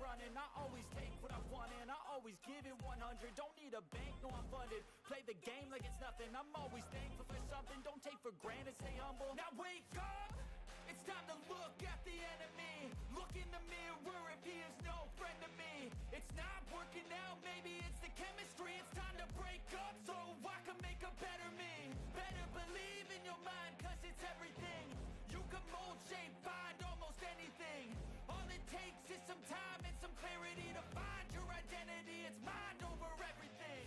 running. I always take what I want and I always give it 100. Don't need a bank, no I'm funded. Play the game like it's nothing. I'm always thankful for something. Don't take for granted, stay humble. Now wake up! It's time to look at the enemy. Look in the mirror if he is no friend to me. It's not working out, maybe it's the chemistry. It's time to break up so I can make a better me. Better believe in your mind, cause it's everything. You can mold, shape, find almost anything. All it takes is some time and some clarity to find your identity. It's mind over everything.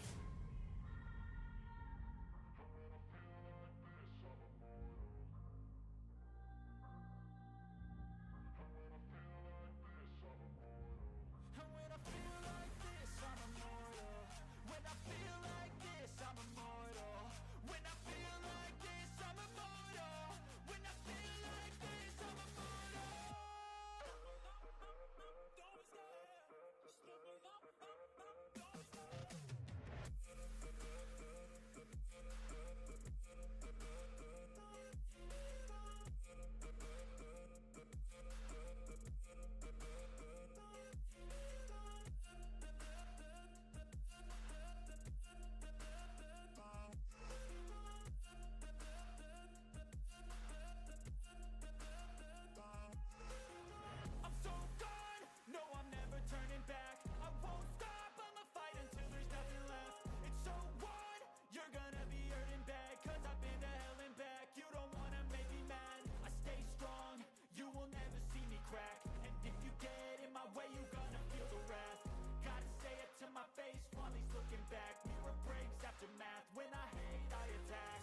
And when I feel like this, I'm immortal. When I feel like this, I'm immortal. When I feel like this, I'm immortal. When I feel like this, I'm immortal. Don't I'm so gone, no I'm never turning back. I won't stop, I'ma fight until there's nothing left. It's so on, you're gonna be hurting bad. Cause I've been to hell and back. You don't wanna make me mad. I stay strong, you will never see me crack. And if you get in my way, you gonna feel the wrath. Gotta say it to my face while he's looking back. Mirror breaks after math. When I hate, I attack.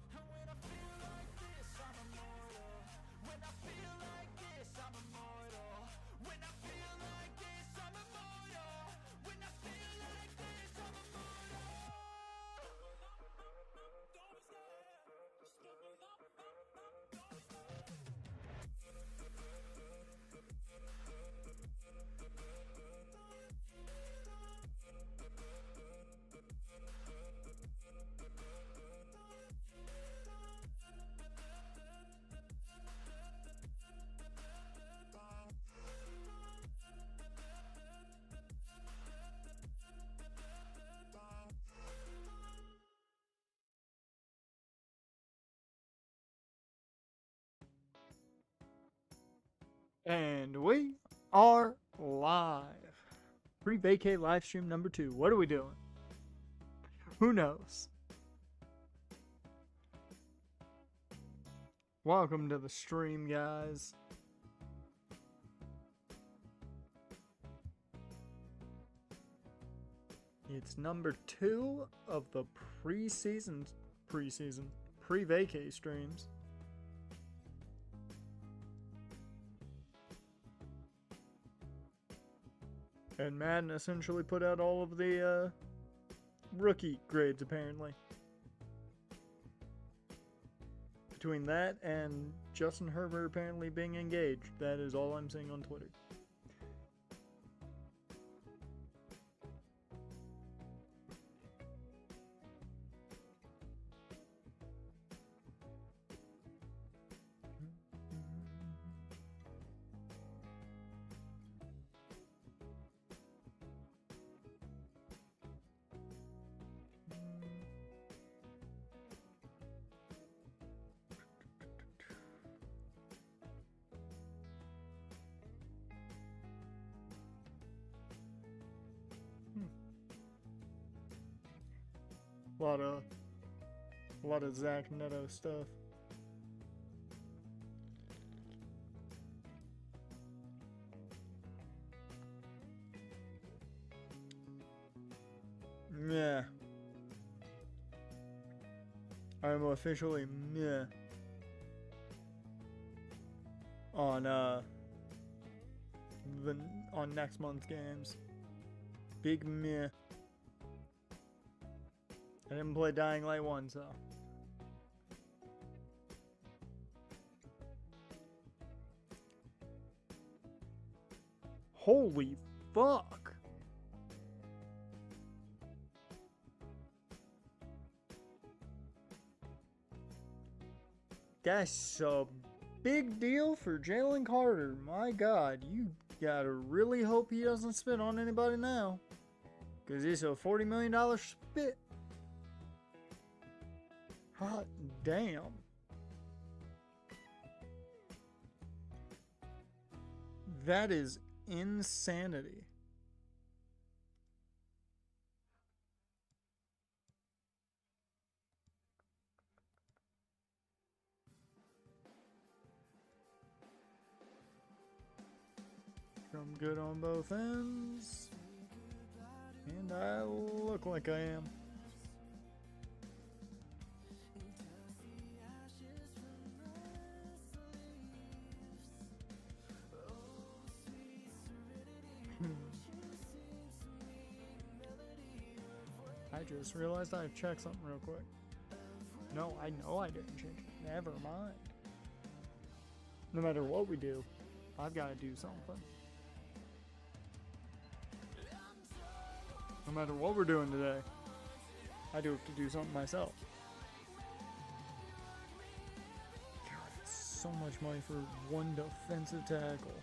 And when I feel like this, I'm immortal. When I feel like this, I'm immortal. When I feel like this, I'm immortal. When I feel like this, I'm immortal. Don't And we are live. Pre-vacay live stream number 2. What are we doing? Who knows? Welcome to the stream, guys. It's number 2 of the pre-vacay streams. And Madden essentially put out all of the rookie grades, apparently. Between that and Justin Herbert apparently being engaged, that is all I'm seeing on Twitter. A lot of Zach Neto stuff. Meh. I'm officially meh on on next month's games. Big meh. I didn't play Dying Light 1, so. Holy fuck! That's a big deal for Jalen Carter. My God, you gotta really hope he doesn't spit on anybody now. Because it's a $40 million spit. Hot damn. That is insanity. I'm good on both ends. And I look like I am. I just realized I've checked something real quick. No, I know I didn't change it. Never mind. No matter what we do, I've got to do something. No matter what we're doing today, I do have to do something myself. God, it's so much money for one defensive tackle.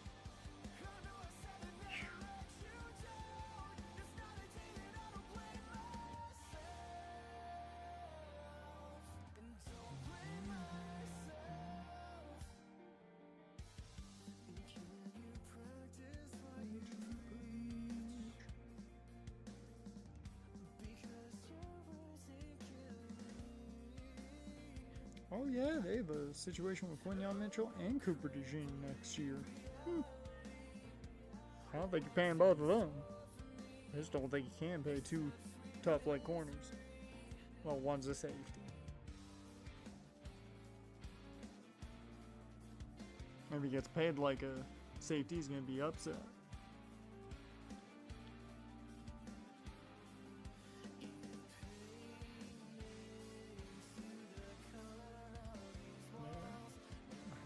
Oh yeah, they have a situation with Quinyon Mitchell and Cooper DeJean next year. I don't think you're paying both of them. I just don't think you can pay two tough leg corners. Well, one's a safety. If he gets paid like a safety, he's gonna be upset.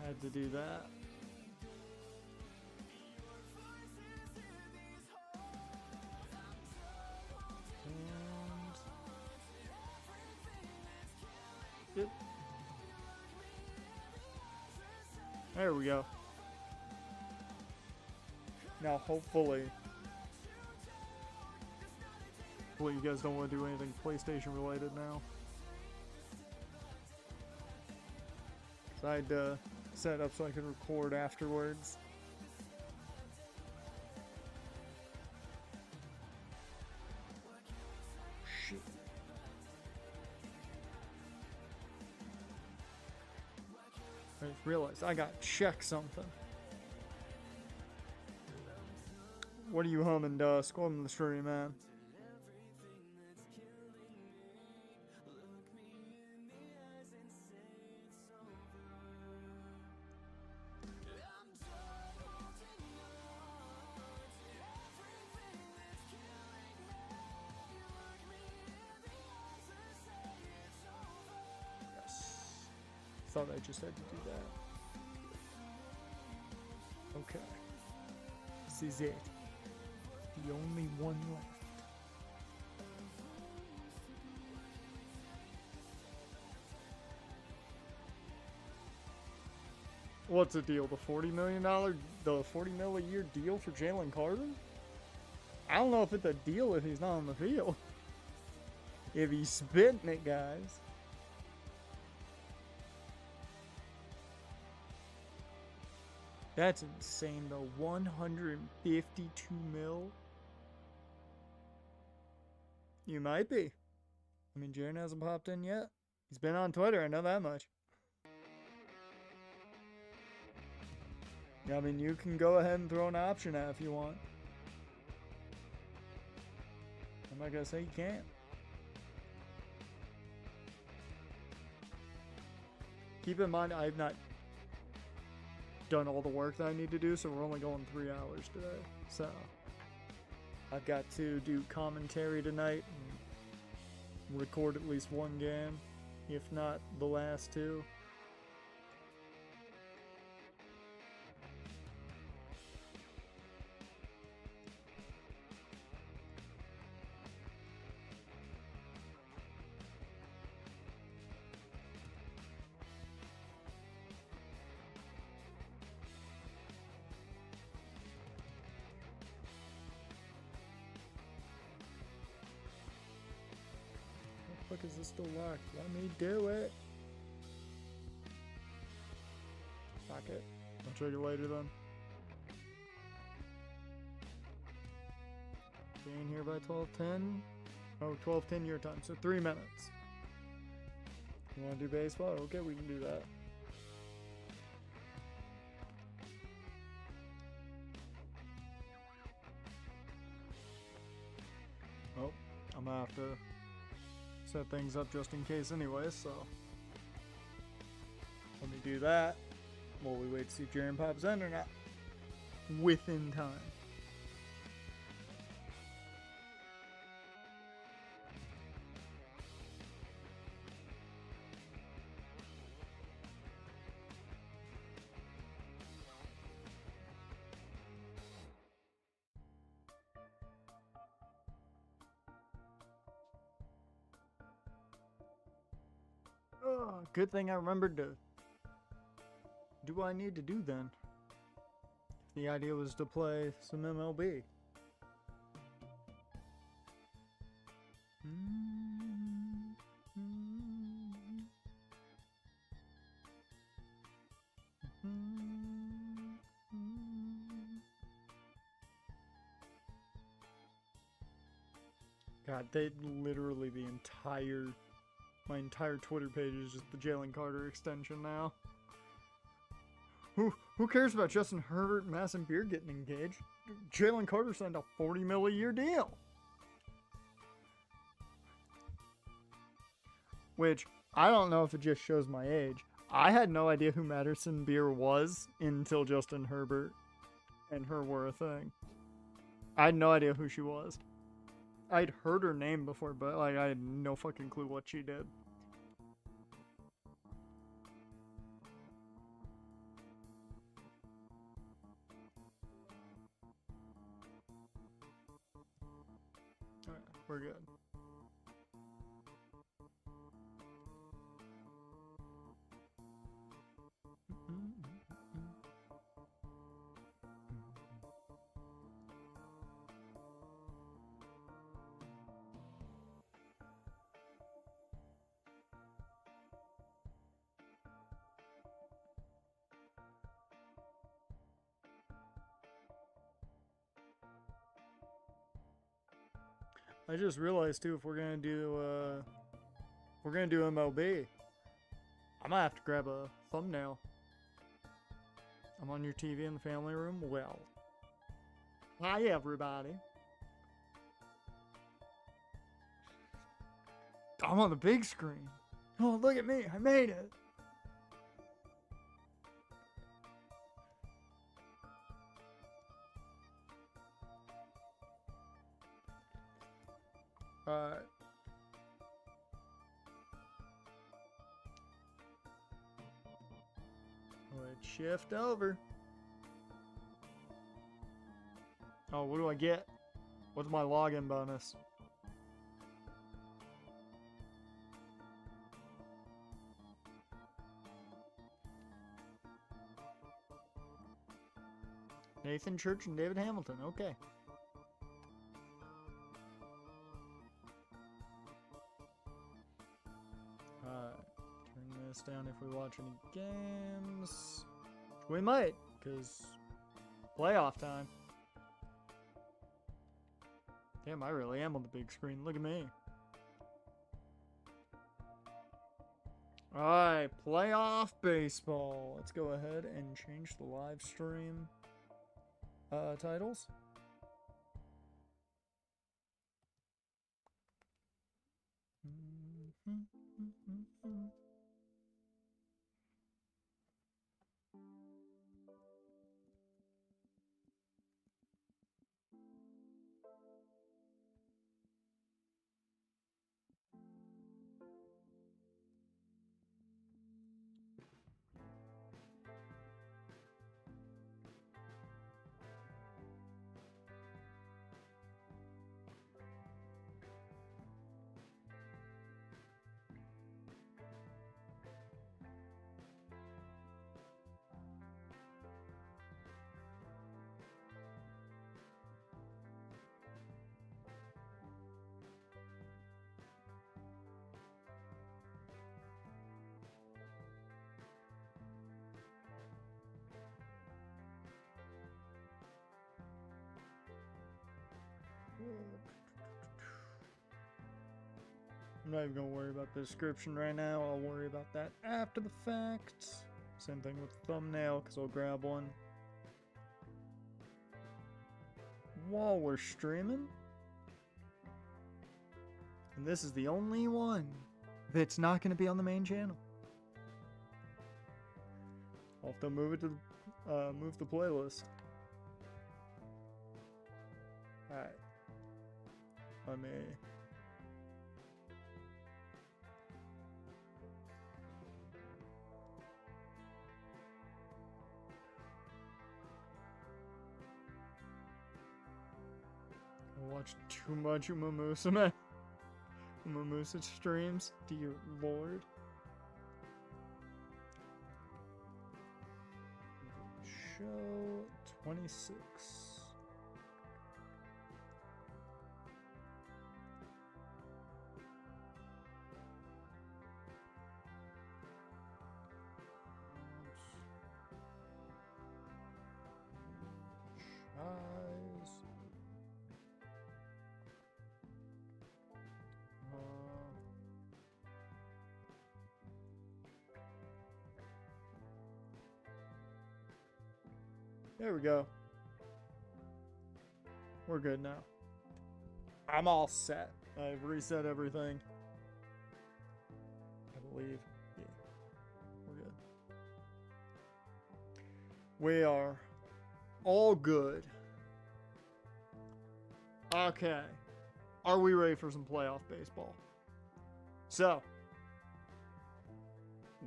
Had to do that. And there we go. Now hopefully you guys don't want to do anything PlayStation related now. So I had to set it up so I could record afterwards. Shit. I just realized I gotta check something. What are you humming, Dusk? Welcome to the stream, man. Thought I just had to do that. Okay. This is it. The only one left. What's the deal? The $40 million, the $40 million a year deal for Jalen Carter? I don't know if it's a deal if he's not on the field. If he's spitting it, guys. That's insane though. 152 mil. You might be. I mean, Jaren hasn't popped in yet. He's been on Twitter, I know that much. I mean, you can go ahead and throw an option out if you want. I'm not gonna say you can't. Keep in mind, I've not done all the work that I need to do, so we're only going 3 hours today. So I've got to do commentary tonight and record at least one game, if not the last two. fuck is this still locked? Let me do it. Fuck it. I'll check it later then. Being here by 12:10. Oh, 12:10 your time, so 3 minutes. You want to do baseball? Okay, we can do that. Oh, I'm gonna have to set things up just in case anyway, so let me do that while we wait to see if Jaren pops in or not. Within time. Oh, good thing I remembered to do what I need to do then. The idea was to play some MLB. God, they literally my entire Twitter page is just the Jalen Carter extension now. Who cares about Justin Herbert, Madison Beer getting engaged? Jalen Carter signed a $40 million a year deal. Which, I don't know if it just shows my age. I had no idea who Madison Beer was until Justin Herbert and her were a thing. I had no idea who she was. I'd heard her name before, but like I had no fucking clue what she did. Alright, we're good. I just realized too, if we're gonna do MLB, I'm gonna have to grab a thumbnail. I'm on your TV in the family room. Well, hi everybody. I'm on the big screen. Oh, look at me! I made it. Alright. Let's shift over. Oh, what do I get? What's my login bonus? Nathan Church and David Hamilton. Okay. Turn this down if we watch any games. We might, because playoff time. Damn, I really am on the big screen. Look at me. Alright, playoff baseball. Let's go ahead and change the live stream titles. I'm not even gonna worry about the description right now. I'll worry about that after the fact. Same thing with the thumbnail, because I'll grab one while we're streaming. And this is the only one that's not going to be on the main channel. I'll have to move it to move the playlist. Alright. Let me... I watched too much Umamusa, man. Umamusa streams, dear lord. Show 26. Eyes. There we go. We're good now. I'm all set. I've reset everything. I believe. Yeah. We're good. We are all good. Okay. Are we ready for some playoff baseball? So,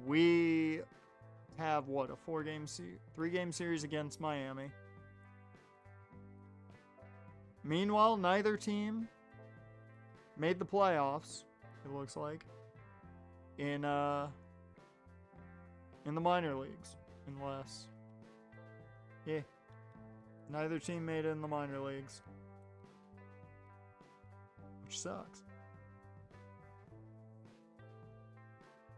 we have what, a 3-game series against Miami. Meanwhile, neither team made the playoffs, it looks like, in the minor leagues, unless, yeah, neither team made it in the minor leagues, which sucks.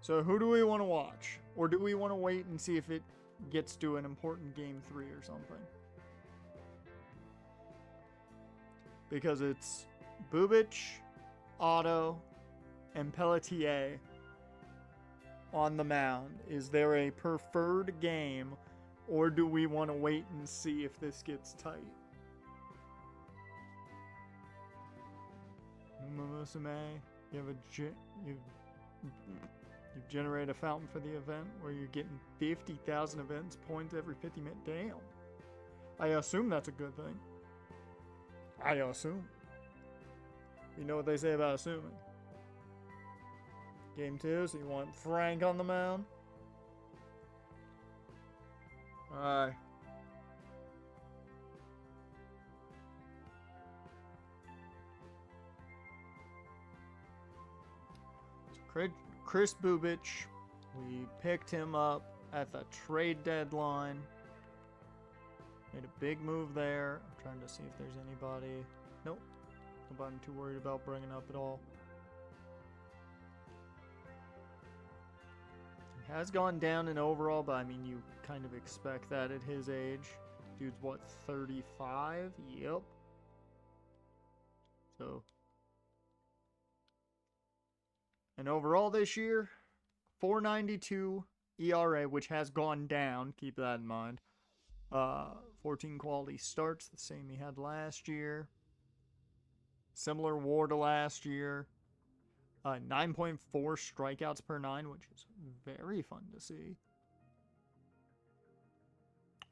So who do we want to watch? Or do we want to wait and see if it gets to an important game 3 or something? Because it's Bubic, Otto, and Pelletier on the mound. Is there a preferred game, or do we want to wait and see if this gets tight? Musume, you've generated a fountain for the event where you're getting 50,000 events points every 50 minutes. Damn. I assume that's a good thing. I assume. You know what they say about assuming. Game 2, so you want Frank on the mound? Alright. Chris Bubic, we picked him up at the trade deadline. Made a big move there. I'm trying to see if there's anybody. Nope. Nobody I'm too worried about bringing up at all. He has gone down in overall, but I mean, you kind of expect that at his age. Dude's what, 35? Yep. So. And overall this year, 4.92 ERA, which has gone down. Keep that in mind. 14 quality starts, the same he had last year. Similar WAR to last year. 9.4 strikeouts per 9, which is very fun to see.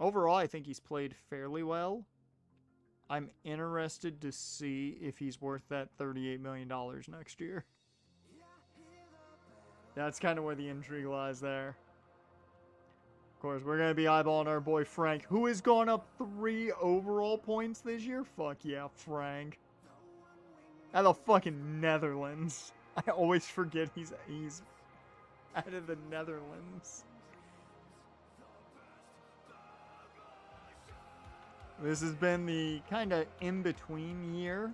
Overall, I think he's played fairly well. I'm interested to see if he's worth that $38 million next year. That's kind of where the intrigue lies there. Of course, we're going to be eyeballing our boy Frank, who has gone up 3 overall points this year. Fuck yeah, Frank. Out of the fucking Netherlands. I always forget he's out of the Netherlands. This has been the kind of in-between year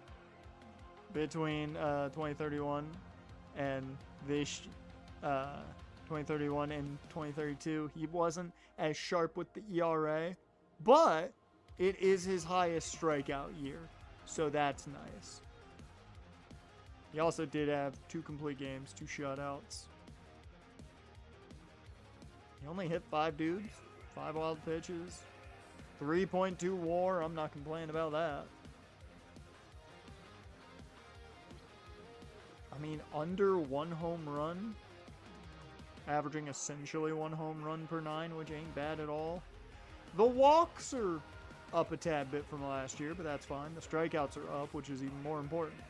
between 2031 and this 2031 and 2032. He wasn't as sharp with the ERA, but it is his highest strikeout year. So that's nice. He also did have 2 complete games, 2 shutouts. He only hit 5 dudes, 5 wild pitches, 3.2 WAR. I'm not complaining about that. I mean, under 1 home run, averaging essentially 1 home run per 9, which ain't bad at all. The walks are up a tad bit from last year, but that's fine. The strikeouts are up, which is even more important.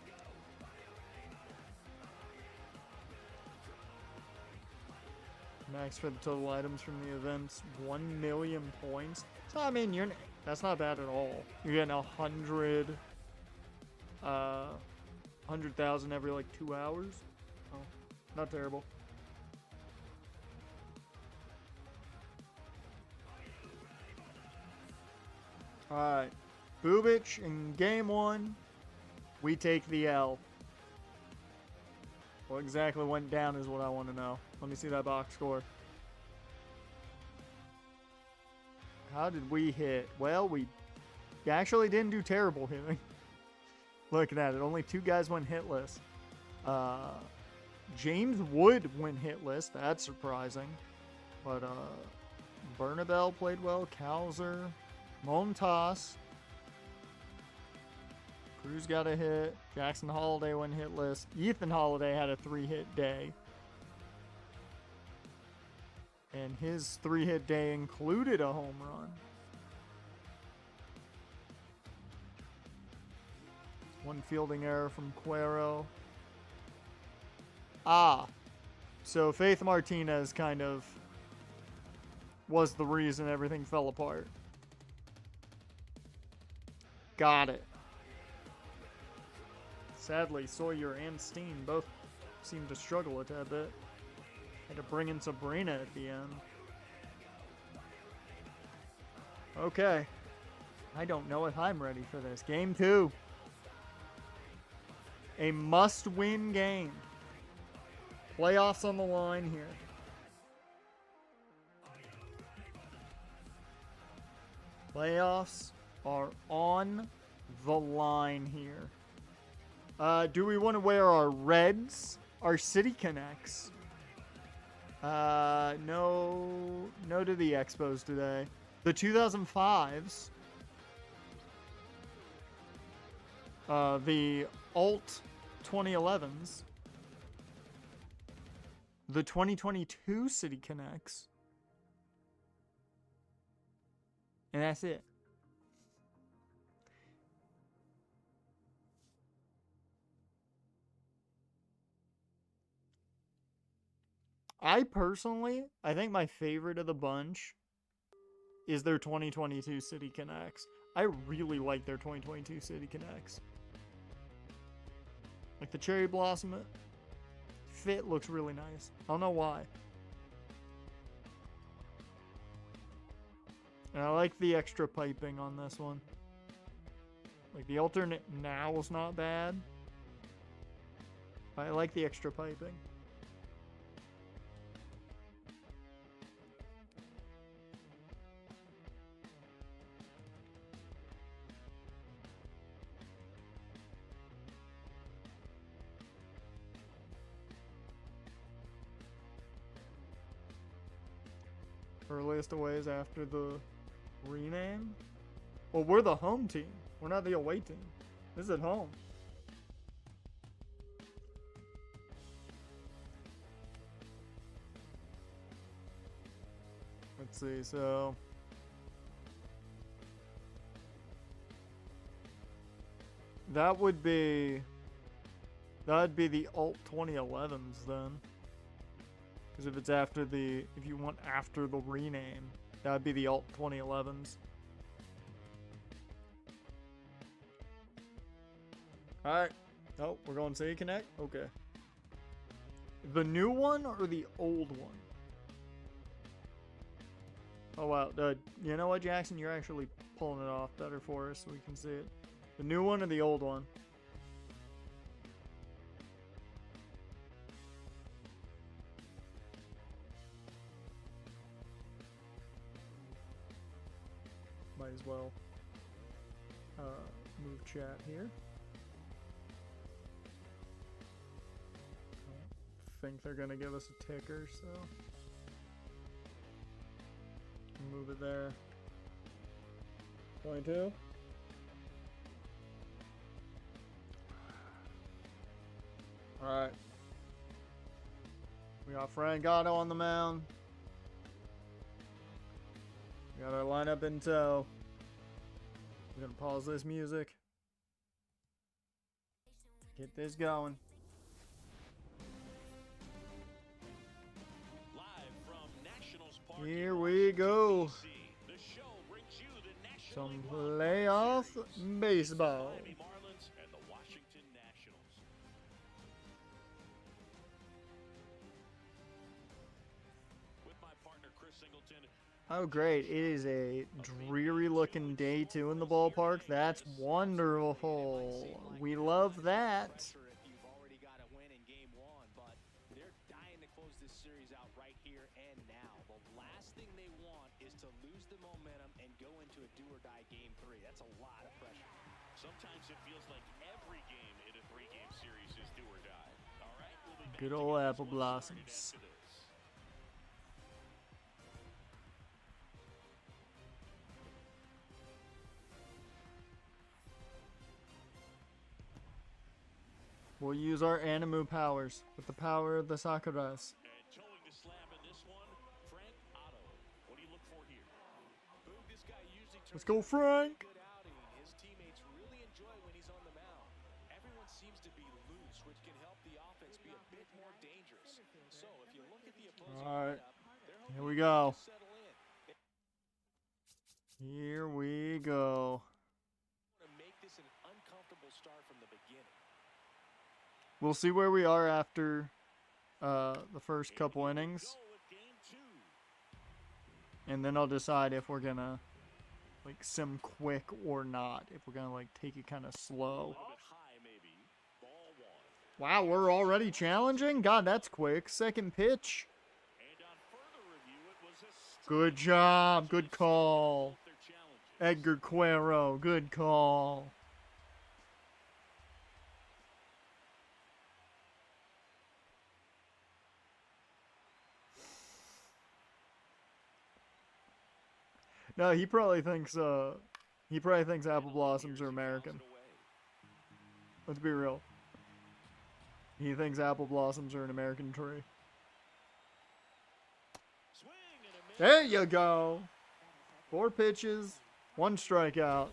Max for the total items from the events, 1 million points. So I mean, that's not bad at all. You're getting 100,000 every like 2 hours. Oh, not terrible. All right, Bubic in game 1. We take the L. What exactly went down is what I want to know. Let me see that box score. How did we hit? Well, we actually didn't do terrible hitting. Looking at it, only 2 guys went hitless. James Wood went hitless. That's surprising. But Bernabel played well. Cowser, Montas. Cruz got a hit. Jackson Holiday went hitless. Ethan Holiday had a 3-hit day. And his 3-hit day included a home run. 1 fielding error from Cuero. So Faith Martinez kind of was the reason everything fell apart. Got it. Sadly, Sawyer and Steen both seemed to struggle a tad bit. Had to bring in Sabrina at the end. Okay. I don't know if I'm ready for this. Game 2. A must-win game. Playoffs on the line here. Playoffs are on the line here. Do we want to wear our reds? Our City Connects? No to the Expos today. The 2005s. The Alt 2011s. The 2022 City Connects. And that's it. I think my favorite of the bunch is their 2022 City Connects. I really like their 2022 City Connects. Like the cherry blossom fit looks really nice. I don't know why. And I like the extra piping on this one. Like the alternate now is not bad. But I like the extra piping. Earliest aways after the rename? Well, we're the home team. We're not the away team. This is at home. Let's see, so... That would be the Alt 2011s then. Because if it's after if you want after the rename, that would be the Alt 2011s. Alright. Oh, we're going City Connect? Okay. The new one or the old one? Oh, wow. You know what, Jackson? You're actually pulling it off better for us so we can see it. The new one or the old one? Might as well Move chat here. Think they're gonna give us a ticker, so move it there. 22. All right. We got Frank Otto on the mound. We got our lineup in tow. We're gonna pause this music. Get this going. Here we go. Some playoff baseball. Oh great, it is a dreary looking day 2 in the ballpark. That's wonderful. We love that. Good old apple blossoms. We'll use our Animu powers with the power of the Sakuras. Let's go, Frank! Alright, here we go. Here we go. We'll see where we are after the first couple innings. And then I'll decide if we're gonna like sim quick or not. If we're gonna like take it kind of slow. Wow, we're already challenging? God, that's quick. Second pitch. Good job. Good call. Edgar Cuero. Good call. No, he probably thinks apple blossoms are American. Let's be real. He thinks apple blossoms are an American tree. There you go. 4 pitches, 1 strikeout.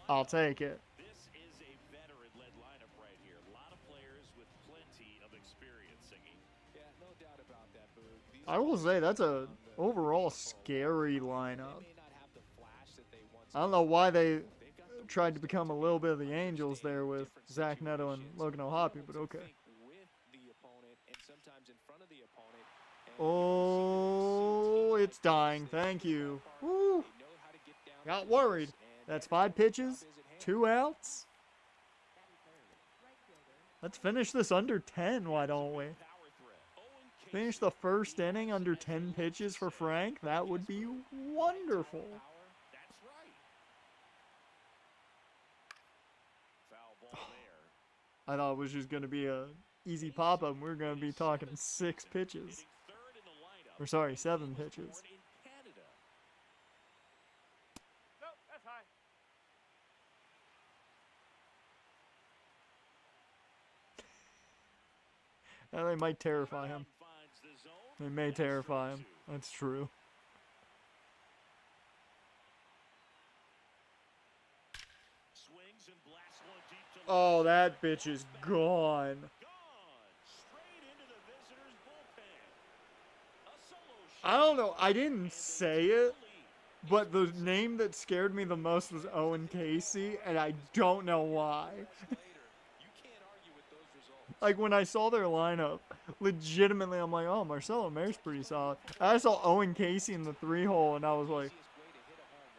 I'll take it. This is a veteran-led lineup right here. A lot of players with plenty of experience singing. Yeah, no doubt about that, Boog. I will say that's a overall scary lineup. I don't know why they tried to become a little bit of the Angels there with Zach Neto and Logan O'Hoppe, but okay. Oh, it's dying. Thank you. Woo. Got worried. That's 5 pitches, 2 outs. Let's finish this under 10, why don't we? Finish the first inning under 10 pitches for Frank. That would be wonderful. I thought it was just going to be a easy pop-up, and we were going to be talking 6 pitches. Or sorry, 7 pitches. They might terrify him. They may terrify him. That's true. Oh, that bitch is gone. I don't know. I didn't say it, but the name that scared me the most was Owen Casey, and I don't know why. Like, when I saw their lineup, legitimately, I'm like, oh, Marcelo Mayor's pretty solid. I saw Owen Casey in the 3-hole, and I was like,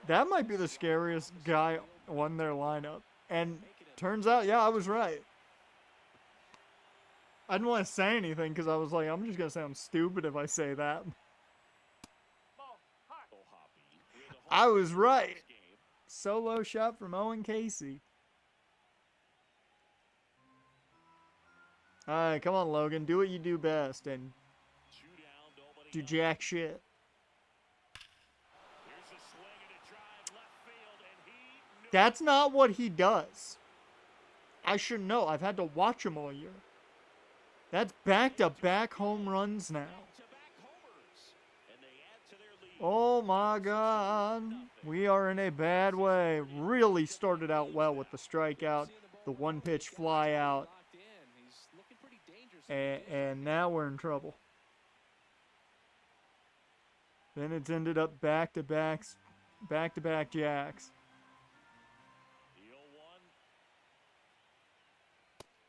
that might be the scariest guy on their lineup. And turns out, yeah, I was right. I didn't want to say anything, because I was like, I'm just going to sound stupid if I say that. I was right. Solo shot from Owen Casey. All right, come on, Logan. Do what you do best and 2 down, nobody do out. jack shit. Here's a swing and a drive left field, and he knew That's not what he does. I should know. I've had to watch him all year. That's back-to-back home runs now. back-to-back homers, and they add to their lead. Oh my God. We are in a bad way. Really started out well with the strikeout, the one-pitch fly out, and now we're in trouble. Then it's ended up back-to-back jacks. The 0-1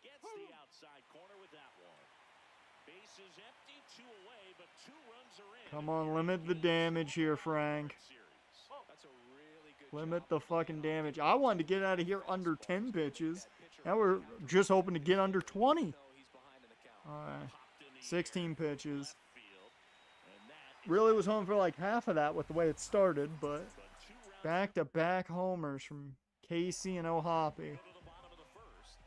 gets the outside corner with that one. Bases empty, 2 away, but 2 runs are in. Come on, limit the damage here, Frank. That's a really good Limit the fucking damage. I wanted to get out of here under 10 pitches. Now we're just hoping to get under 20. All right, 16 pitches. Really was home for like half of that with the way it started, but back-to-back homers from Casey and O'Hoppe. to the bottom of the first.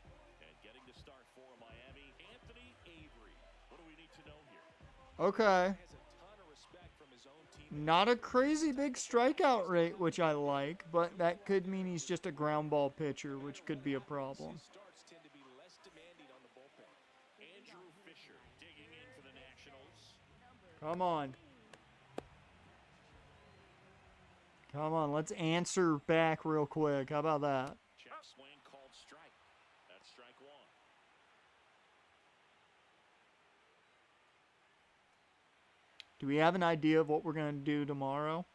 And getting the start for Miami, Anthony Avery. What do we need to know here? Okay. Has a ton of respect from his own team. Not a crazy big strikeout rate, which I like, but that could mean he's just a ground ball pitcher, which could be a problem. Starts tend to be less demanding on the bullpen. Andrew Fisher digging in for the Nationals. Come on. Come on, let's answer back real quick. How about that? Check swing called strike. That's strike 1. Do we have an idea of what we're going to do tomorrow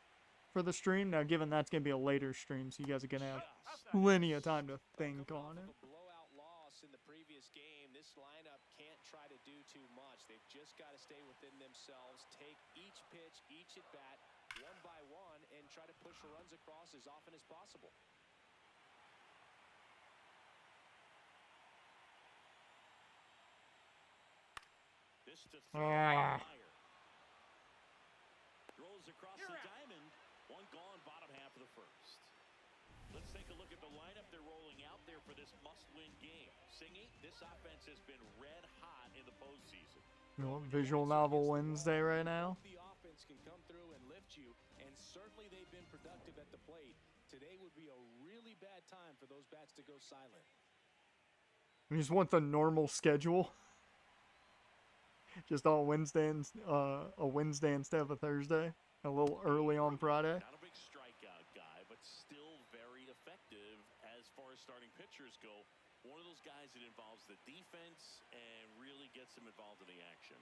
for the stream? Now, given that's going to be a later stream, so you guys are going to have plenty of time to think on it. A blowout loss in the previous game. This lineup can't try to do too much. They've just got to stay within themselves, take each pitch, each at bat, one by one, and try to push the runs across as often as possible. This to Ah. Meyer. Throws across the diamond. One gone, bottom half of the first. Let's take a look at the lineup they're rolling out there for this must-win game. Singy, this offense has been red hot in the postseason. You know, Visual Novel Wednesday right now. The offense can come through and lift you, and certainly they've been productive at the plate. Today would be a really bad time for those bats to go silent. We just want the normal schedule. Just on Wednesday and a Wednesday instead of a Thursday. A little early on Friday. Not a big strikeout guy, but still very effective as far as starting pitchers go. One of those guys that involves the defense and really gets them involved in the action.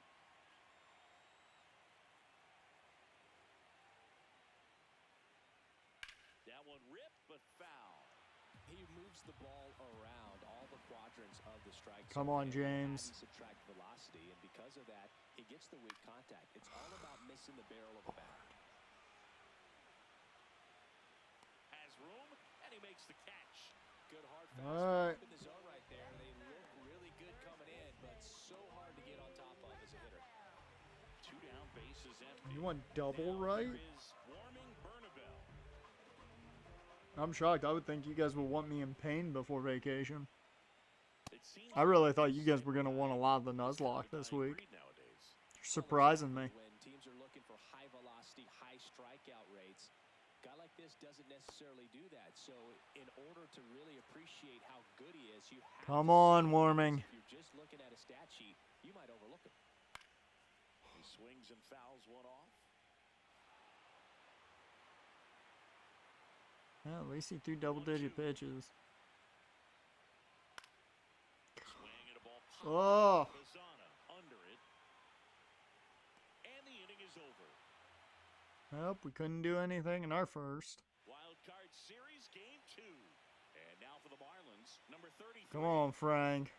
That one ripped, but foul. He moves the ball around all the quadrants of the strike Come zone on, and James. adds subtract velocity, and because of that, he gets the weak contact. It's all about missing the barrel of the bat. Has room, and he makes the catch. Good hard All fastball right. up in the zone right there. They look really good coming in, but so hard to get on top of as a hitter. 2 down, bases empty. You want double Now right? here is Warming Bernabel. I'm shocked. I would think you guys would want me in pain before vacation. It seems I really thought you guys were going to want a lot of the Nuzlocke this week. nowadays. You're surprising me. When teams are looking for high velocity, high strikeout rates, a guy like this doesn't necessarily do that. So in order to really appreciate how good he is, you have Come to on, see him. Warming. If you're just looking at a stat sheet, you might overlook him. He swings and fouls one off. Yeah, at least he threw double-digit pitches. Swing and a ball popped Oh, Bazana under it. And the inning is over. well, we couldn't do anything in our first. Wild Card Series Game 2. And now for the Marlins, number 33. Come on, Frank.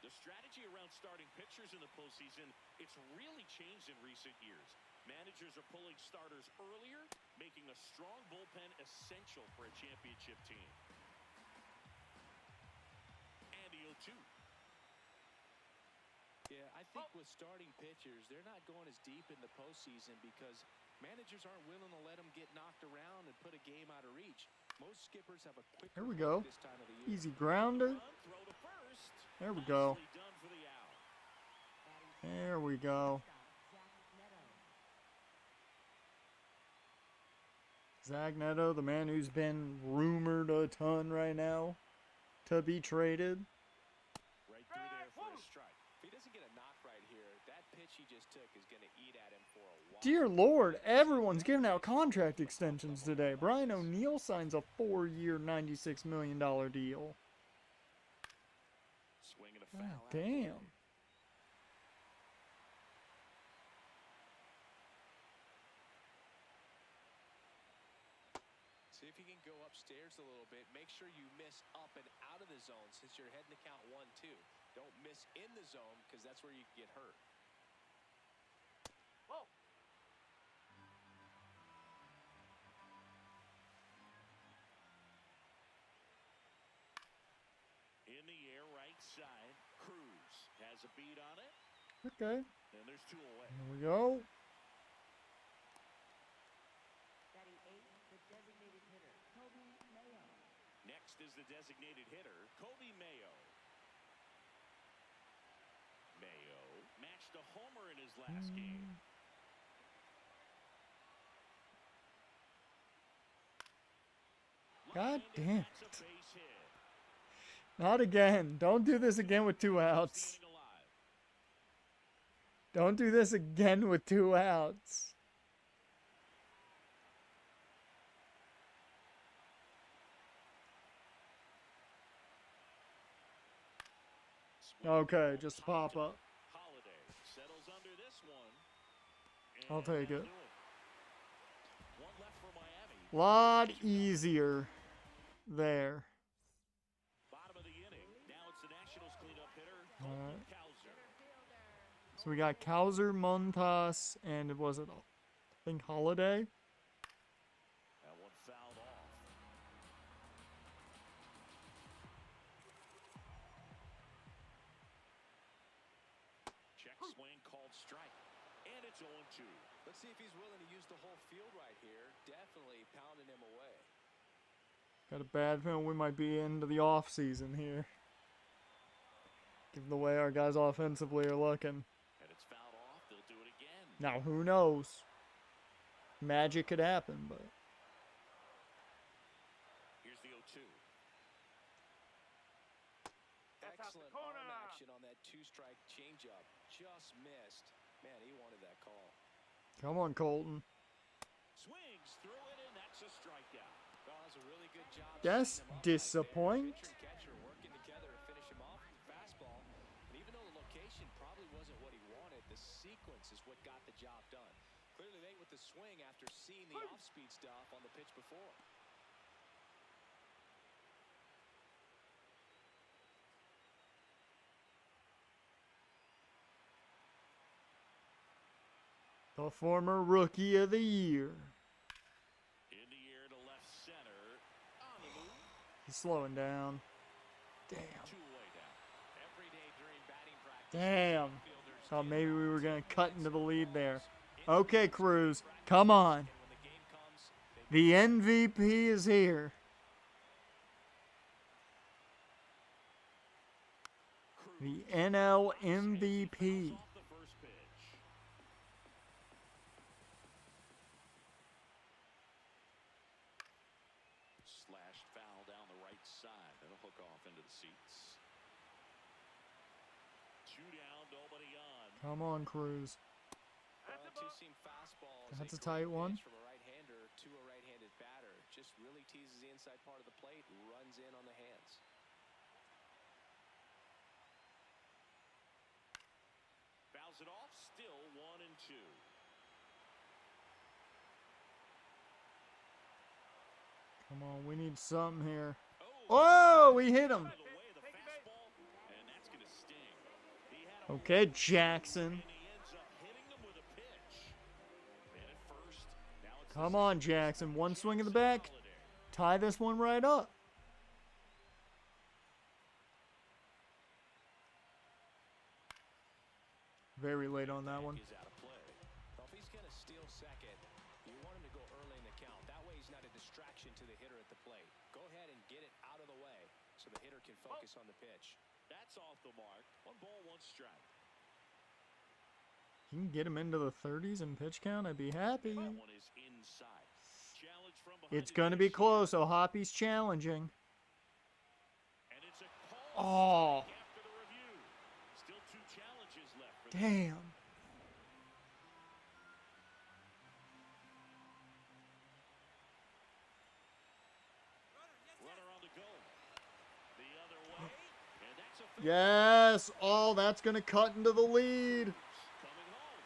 The strategy around starting pitchers in the postseason, it's really changed in recent years. Managers are pulling starters earlier, making a strong bullpen essential for a championship team. And the 0-2. Yeah, I think with starting pitchers, they're not going as deep in the postseason because managers aren't willing to let them get knocked around and put a game out of reach. Most skippers have a quick There we go. this time of the year. Easy grounder. Run, throw to first. There we go. Nicely done for the out. There we go. Zach Neto, the man who's been rumored a ton right now to be traded. Right through there for a strike. If he doesn't get a knock right here, that pitch he just took is going to eat at him for a while. Dear Lord, everyone's giving out contract extensions today. Brian O'Neill signs a 4-year, $96 million deal. Swing and a God foul out. damn. See if you can go upstairs a little bit. Make sure you miss up and out of the zone since you're heading to count 1-2. Don't miss in the zone because that's where you can get hurt. In the air, right side. Cruz has a beat on it, Okay, and there's 2 away. here we go. Next is the designated hitter, Kobe Mayo. Mayo matched a homer in his last game. God Line, and damn that's a it. base hit. Not again. Don't do this again with 2 outs. Staying alive. Don't do this again with 2 outs. Swing Okay, and just popped pop up. Holiday settles under this one. I'll And take that'll it. do One left for Miami. Lot easier there. Bottom of the inning. Now it's the Nationals cleanup hitter, All Colton right. Cowser. So we got Cowser, Montas, and was it, I think, Holiday? That one fouled off. Check swing called strike. And it's 0-2. Let's see if he's willing to use the whole field right here. Definitely pounding him away. Got a bad feeling we might be into the off season here. Given the way our guys offensively are looking. And it's fouled off. They'll do it again. Now, who knows? Magic could happen, but Here's the 0-2. Excellent arm action on that 2-strike changeup. Just missed. Man, he wanted that call. come on, Colton. Swings through it, and that's a strikeout. Well, that was a really good job. That's setting him up disappoint. Right there. Pitcher and catcher working together to finish him off with the fastball. And even though the location probably wasn't what he wanted, the sequence is what got the job done. Clearly late with the swing after seeing the off-speed stuff on the pitch before. The former Rookie of the Year. In the air to left center. On the move. He's slowing down. Damn. 2 away down. Every day during batting practice. Damn. Fielders Thought get maybe we were outs going and to cut wins into the and lead balls. there. In Okay, practice, Cruz. practice, Come on. and when the game comes, they The MVP is here. The NL MVP. Off the first pitch. Slashed foul down the right side. That'll hook off into the seats. 2 down, nobody on. Come on, Cruz. two-seam fastball is That's a great tight one. pitch from a right-hander to a right-handed batter. Just really teases the inside part of the plate, runs in on the hands. Fouls it off, still 1-2. Come on, we need something here. Oh, Oh, we hit him. out of the way of the fastball, and that's going to sting. He had a Okay, Jackson. and he ends up hitting him with a pitch. And at first, now it's the Come on, Jackson. One swing in the back. Holiday. Tie this one right up. Very late on that one. Is out of play. Well, if he's going to steal second, you want him to go early in the count. That way he's not a distraction to the hitter at the plate. Go ahead and get it out of the way so the hitter can focus on the pitch. That's off the mark. 1 ball, 1 strike. You can get him into the 30s in pitch count, I'd be happy. That one is inside. Challenge from behind It's going to be close. O'Hoppy's challenging. And it's a call Oh, after the review. Still 2 challenges left for damn. runner on the go. The other way. And that's a fair. Yes. Oh, that's going to cut into the lead. Coming home.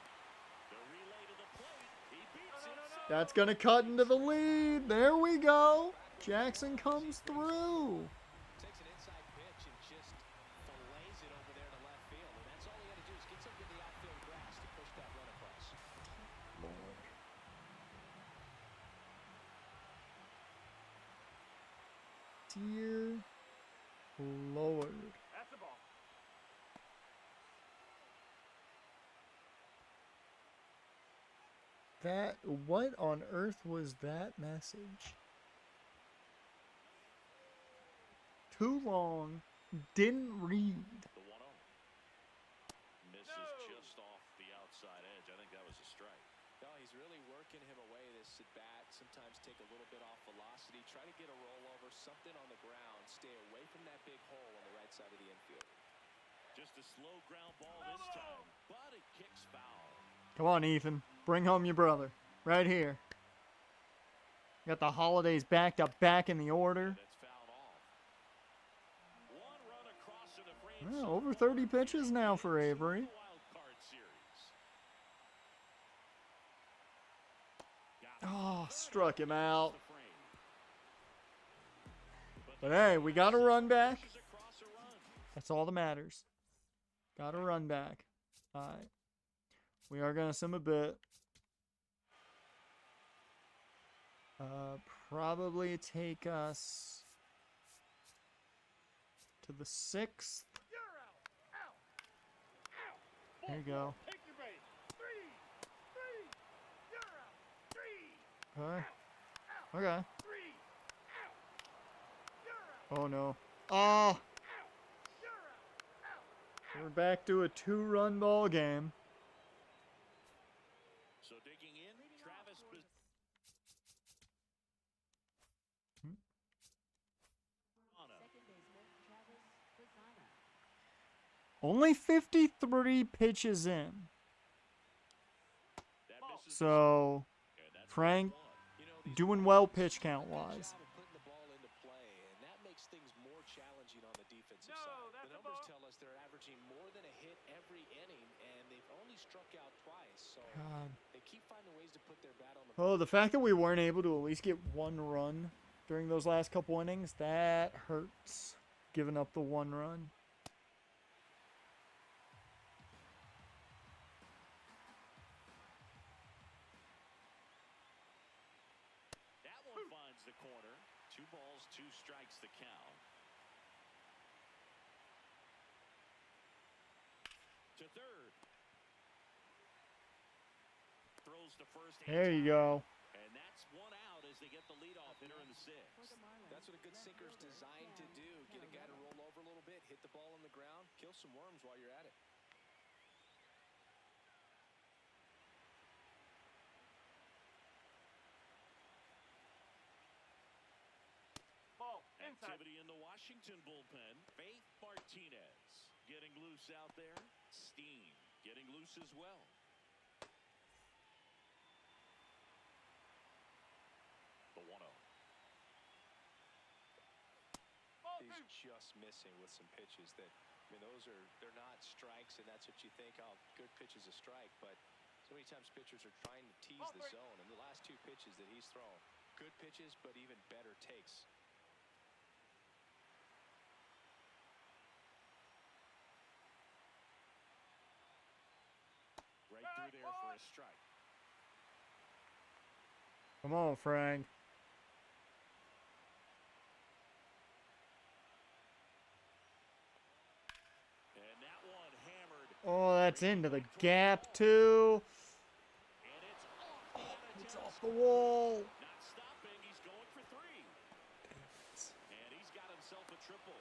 The relay to the plate. He beats it. That's going to cut into the lead. There we go. Jackson comes through. Takes an inside pitch and just fillets it over there to left field. And that's all he had to do is get something to the outfield grass to push that run across. Dear Lord. That's the ball. That, what on earth was that message? Too long, didn't read. The 1-0. Misses just off the outside edge. I think that was a strike. No, he's really working him away this at bat. Sometimes take a little bit off velocity. Try to get a rollover, something on the ground. Stay away from that big hole on the right side of the infield. Just a slow ground ball this time, but it kicks foul. Come on, Ethan. Bring home your brother. Right here. Got the holidays backed up back in the order. That's fouled off. 1 run across in the frame. Well, over 30 pitches now for Avery. Wild card series. Got Oh, struck him out. the frame. But hey, we got a run back. Pushes across a run. That's all that matters. Got a run back. All right. We are going to sim a bit. Probably take us to the 6th. There you go. Take your base. 3, 3. You're out. 3. Okay. Okay. 3. You're out. Oh no. Oh, You're out. we're back to a 2-run ball game. So digging in, Travis. Only 53 pitches in. That misses So, and that's Frank one. You know, these doing well pitch count wise. job of putting the ball into play, and that makes things more challenging on the defensive No, side. that's The a numbers ball. tell us they're averaging more than a hit every inning, and they've only struck out twice. So God. they keep finding ways to put their bat on the Oh, the fact that we weren't able to at least get 1 run during those last couple innings, that hurts. Giving up the 1 run. That one finds the corner. 2 balls, 2 strikes the count. To third. Throws to first. There you go. And that's 1 out as they get the leadoff hitter in the 6th. That's what a good sinker's designed to do. Get a guy to roll over a little bit, hit the ball on the ground, kill some worms while you're at it. Ball. Inside. Activity in the Washington bullpen. Faith Martinez getting loose out there. Steen getting loose as well. The 1-0. Ball. He's just missing with some pitches that, I mean, they're not strikes, and that's what you think, oh, good pitch is a strike, but so many times pitchers are trying to tease the zone, and the last 2 pitches that he's thrown, good pitches, but even better takes. Right through there for a strike. Come on, Frank. And that one hammered. Oh, that's into the gap, too. And it's off. It's off the wall. Not stopping. He's going for 3. And he's got himself a triple.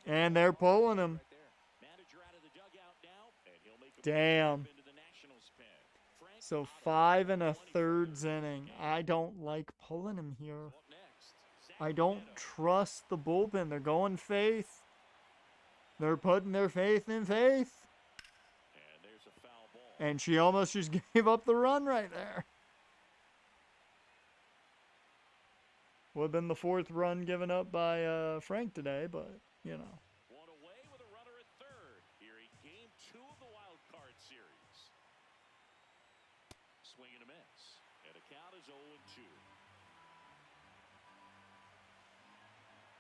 And they're pulling him. Right there. Manager out of the dugout now, and he'll make a Damn. move into the Nationals pen. Frank So Otto, 5 and a 23rd. thirds inning. I don't like pulling him here. Up next, Zach I don't Neto. trust the bullpen. They're going Faith. They're putting their faith in Faith. And there's a foul ball. And she almost just gave up the run right there. Would have been the 4th run given up by Frank today, but, you know. One away with a runner at third. Here in game 2 of the wild card series. Swing and a miss. And the count is 0-2.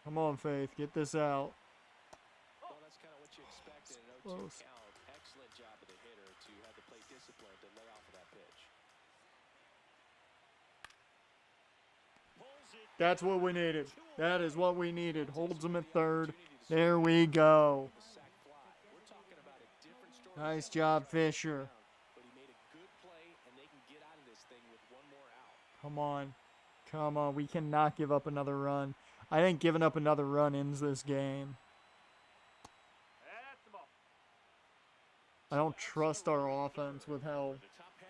Come on, Faith. Get this out. Well, that's kind of what you expected. An 0-2 Close. count. Excellent job of the hitter to have the plate discipline to lay off of that pitch. Pulls it. That's what we needed. That is what we needed. Holds him at third. There we go. The sac fly. We're talking about a different story. Nice job, Fisher. But he made a good play, and they can get out of this thing with one more out. Come on. Come on. We cannot give up another run. I think giving up another run ends this game. I don't trust our offense with how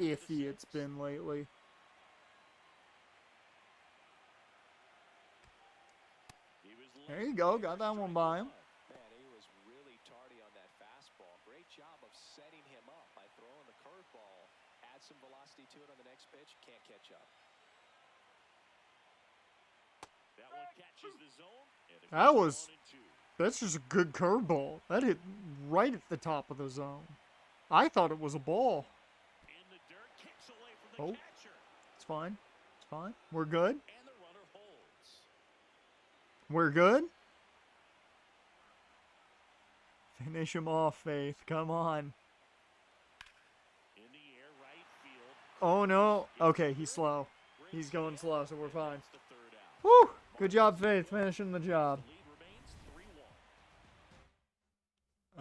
iffy it's been lately. He was There you go. Got that one by him. Man, he was really tardy on that fastball. Great job of setting him up by throwing the curveball. Add some velocity to it on the next pitch. Can't catch up. That one catches the zone. And it That goes was- 1-2. That's just a good curveball. That hit right at the top of the zone. I thought it was a ball. In the dirt, kicks away from the Oh. catcher. It's fine. It's fine. We're good. And the runner holds. We're good. Finish him off, Faith. Come on. In the air, right field. Oh, no. Okay, he's slow. He's going slow, so we're fine. That's the third out. Woo! Good job, Faith, finishing the job. Lead remains 3-1.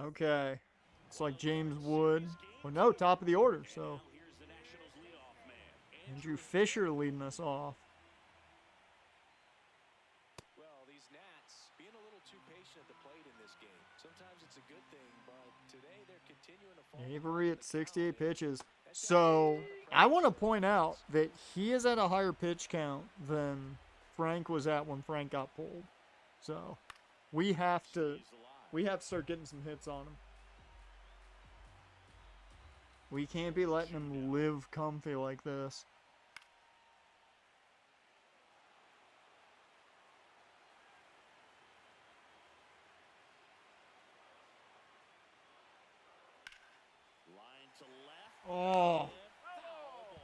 Okay. It's like James Wood. Well, no, top of the order, so Now here's the Nationals leadoff man. Andrew Fisher leading us off. Well, these Nats being a little too patient at the plate in this game. Sometimes it's a good thing, but today they're continuing to fall. Avery at 68 pitches. So, I want to point out that he is at a higher pitch count than Frank was at when Frank got pulled. So, we have to start getting some hits on him. We can't be letting him live comfy like this. Line to left. Oh, Foul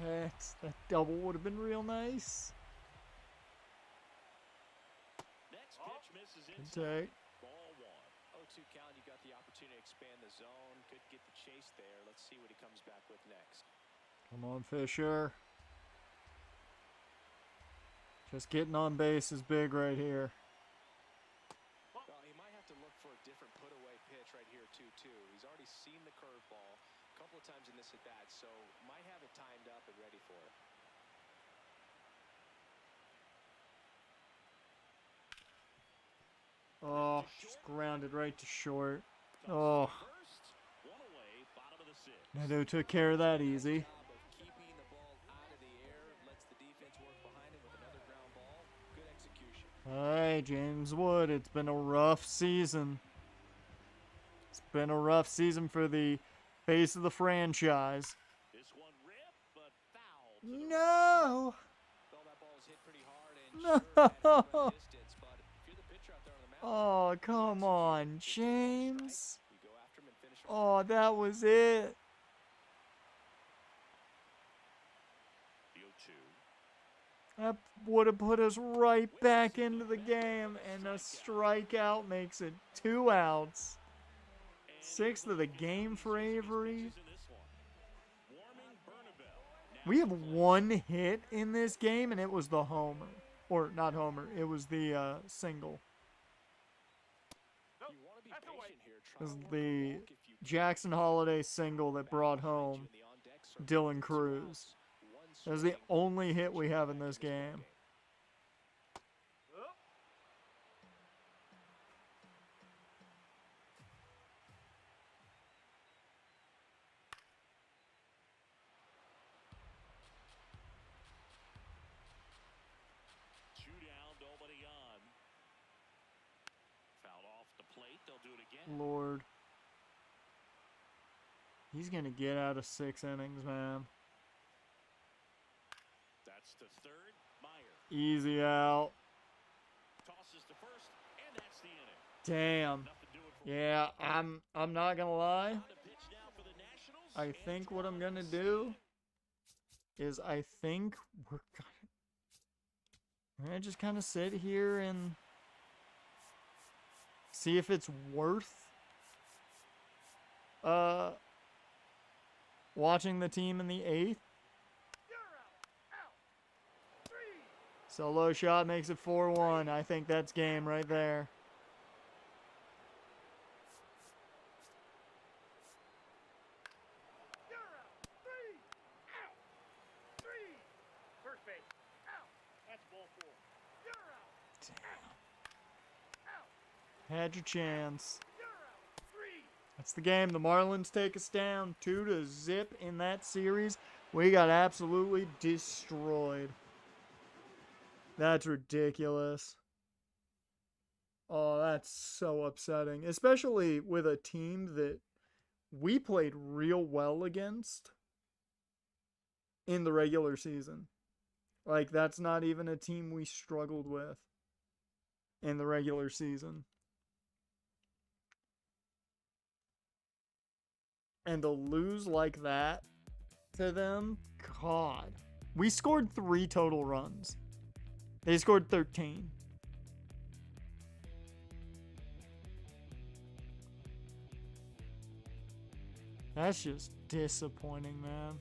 ball. that double would have been real nice. Next pitch misses Good inside. take. Ball one. 0-2 count, you got the opportunity to expand the zone. Could get the chase there. Let's see what he comes back with next. Come on, Fisher. Just getting on base is big right here. Well, he might have to look for a different put-away pitch right here, too. He's already seen the curveball a couple of times in this at-bat, so might have it timed up and ready for it. Oh, just grounded right to short. Oh, First, one away, bottom of the sixth. Neto took care of that easy. Job of keeping the ball out of the air, lets the defense work behind him with another ground ball. Good execution. All right, James Wood. It's been a rough season. It's been a rough season for the face of the franchise. This one ripped, but foul. to the No. Well, that ball's hit pretty hard and No. sure had it from a distance, but if you're the pitcher out there on the mound, Oh, come on, James. you go after him and finish him. Oh, that was it. The 0-2. That would have put us right back into the game, and a strikeout makes it 2 outs. Sixth of the game for Avery. In this one. Warming Bernabel. Now We have 1 hit in this game, and it was the homer. Or, not homer, it was the single. You want to be patient here. It Try was to work the walk if you can. Jackson Holiday single that brought home In the on-deck circle. Dylan Cruz. One That was the swing. only hit we have in this game. they'll do it again. Lord. He's going to get out of 6 innings, man. That's the third. Meyer Easy out. tosses to first, and that's the inning. Damn. Enough to do it for Yeah, I'm not going to lie. On to pitch now for the Nationals. I think what I'm going to do is I think we're going to just kind of sit here and see if it's worth watching the team in the 8th. Solo shot makes it 4-1. I think that's game right there. Had your chance. That's the game. The Marlins take us down 2-0 in that series. We got absolutely destroyed. That's ridiculous. Oh, that's so upsetting. Especially with a team that we played real well against in the regular season. Like, that's not even a team we struggled with in the regular season. And to lose like that to them, God. We scored 3 total runs. They scored 13. That's just disappointing, man.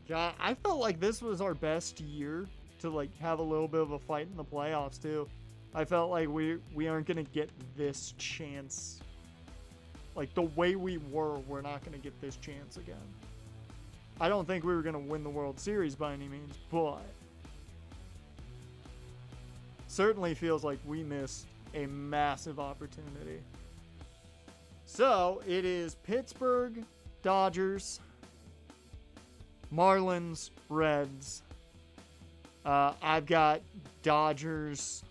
Yeah, I felt like this was our best year to like have a little bit of a fight in the playoffs too. I felt like we aren't gonna get this chance. Like the way we were, we're not gonna get this chance again. I don't think we were gonna win the World Series by any means, but certainly feels like we missed a massive opportunity. So it is Pittsburgh, Dodgers, Marlins, Reds. I've got Dodgers.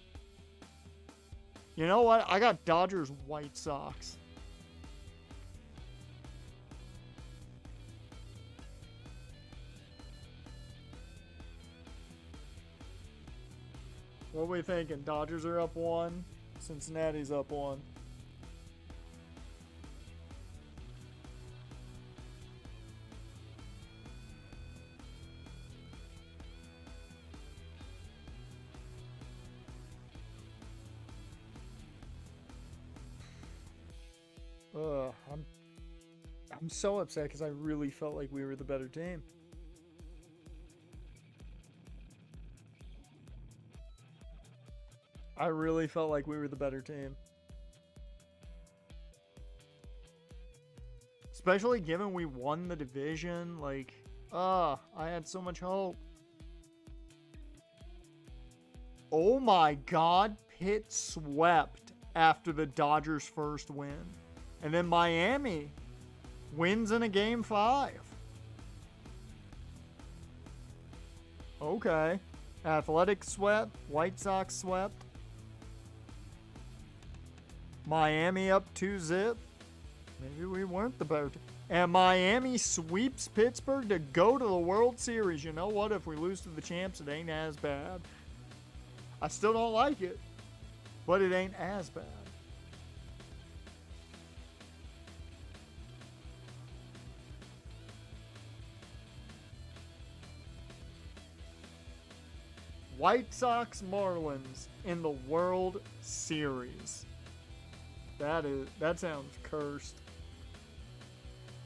You know what? I got Dodgers, White Sox. What are we thinking? Dodgers are up 1. Cincinnati's up 1. I'm so upset because I really felt like we were the better team. I really felt like we were the better team. Especially given we won the division. Like, I had so much hope. Oh my God, Pitt swept after the Dodgers' first win. And then Miami wins in a game 5. Okay. Athletics swept. White Sox swept. Miami up 2-0. Maybe we weren't the better team. And Miami sweeps Pittsburgh to go to the World Series. You know what? If we lose to the champs, it ain't as bad. I still don't like it, but it ain't as bad. White Sox Marlins in the World Series. That sounds cursed.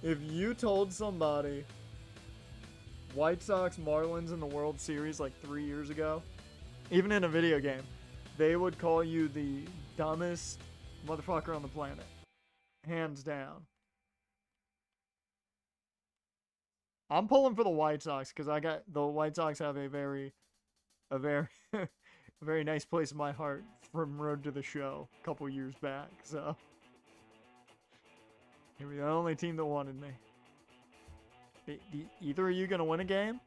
If you told somebody White Sox Marlins in the World Series like 3 years ago, even in a video game, they would call you the dumbest motherfucker on the planet. Hands down. I'm pulling for the White Sox because the White Sox have a very a very nice place in my heart from Road to the Show a couple years back. So you were the only team that wanted me. Either of you gonna win a game?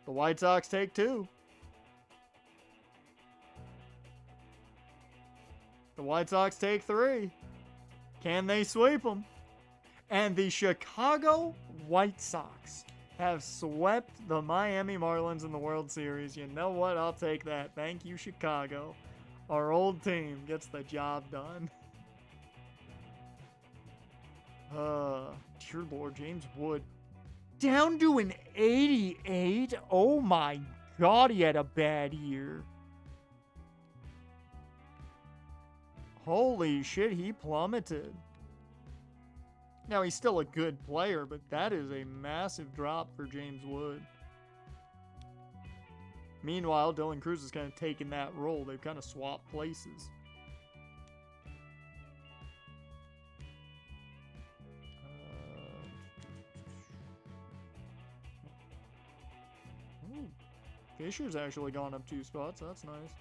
The White Sox take 2. The White Sox take 3. Can they sweep them? And the Chicago White Sox have swept the Miami Marlins in the World Series. You know what? I'll take that. Thank you, Chicago. Our old team gets the job done. Dear Lord, James Wood. Down to an 88? Oh my God, he had a bad year. Holy shit, he plummeted. Now, he's still a good player, but that is a massive drop for James Wood. Meanwhile, Dylan Cruz is kind of taking that role. They've kind of swapped places. Fisher's actually gone up 2 spots. That's nice.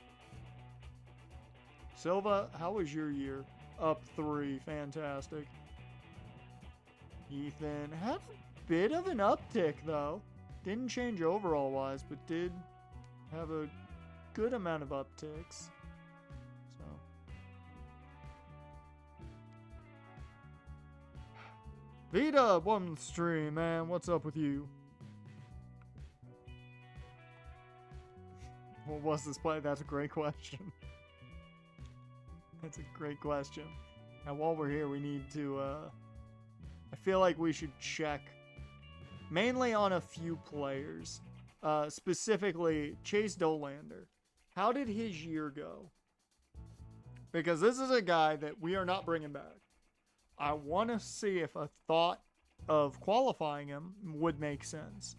Silva, how was your year? Up 3. Fantastic. Ethan had a bit of an uptick, though. Didn't change overall-wise, but did have a good amount of upticks. So. Vita, one stream, man. What's up with you? What was this play? That's a great question. That's a great question. Now, while we're here, we need to, I feel like we should check mainly on a few players. Specifically, Chase Dollander. How did his year go? Because this is a guy that we are not bringing back. I want to see if a thought of qualifying him would make sense.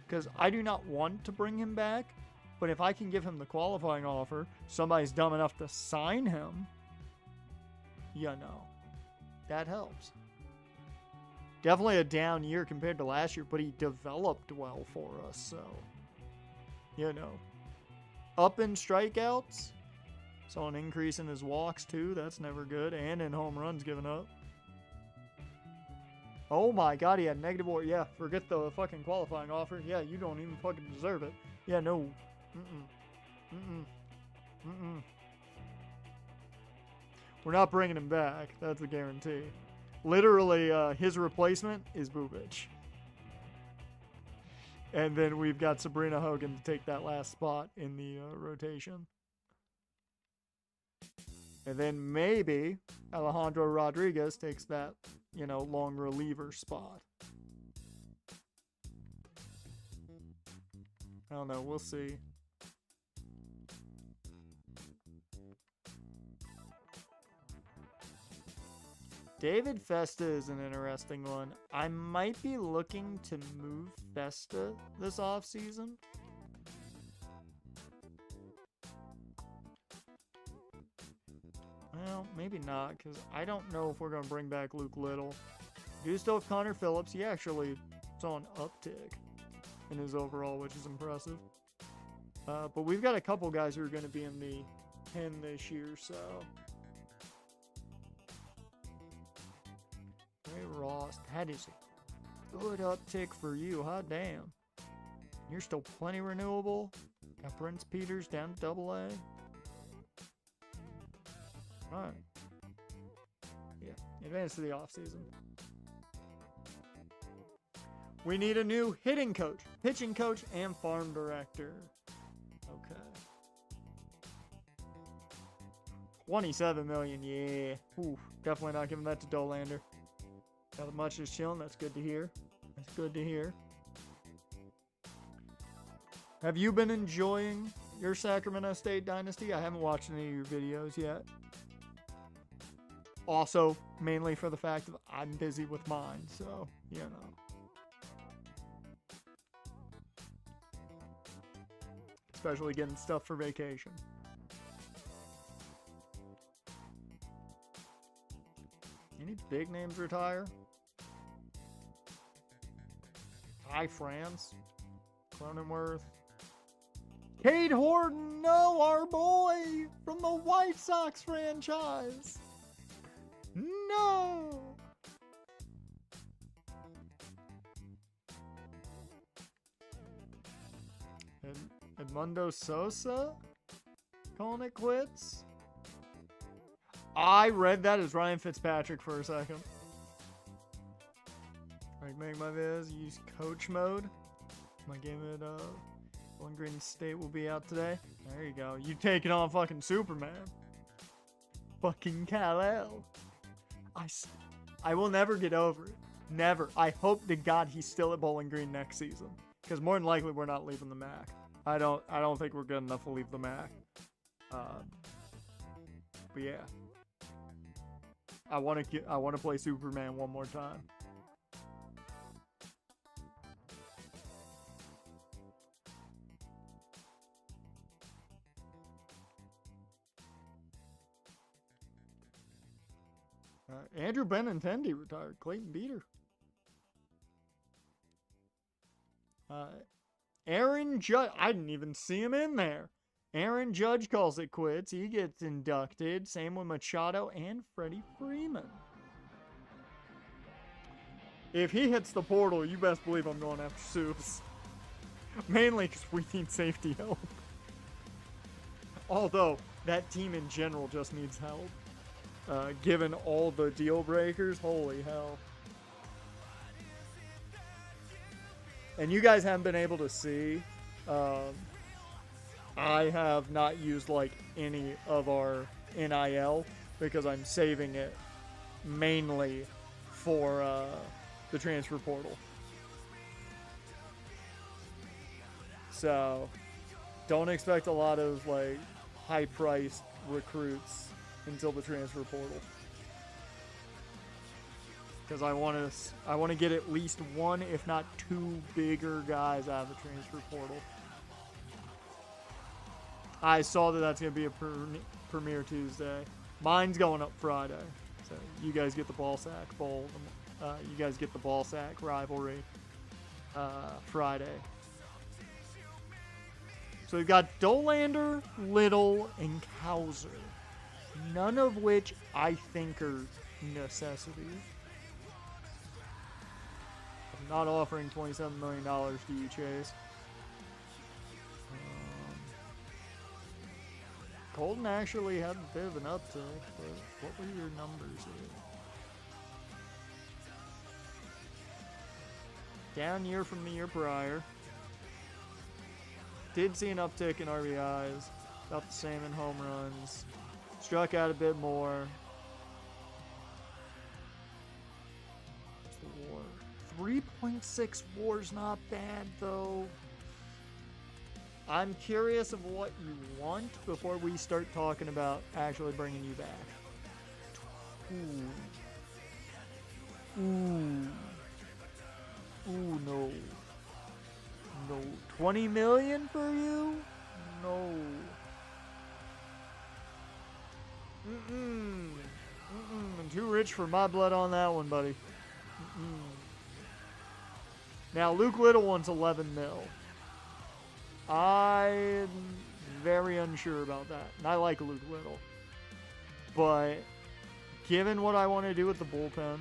Because I do not want to bring him back. But if I can give him the qualifying offer, somebody's dumb enough to sign him, that helps. Definitely a down year compared to last year, but he developed well for us, so, Up in strikeouts, saw an increase in his walks too, that's never good, and in home runs given up. Oh my God, he had negative WAR. Yeah, forget the fucking qualifying offer. Yeah, you don't even fucking deserve it. Yeah, no. We're not bringing him back. That's a guarantee. Literally, his replacement is Bubic. And then we've got Sabrina Hogan to take that last spot in the rotation. And then maybe Alejandro Rodriguez takes that, long reliever spot. I don't know. We'll see. David Festa is an interesting one. I might be looking to move Festa this offseason. Well, maybe not, because I don't know if we're going to bring back Luke Little. Do still have Connor Phillips. He actually saw an uptick in his overall, which is impressive. But we've got a couple guys who are going to be in the 10 this year, so... Ray Ross, that is a good uptick for you, huh? Damn. You're still plenty renewable. Got Prince Peters down to AA. Alright. Yeah, advance to the offseason. We need a new hitting coach, pitching coach, and farm director. Okay. $27 million, yeah. Ooh, definitely not giving that to Dollander. Not much is chilling. That's good to hear. That's good to hear. Have you been enjoying your Sacramento State dynasty? I haven't watched any of your videos yet. Also, mainly for the fact that I'm busy with mine, so, Especially getting stuff for vacation. Any big names retire? Ty France, Cronenworth, Cade Horton, no, our boy from the White Sox franchise. No. Edmundo Sosa calling it quits. I read that as Ryan Fitzpatrick for a second. Like, make my vids, use coach mode. My game at Bowling Green State will be out today. There you go. You taking on fucking Superman. Fucking Kal-El. I will never get over it. Never. I hope to God he's still at Bowling Green next season. Because more than likely we're not leaving the MAC. I don't think we're good enough to leave the MAC. But yeah. I want to play Superman one more time. Andrew Benintendi retired. Clayton Beater. Aaron Judge. I didn't even see him in there. Aaron Judge calls it quits. He gets inducted. Same with Machado and Freddie Freeman. If he hits the portal, you best believe I'm going after Soups. Mainly because we need safety help. Although, that team in general just needs help. Given all the deal breakers, holy hell. And you guys haven't been able to see, I have not used like any of our NIL because I'm saving it mainly for the transfer portal. So don't expect a lot of like high-priced recruits until the transfer portal, because I want to get at least one, if not two, bigger guys out of the transfer portal. I saw that that's gonna be a premiere Tuesday. Mine's going up Friday, so you guys get the ball sack bowl. You guys get the ball sack rivalry Friday. So we've got Dollander, Little, and Cowser. None of which I think are necessities. I'm not offering $27 million to you, Chase. Colton actually had a bit of an uptick, but what were your numbers here? Down year from the year prior. Did see an uptick in RBIs, about the same in home runs. Struck out a bit more. 3.6 WAR's not bad though. I'm curious of what you want before we start talking about actually bringing you back. Ooh, no. No. 20 million for you? No. Too rich for my blood on that one, buddy. Now, Luke Little wants 11 mil. I'm very unsure about that. And I like Luke Little. But given what I want to do with the bullpen,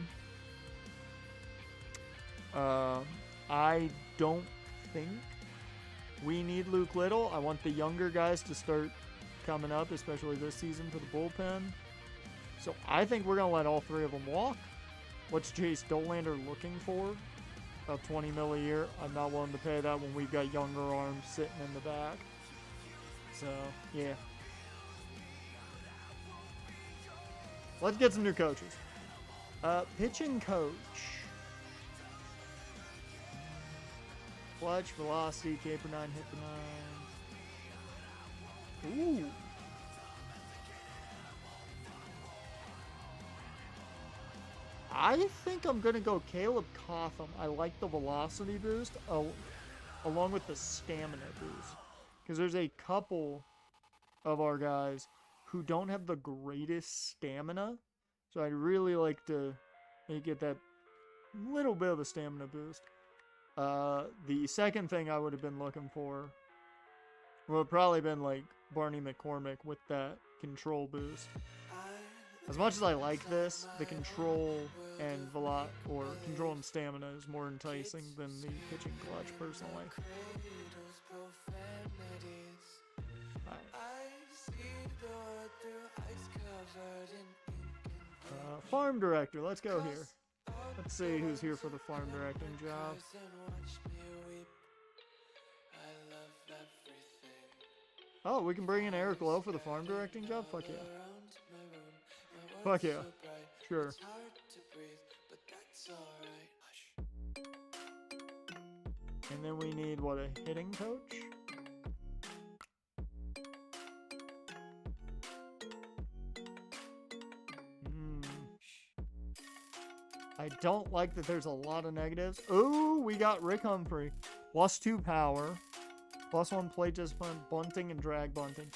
I don't think we need Luke Little. I want the younger guys to start coming up, especially this season, for the bullpen. So I think we're going to let all three of them walk. What's Chase Dollander looking for? About 20 mil a year. I'm not willing to pay that when we've got younger arms sitting in the back. So, yeah. Let's get some new coaches. Pitching coach. Clutch, velocity, K per 9, hit per 9. Ooh. I think I'm going to go Caleb Cotham. I like the velocity boost along with the stamina boost. Because there's a couple of our guys who don't have the greatest stamina. So I'd really like to get that little bit of a stamina boost. The second thing I would have been looking for would have probably been like Barney McCormick with that control boost. As much as I like this, the control and control and stamina is more enticing than the pitching clutch, personally. Farm director, let's go here. Let's see who's here for the farm directing job. Oh, we can bring in Eric Lowe for the farm directing job? Fuck yeah. Fuck yeah. Sure. And then we need, what, a hitting coach? I don't like that there's a lot of negatives. Ooh, we got Rick Humphrey. +2 power. +1 plate discipline, bunting, and drag bunting.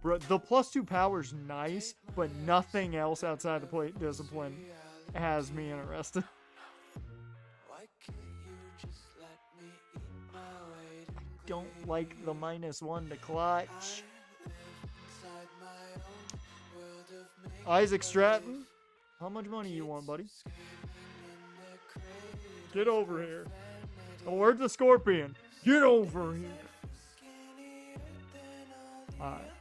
Bro, the +2 power's nice, but nothing else outside the plate discipline has me interested. I don't like the -1 to clutch. Isaac Stratton. How much money you want, buddy? Get over here. Oh, where's the Scorpion? Get over here. Alright.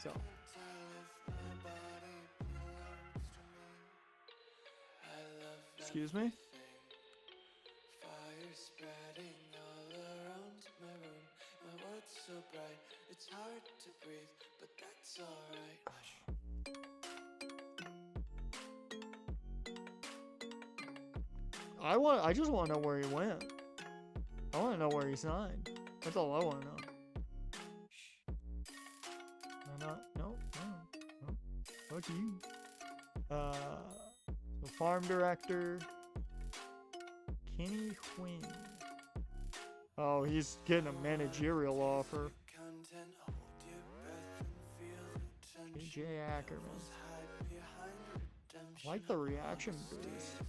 So. Excuse me? It's hard to breathe, but that's alright. I just want to know where he went. I want to know where he signed. That's all I want to know. No. Fuck you. The farm director, Kenny Quinn. Oh, he's getting a managerial offer. AJ Ackerman. I like the reaction boost.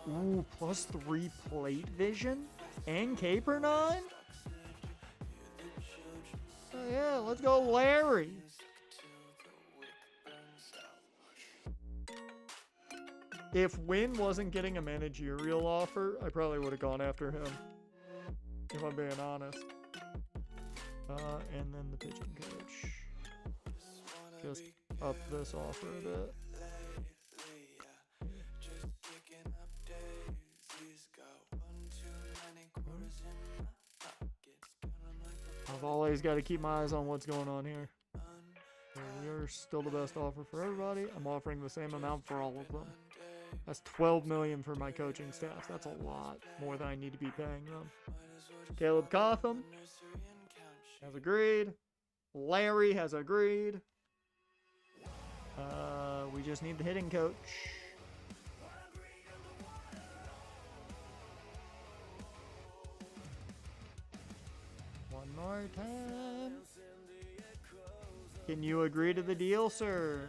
Ooh, +3 plate vision and Caper 9? Oh yeah, let's go Larry. If Wynn wasn't getting a managerial offer, I probably would have gone after him. If I'm being honest. And then the pitching coach. Just up this offer a bit. I've always got to keep my eyes on what's going on here. You're still the best offer for everybody. I'm offering the same amount for all of them. That's $12 million for my coaching staff. That's a lot more than I need to be paying them. Caleb Cotham has agreed. Larry has agreed. We just need the hitting coach. One more time. Can you agree to the deal, sir?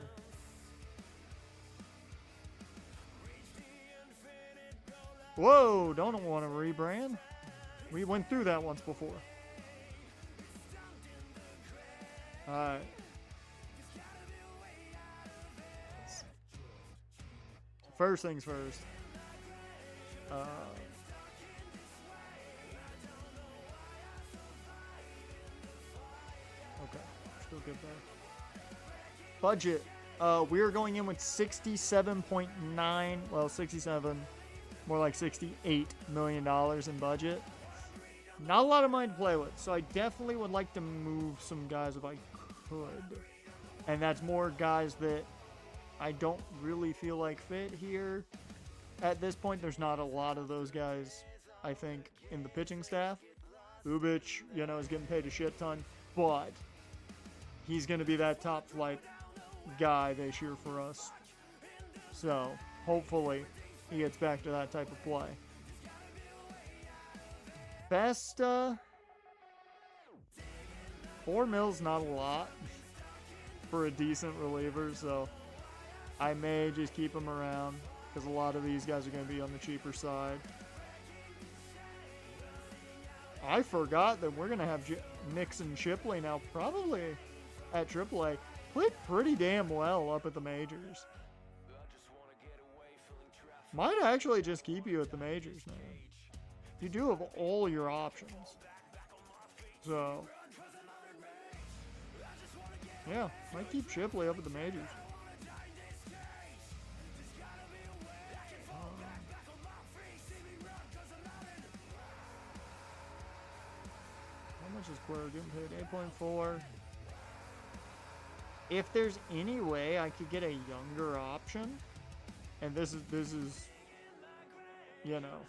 Whoa, don't want to rebrand. We went through that once before. Alright. First things first. Okay, still good there. Budget. We are going in with 67.9, well, 67, more like $68 million in budget. Not a lot of money to play with, so I definitely would like to move some guys if I could. And that's more guys that I don't really feel like fit here. At this point, there's not a lot of those guys, I think, in the pitching staff. Ubich, you know, is getting paid a shit ton, but he's going to be that top flight guy this year for us. So, hopefully, he gets back to that type of play. Festa, 4 mil's not a lot for a decent reliever, so I may just keep him around because a lot of these guys are going to be on the cheaper side. I forgot that we're going to have Nixon Shipley now, probably at AAA. Played pretty damn well up at the majors. Might actually just keep you at the majors, man. You do have all your options. So, yeah, might keep Shipley up at the majors. How much is Cuero getting paid? 8.4. If there's any way I could get a younger option, and this is, you know,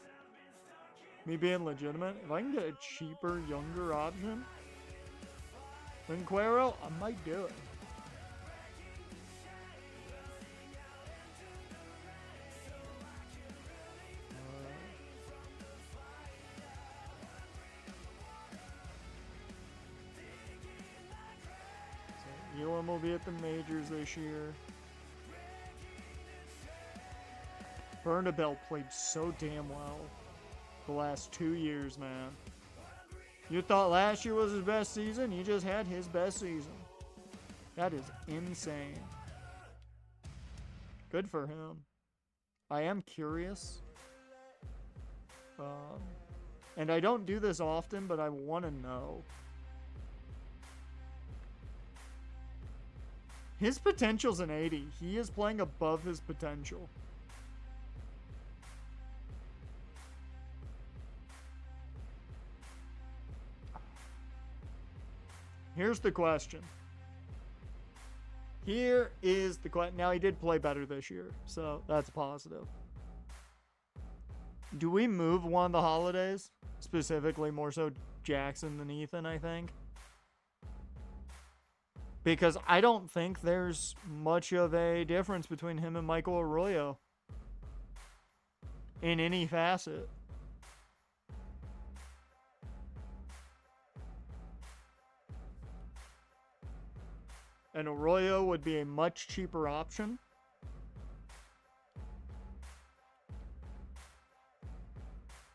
me being legitimate, if I can get a cheaper, younger option than Cuero, I might do it. Elam will be at the majors this year. Bernabel played so damn well the last 2 years, man. You thought last year was his best season? He just had his best season. That is insane. Good for him. I am curious. And I don't do this often, but I want to know. His potential's an 80. He is playing above his potential. Here's the question. Here is the question. Now, he did play better this year, so that's positive. Do we move one of the holidays? Specifically, more so Jackson than Ethan, I think. Because I don't think there's much of a difference between him and Michael Arroyo in any facet. And Arroyo would be a much cheaper option.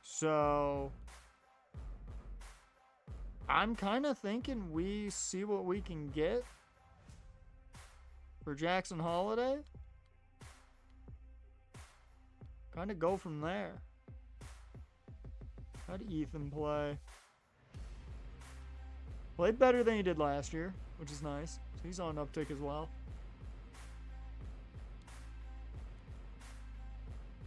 So I'm kind of thinking we see what we can get for Jackson Holiday. Kind of go from there. How did Ethan play? Played better than he did last year, which is nice. So he's on an uptick as well.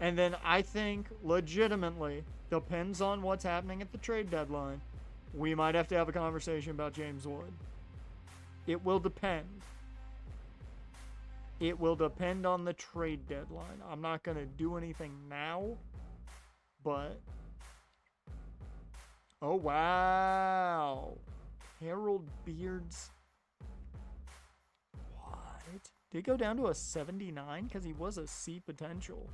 And then I think, legitimately, depends on what's happening at the trade deadline. We might have to have a conversation about James Wood. It will depend. It will depend on the trade deadline. I'm not going to do anything now, but... Oh, wow. Harold Beards. What? Did it go down to a 79? Because he was a C potential.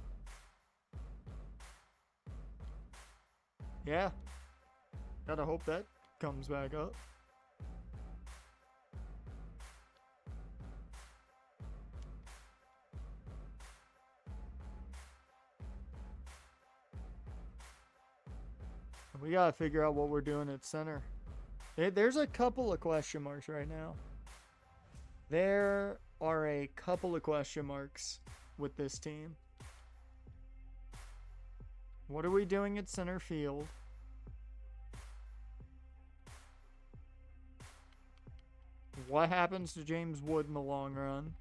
Yeah. Gotta hope that comes back up. We gotta figure out what we're doing at center. There's a couple of question marks right now. There are a couple of question marks with this team. What are we doing at center field? What happens to James Wood in the long run?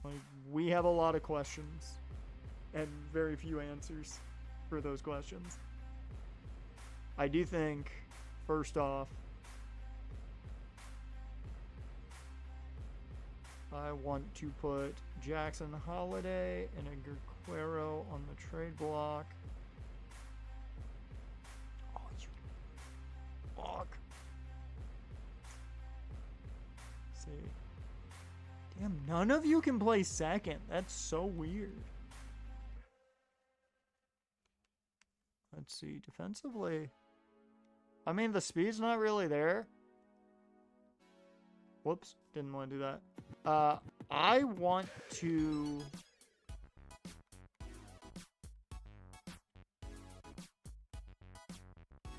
Like, we have a lot of questions and very few answers for those questions. I do think, first off, I want to put Jackson Holiday and a Guerrero on the trade block. Oh, you fuck. Let's see. Damn, none of you can play second. That's so weird. Let's see, defensively. I mean, the speed's not really there. Whoops, didn't want to do that. I want to...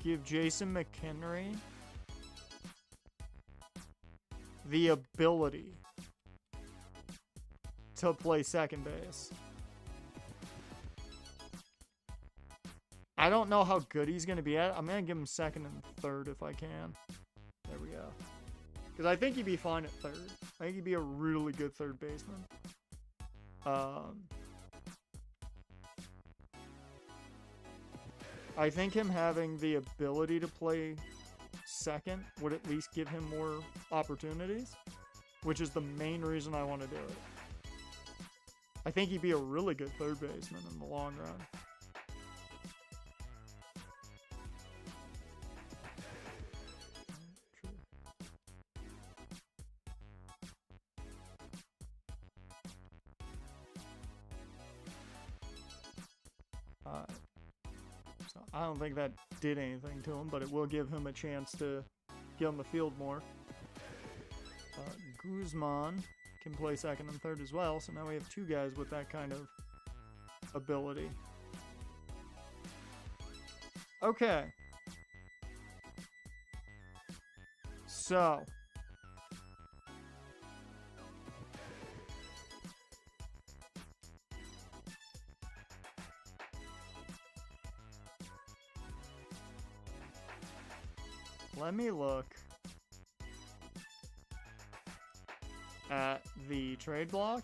give Jason McHenry the ability to play second base. I don't know how good he's going to be at it. I'm going to give him second and third if I can. There we go. Because I think he'd be fine at third. I think he'd be a really good third baseman. I think him having the ability to play second would at least give him more opportunities, which is the main reason I want to do it. I think he'd be a really good third baseman in the long run. So I don't think that did anything to him, but it will give him a chance to get on the field more. Guzman can play second and third as well, so now we have two guys with that kind of ability. Okay. So. Let me look at the trade block,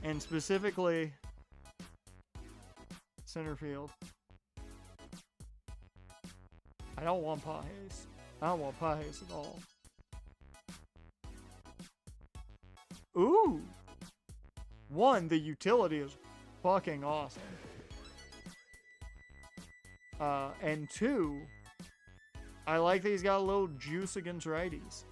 and specifically center field. I don't want Pages. I don't want Pages at all. Ooh! One, the utility is fucking awesome. And two, I like that he's got a little juice against righties.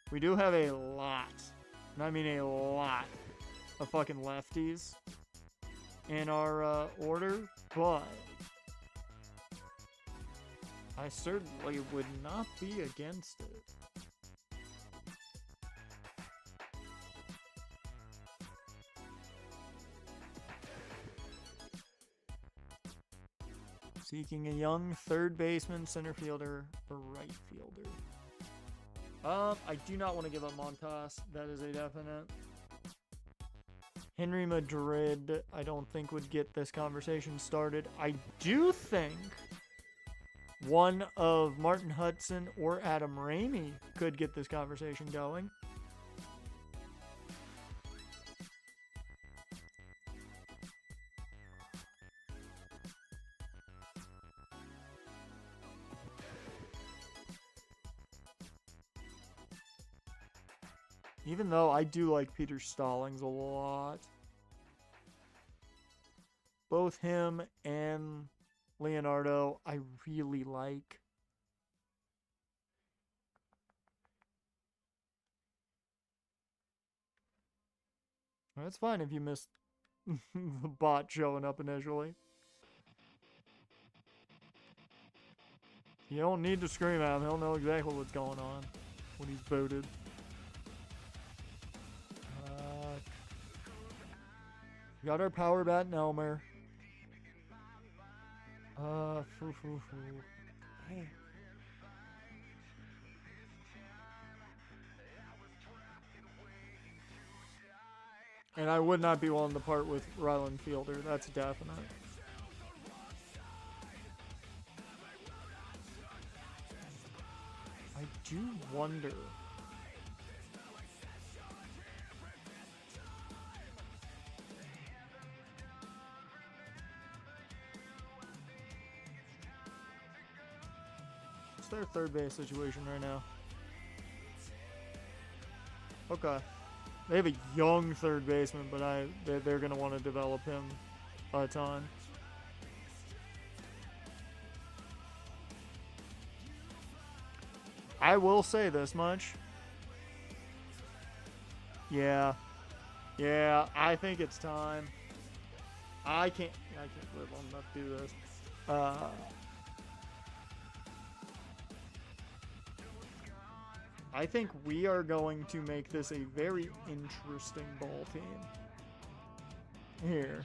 We do have a lot, and I mean a lot, of fucking lefties in our order, but I certainly would not be against it. Seeking a young third baseman, center fielder, or right fielder. I do not want to give up Montas. That is a definite. Henry Madrid, I don't think would get this conversation started. I do think one of Martin Hudson or Adam Ramey could get this conversation going. Even though I do like Peter Stallings a lot. Both him and Leonardo, I really like. That's fine if you missed the bot showing up initially. You don't need to scream at him. He'll know exactly what's going on when he's booted. Got our power bat and Elmer. Hey. And I would not be willing to part with Ryland Fielder. That's definite. I do wonder. Their third base situation right now. Okay. They have a young third baseman, but they're going to want to develop him a ton. I will say this much. Yeah, I think it's time. I can't live long enough to do this. I think we are going to make this a very interesting ball team. Here.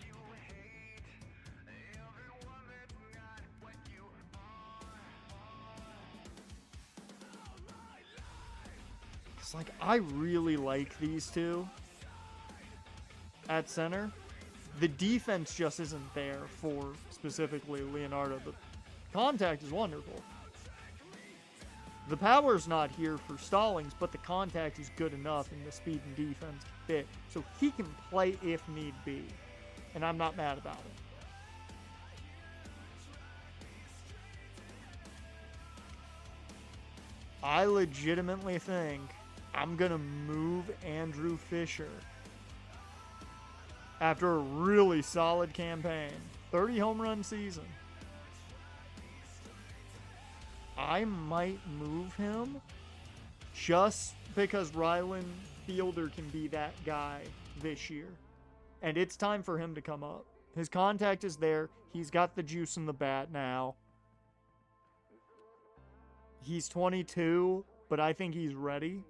It's like, I really like these two at center. The defense just isn't there for specifically Leonardo. The contact is wonderful. The power's not here for Stallings, but the contact is good enough and the speed and defense can fit. So he can play if need be. And I'm not mad about it. I legitimately think I'm going to move Andrew Fisher after a really solid campaign. 30 home run season. I might move him just because Rylan Fielder can be that guy this year. And it's time for him to come up. His contact is there. He's got the juice in the bat now. He's 22, but I think he's ready.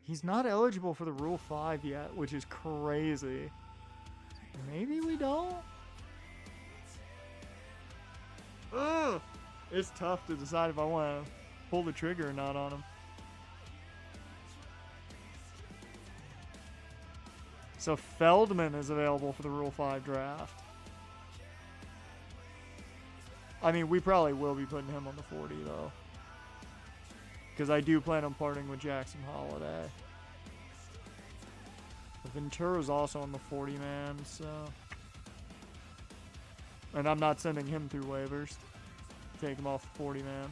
He's not eligible for the Rule 5 yet, which is crazy. Maybe we don't? Ugh! It's tough to decide if I want to pull the trigger or not on him. So Feldman is available for the Rule 5 draft. I mean, we probably will be putting him on the 40, though. Because I do plan on parting with Jackson Holiday. Ventura's also on the 40, man, so... And I'm not sending him through waivers. Take him off the 40, man.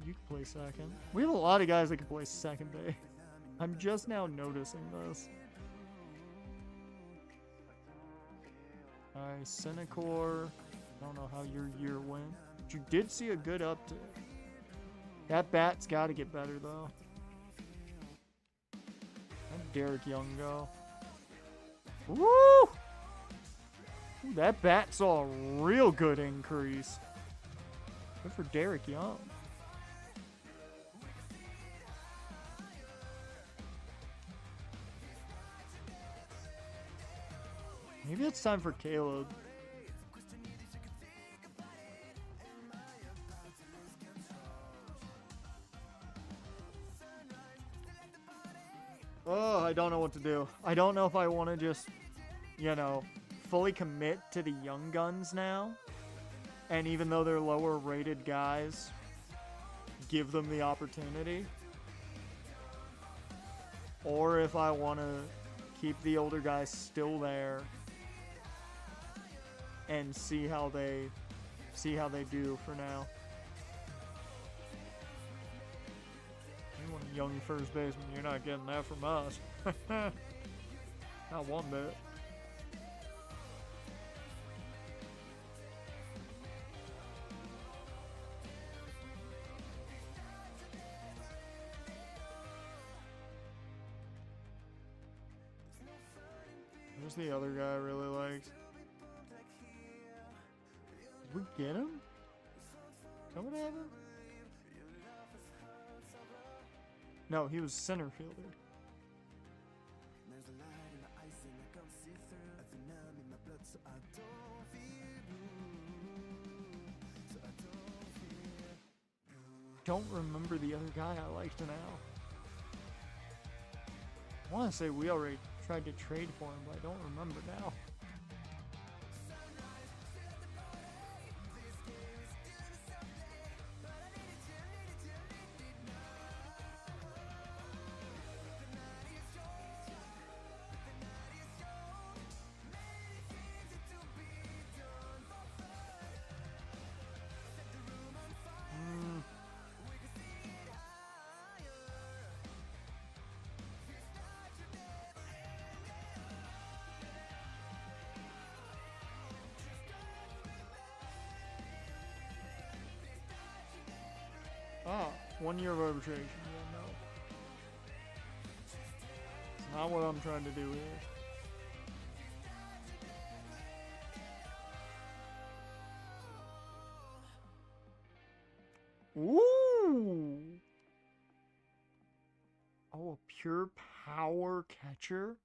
You can play second. We have a lot of guys that can play second base. I'm just now noticing this. Alright, Senecor. I don't know how your year went. But you did see a good uptick. That bat's got to get better, though. Let Derek Young go. Woo! Ooh, that bat saw a real good increase. Good for Derek Young. Maybe it's time for Caleb. Oh, I don't know what to do. I don't know if I want to just, you know, fully commit to the young guns now. And even though they're lower rated guys, give them the opportunity. Or if I want to keep the older guys still there and see how they do for now. You want a young first baseman, you're not getting that from us. Not one bit. Who's the other guy I really liked? Did we get him? Is that what happened? No, he was center fielder. Don't remember the other guy I liked now. I want to say we already tried to trade for him, but I don't remember now. 1 year of arbitration. Yeah, no. It's not what I'm trying to do here. Ooh! Oh, a pure power catcher?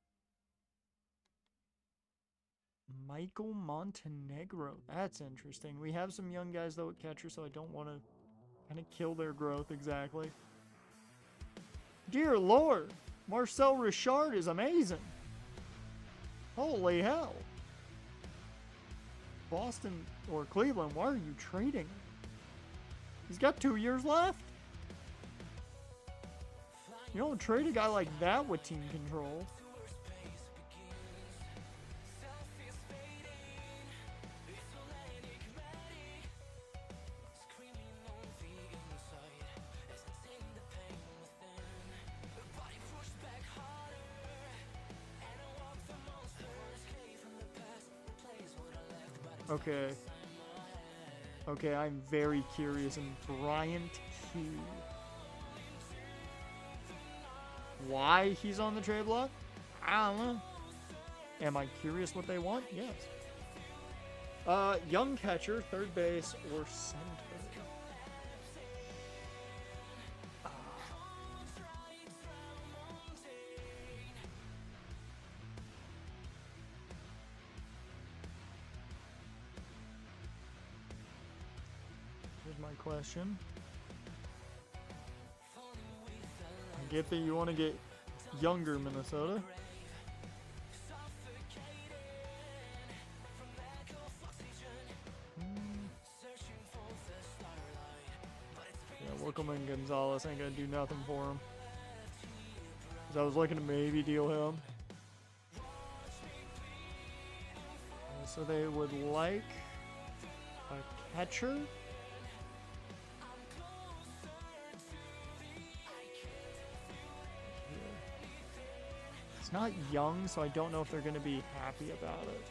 Michael Montenegro. That's interesting. We have some young guys, though, at catcher, so I don't want to kind of kill their growth exactly. Dear Lord! Marcel Richard is amazing! Holy hell! Boston or Cleveland, why are you trading? He's got 2 years left. You don't trade a guy like that with team control. Okay. Okay, I'm very curious. And Bryant Key. Why he's on the trade block? I don't know. Am I curious what they want? Yes. Young catcher, third base, or center. Here's my question. I get that you want to get younger, Minnesota. Yeah, Wilkerman Gonzalez ain't gonna do nothing for him. 'Cause I was looking to maybe deal him. So they would like a catcher. It's not young, so I don't know if they're going to be happy about it.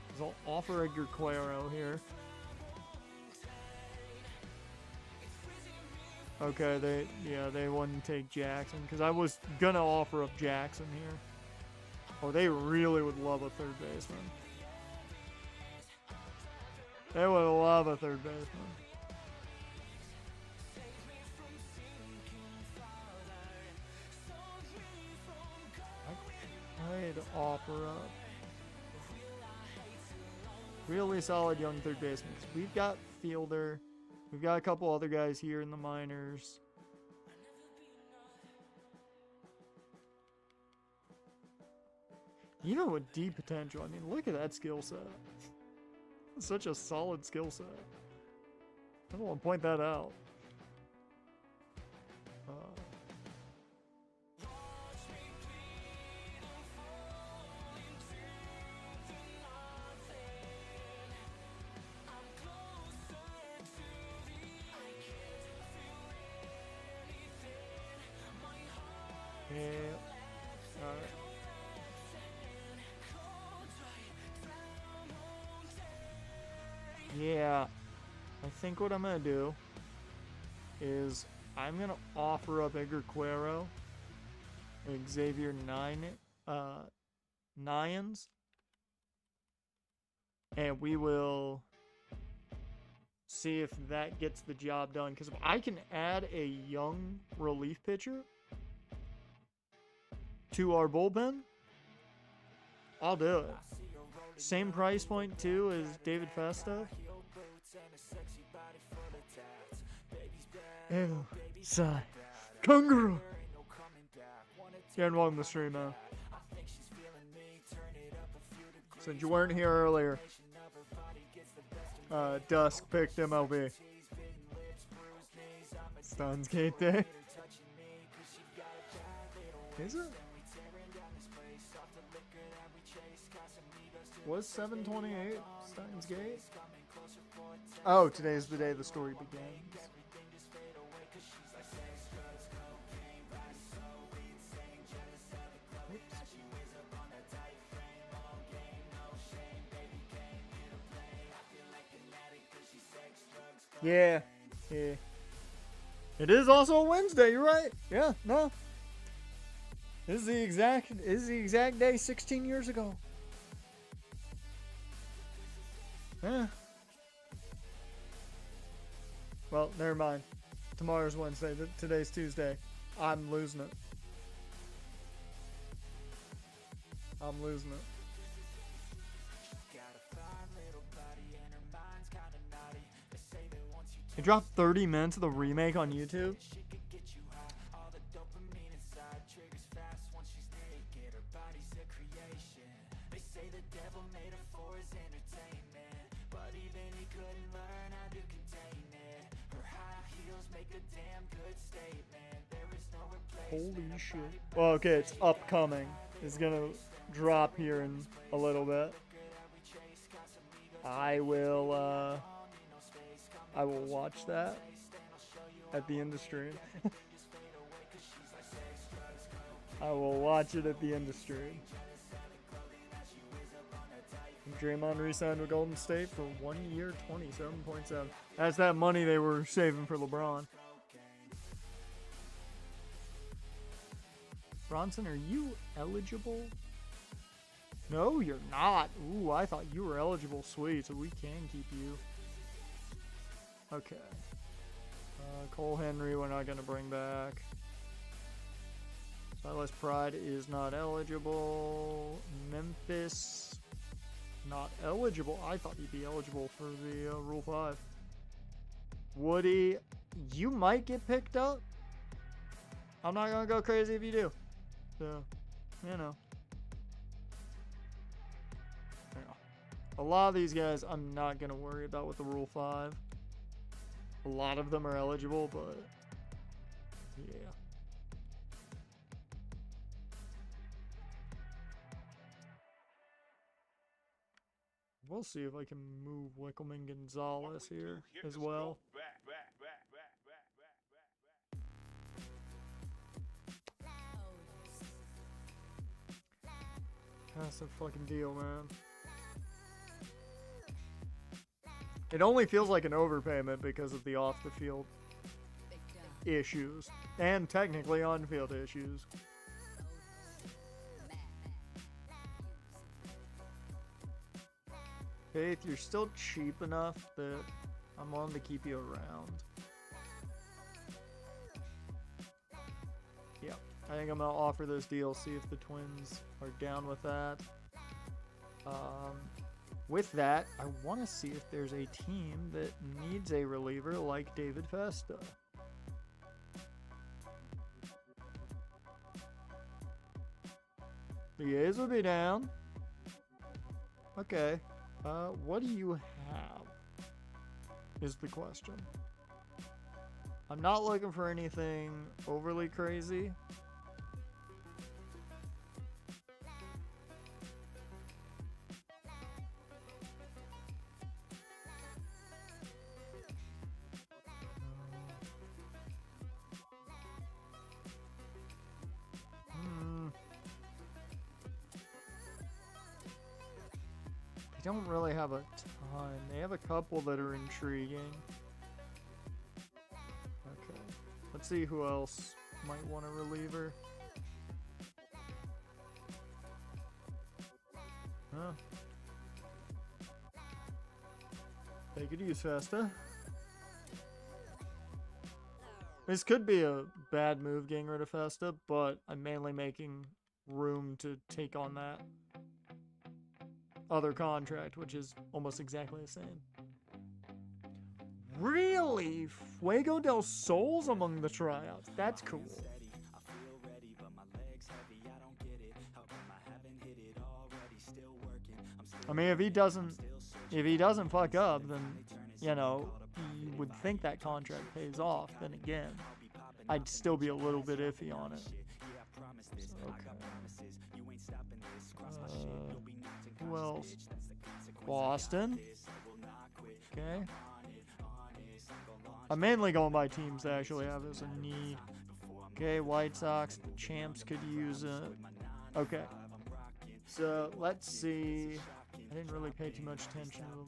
'Cause I'll offer Edgar Cuero here. Okay, they wouldn't take Jackson because I was gonna offer up Jackson here. Oh, they really would love a third baseman. They would love a third baseman. I'd offer up really solid young third baseman. We've got Fielder. We've got a couple other guys here in the minors. Even with deep potential, I mean, look at that skill set. Such a solid skill set. I don't want to point that out. Yeah, I think what I'm gonna do is I'm gonna offer up Edgar Cuero, Xavier Nyans, and we will see if that gets the job done. Because if I can add a young relief pitcher to our bullpen, I'll do it. Same price point too as David Festa. Ew, sigh. Kangaroo! Yeah, and welcome to the stream, man. Since you weren't here earlier, Dusk picked MLB. Steins Gate Day. Is it? Was 7/28 Steins Gate? Oh, today's the day the story begins. Yeah. It is also a Wednesday. You're right. Yeah, no. This is the exact day 16 years ago. Yeah. Well, never mind. Tomorrow's Wednesday. Today's Tuesday. I'm losing it. I'm losing it. They dropped 30 minutes of the remake on YouTube. Holy shit. Well, okay, it's upcoming. It's gonna drop here in a little bit. I will watch that at the end of stream. I will watch it at the end of stream. Draymond re-signed with Golden State for 1 year, 27.7. That's that money they were saving for LeBron. Bronson, are you eligible? No, you're not. Ooh, I thought you were eligible. Sweet, so we can keep you. Okay. Cole Henry, we're not going to bring back. Silas Pride is not eligible. Memphis, not eligible. I thought he'd be eligible for the Rule 5. Woody, you might get picked up. I'm not going to go crazy if you do. So, you know. A lot of these guys I'm not going to worry about with the Rule 5. A lot of them are eligible, but yeah. We'll see if I can move Wickelman Gonzalez here as well. That's a fucking deal, man. It only feels like an overpayment because of the off-the-field issues. And technically on-field issues. Faith, you're still cheap enough that I'm willing to keep you around. Yeah, I think I'm going to offer this deal, see if the Twins are down with that. With that, I want to see if there's a team that needs a reliever like David Festa. The A's will be down. Okay. What do you have? Is the question. I'm not looking for anything overly crazy. Don't really have a ton. They have a couple that are intriguing. Okay. Let's see who else might want a reliever. Huh. They could use Festa. This could be a bad move getting rid of Festa, but I'm mainly making room to take on that other contract, which is almost exactly the same. Really? Fuego del Sol's among the tryouts. That's cool. I mean, if he doesn't fuck up, then, you know, you would think that contract pays off. Then again, I'd still be a little bit iffy on it. Okay. Who else? Boston. Okay. I'm mainly going by teams that actually have as a need. Okay, White Sox. The Champs could use it. Okay. So, let's see. I didn't really pay too much attention to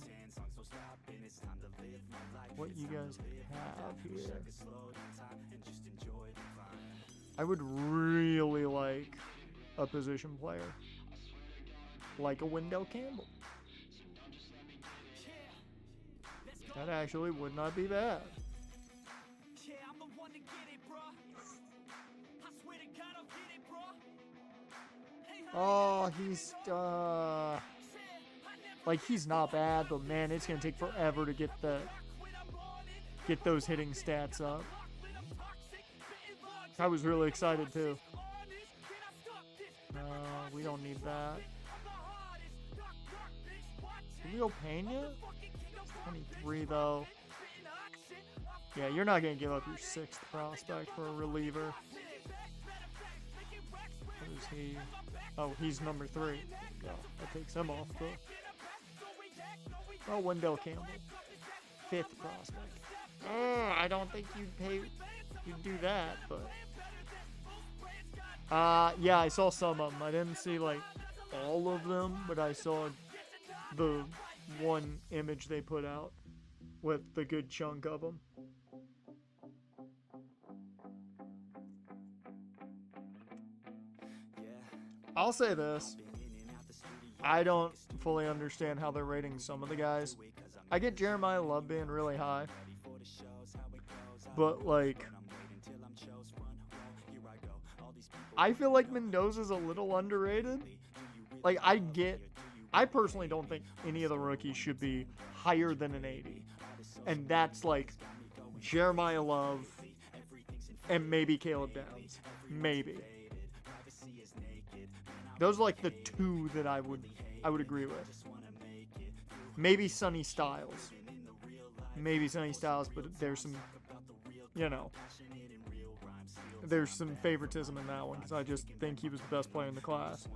what you you guys have here? I would really like a position player. Like a Wendell Campbell. That actually would not be bad. Oh, he's like he's not bad, but man, it's gonna take forever to get those hitting stats up. I was really excited too. No, we don't need that. Julio Pena? 23 though. Yeah, you're not gonna give up your 6th prospect for a reliever. What is he? Oh, he's number 3. Yeah, that takes him off. But... oh, Wendell Campbell, 5th prospect. I don't think you'd do that, but yeah, I saw some of them. I didn't see like all of them, but I saw the one image they put out with the good chunk of them. I'll say this. I don't fully understand how they're rating some of the guys. I get Jeremiah Love being really high. But, like, I feel like Mendoza's a little underrated. Like, I personally don't think any of the rookies should be higher than an 80. And that's, like, Jeremiah Love and maybe Caleb Downs. Maybe. Those are, like, the 2 that I would agree with. Maybe Sonny Styles. But there's some, you know, there's some favoritism in that one because I just think he was the best player in the class.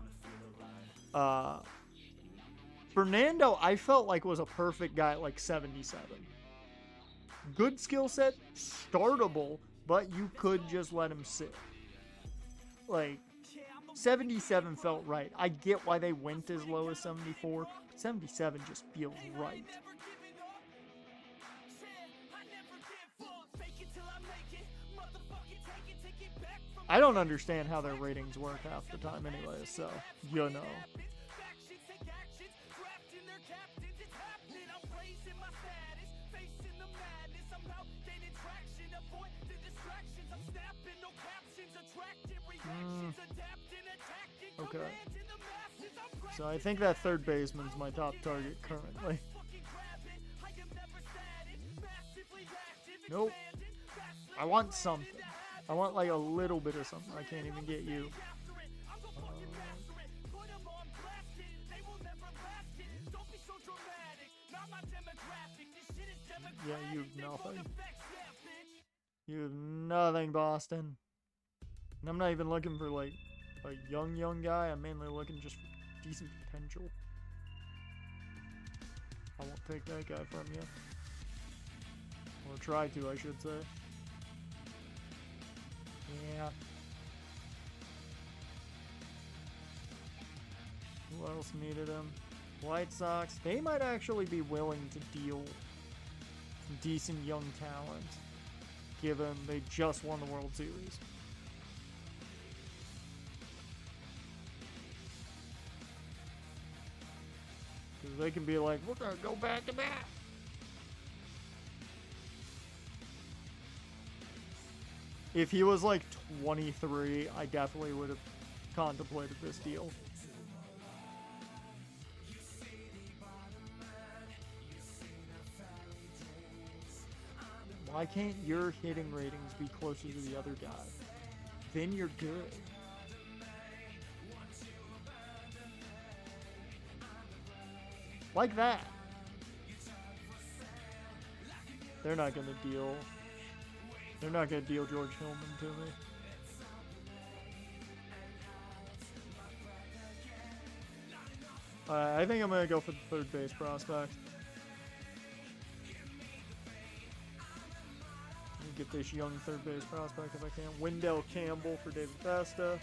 Fernando, I felt like was a perfect guy at like 77. Good skill set, startable, but you could just let him sit. Like, 77 felt right. I get why they went as low as 74, but 77 just feels right. I don't understand how their ratings work half the time anyway, so, you know. Okay. So I think that third baseman's my top target currently. Nope. I want something. I want like a little bit of something. I can't even get you. Yeah, you have nothing. You have nothing, Boston. And I'm not even looking for like a young guy. I'm mainly looking just for decent potential. I won't take that guy from you. Or try to, I should say. Yeah. Who else needed him? White Sox. They might actually be willing to deal some decent young talent, given they just won the World Series. Because they can be like, we're going to go back to back. If he was like 23, I definitely would have contemplated this deal. Why can't your hitting ratings be closer to the other guy? Then you're good. Like that. They're not going to deal. They're not going to deal George Hillman to me. I think I'm going to go for the third base prospect. Get this young third base prospect if I can. Wendell Campbell for David Vesta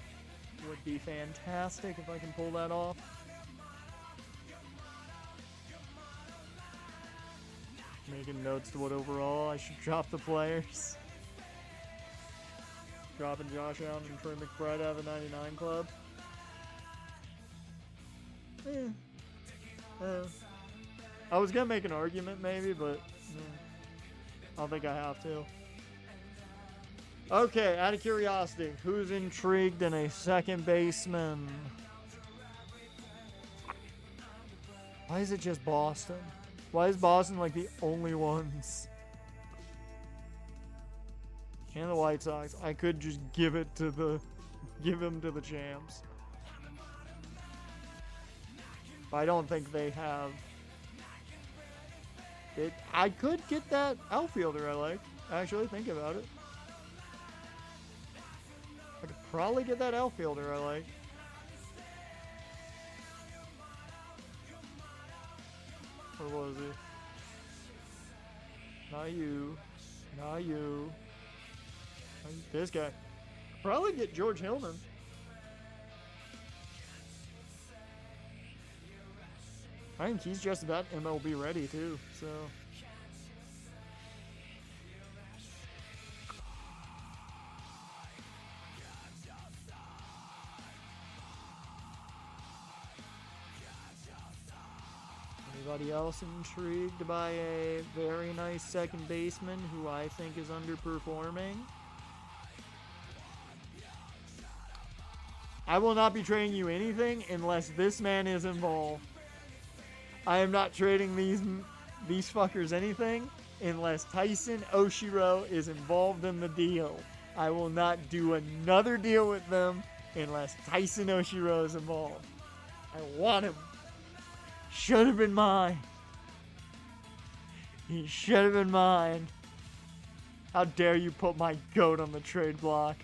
would be fantastic if I can pull that off. Make making notes to what overall I should drop the players. Dropping Josh Allen and Trey McBride out of the 99 club. I was gonna make an argument maybe, but I don't think I have to. Okay, out of curiosity, who's intrigued in a second baseman? Why is it just Boston? Why is Boston like the only ones? And the White Sox. I could just give him to the champs. But I don't think they have it. I could get that outfielder I like. Actually, think about it. I could probably get that outfielder I like. Where was he? Not you. Not you. This guy. Probably get George Hillman. I think he's just about MLB ready too, so. Anybody else intrigued by a very nice second baseman who I think is underperforming? I will not be trading you anything unless this man is involved. I am not trading these fuckers anything unless Tyson Oshiro is involved in the deal. I will not do another deal with them unless Tyson Oshiro is involved. I want him. Should have been mine. He should have been mine. How dare you put my goat on the trade block?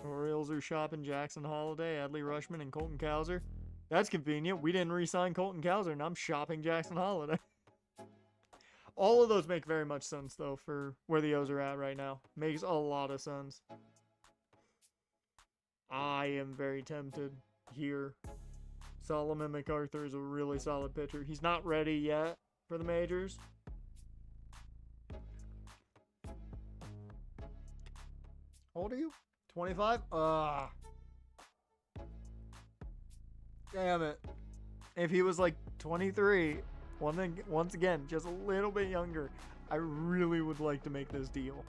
Orioles are shopping Jackson Holiday, Adley Rushman, and Colton Cowser. That's convenient. We didn't re-sign Colton Cowser, and I'm shopping Jackson Holiday. All of those make very much sense, though, for where the O's are at right now. Makes a lot of sense. I am very tempted here. Solomon MacArthur is a really solid pitcher. He's not ready yet for the majors. How old are you? 25? Damn it. If he was like 23, once again, just a little bit younger, I really would like to make this deal.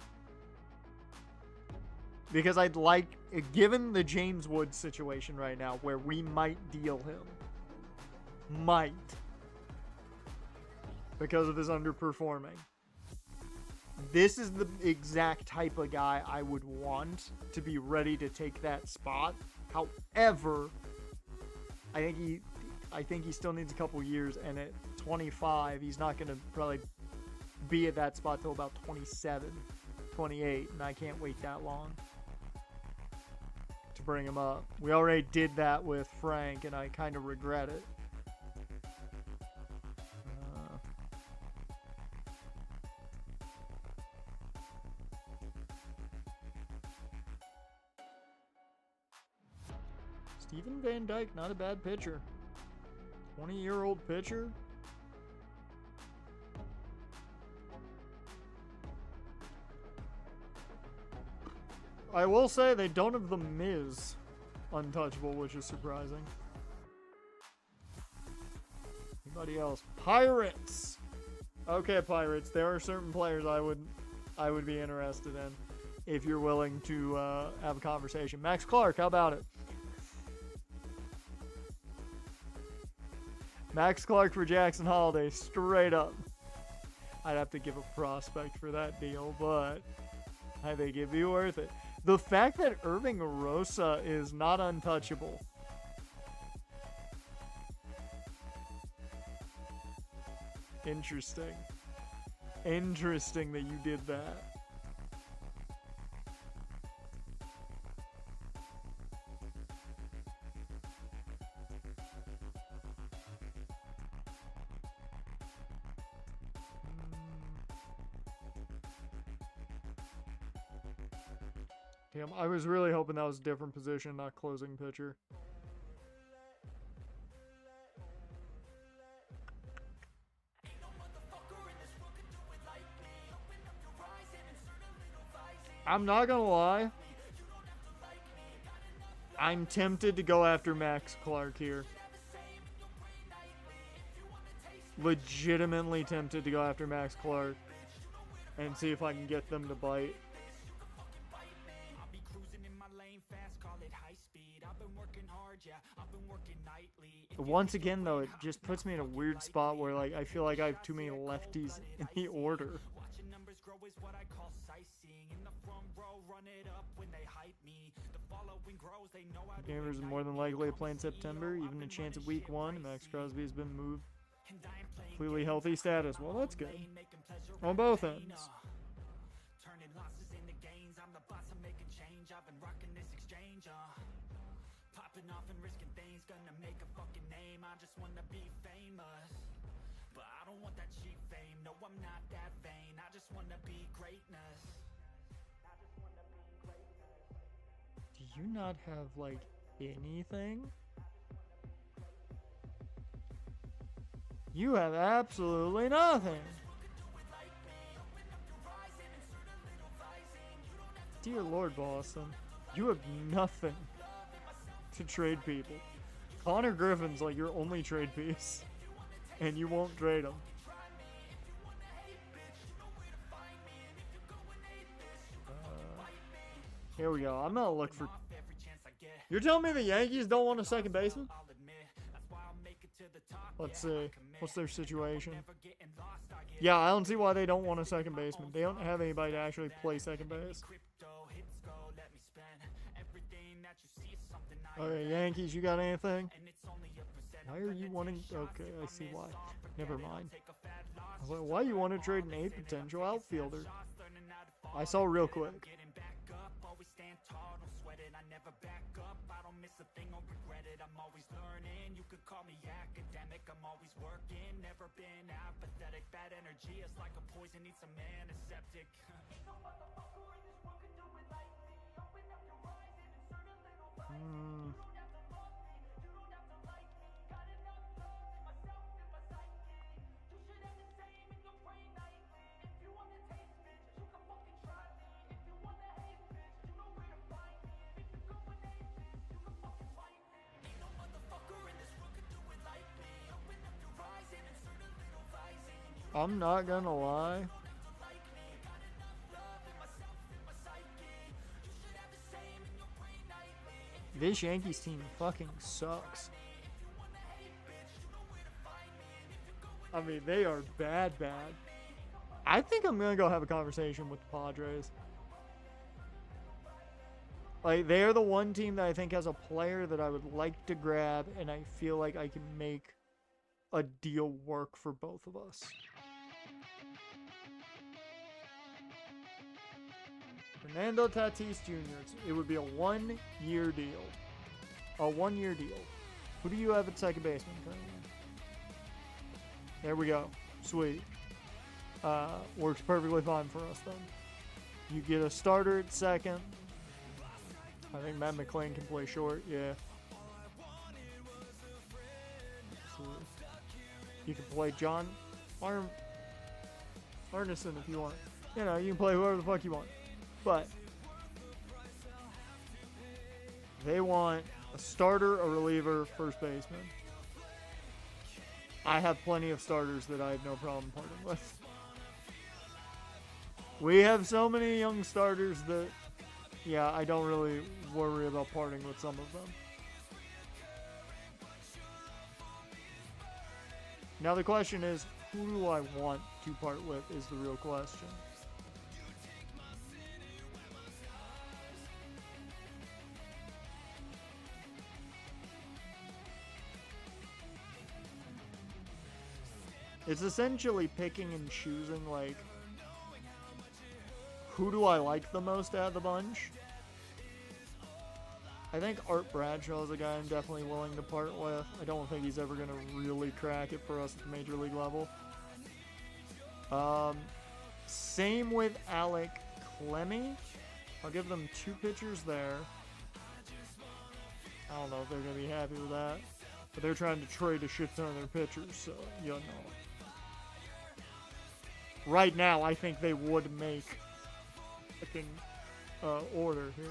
Because I'd like, given the James Woods situation right now, where we might deal him. Might. Because of his underperforming. This is the exact type of guy I would want to be ready to take that spot. However, I think he still needs a couple years, and at 25, he's not going to probably be at that spot till about 27, 28, and I can't wait that long to bring him up. We already did that with Frank, and I kind of regret it. Steven Van Dyke, not a bad pitcher. 20-year-old pitcher. I will say they don't have the Miz untouchable, which is surprising. Anybody else? Pirates. Okay, Pirates. There are certain players I would be interested in if you're willing to have a conversation. Max Clark, how about it? Max Clark for Jackson Holiday, straight up. I'd have to give a prospect for that deal, but I think it'd be worth it. The fact that Irving Rosa is not untouchable. Interesting. Interesting that you did that. Damn, I was really hoping that was a different position, not closing pitcher. I'm not gonna lie. I'm tempted to go after Max Clark here. Legitimately tempted to go after Max Clark and see if I can get them to bite. Once again, though, it just puts me in a weird spot where, like, I feel like I have too many lefties in the order. Gamers are more than likely to play in September, even a chance of week 1. Max Crosby has been moved. Completely healthy status. Well, that's good. On both ends. Popping off and risking things, gonna make a fucking name. I just wanna be famous, but I don't want that cheap fame. No, I'm not that vain. I just wanna be greatness. Do you not have, like, anything? You have absolutely nothing. Dear Lord, Boston, you have nothing to trade people. Connor Griffin's like your only trade piece, and you won't trade him. Here we go. I'm gonna look for. You're telling me the Yankees don't want a second baseman? Let's see. What's their situation? Yeah, I don't see why they don't want a second baseman. They don't have anybody to actually play second base. Okay, Yankees, you got anything? Why are you wanting... Okay, I see why. Never mind. Why you want to trade an 8 potential outfielder? I saw real quick. I'm always working, never been apathetic. Bad energy is like a poison, need some antiseptic. Ain't no motherfucker in this world can do it like me. Open up your eyes and insert a little light. You don't have to love me, you don't have to like me. Got enough love in myself and my psyche. You should have the same in your brain nightly. If you want to taste, bitch, you can fucking try me. If you want to hate, bitch, you know where to find me. And if you're going ape, bitch, you can fucking fight me. Ain't no motherfucker in this world can do it like me. I'm not gonna lie. This Yankees team fucking sucks. I mean, they are bad. I think I'm gonna go have a conversation with the Padres. Like, they're the one team that I think has a player that I would like to grab, and I feel like I can make a deal work for both of us. Fernando Tatis Jr. It would be a 1-year deal. A 1-year deal. Who do you have at second baseman currently? There we go. Sweet. Works perfectly fine for us then. You get a starter at second. I think Matt McClain can play short. Yeah. You can play John Arneson if you want. You know, you can play whoever the fuck you want. But they want a starter, a reliever, first baseman. I have plenty of starters that I have no problem parting with. We have so many young starters that, yeah, I don't really worry about parting with some of them. Now the question is, who do I want to part with is the real question. It's essentially picking and choosing, like, who do I like the most out of the bunch? I think Art Bradshaw is a guy I'm definitely willing to part with. I don't think he's ever going to really crack it for us at the major league level. Same with Alec Clemmy. I'll give them 2 pitchers there. I don't know if they're going to be happy with that. But they're trying to trade a shit ton of their pitchers, so, you know. Right now, I think they would make fucking order here.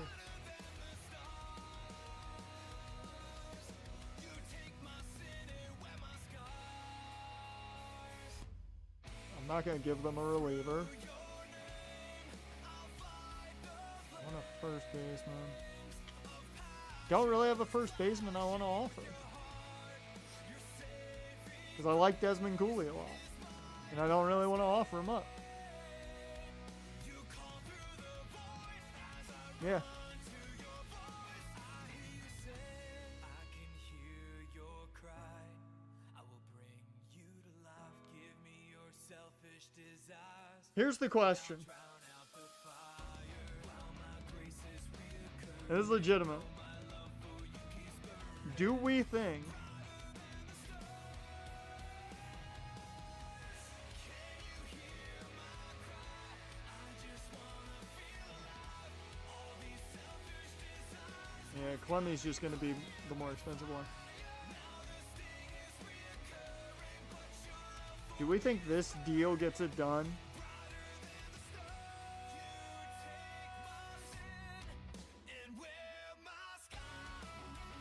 I'm not going to give them a reliever. I want a first baseman. Don't really have a first baseman I want to offer. Because I like Desmond Cooley a lot. And I don't really want to offer him up. Yeah. Here's the question. It is legitimate. Do we think Clemmy's just going to be the more expensive one. Do we think this deal gets it done?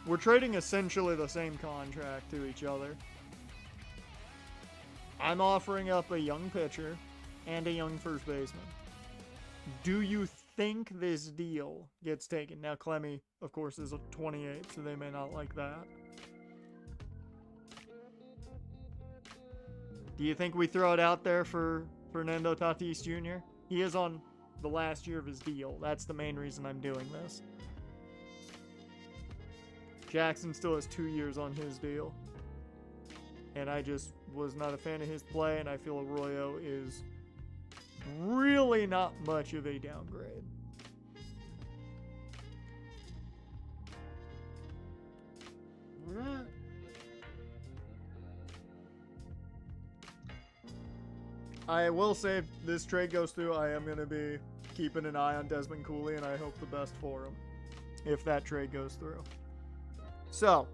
We're trading essentially the same contract to each other. I'm offering up a young pitcher and a young first baseman. Do you think this deal gets taken? Now, Clemmy, of course, is a 28, so they may not like that. Do you think we throw it out there for Fernando Tatis Jr.? He is on the last year of his deal. That's the main reason I'm doing this. Jackson still has 2 years on his deal. And I just was not a fan of his play, and I feel Arroyo is really not much of a downgrade. I will say if this trade goes through, I am going to be keeping an eye on Desmond Cooley, and I hope the best for him if that trade goes through. So,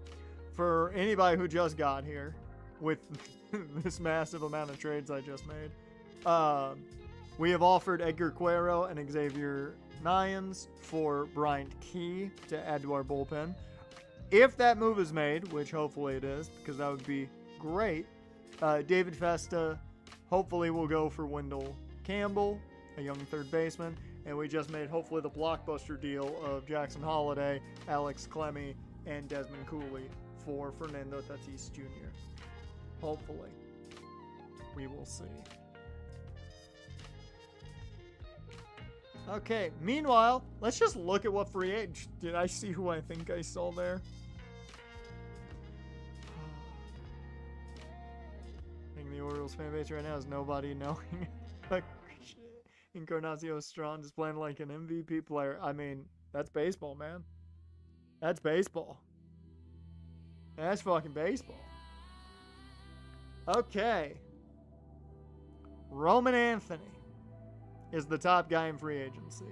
for anybody who just got here with this massive amount of trades I just made, we have offered Edgar Cuero and Xavier Nyans for Bryant Key to add to our bullpen. If that move is made, which hopefully it is, because that would be great, David Festa hopefully will go for Wendell Campbell, a young third baseman, and we just made hopefully the blockbuster deal of Jackson Holliday, Alex Clemmy, and Desmond Cooley for Fernando Tatis Jr. Hopefully. We will see. Okay, meanwhile, let's just look at what free agent. Did I see who I think I saw there? I think the Orioles fan base right now is nobody knowing Encarnacio Strand is playing like an MVP player. I mean, that's baseball, man. That's baseball. That's fucking baseball. Okay. Roman Anthony is the top guy in free agency.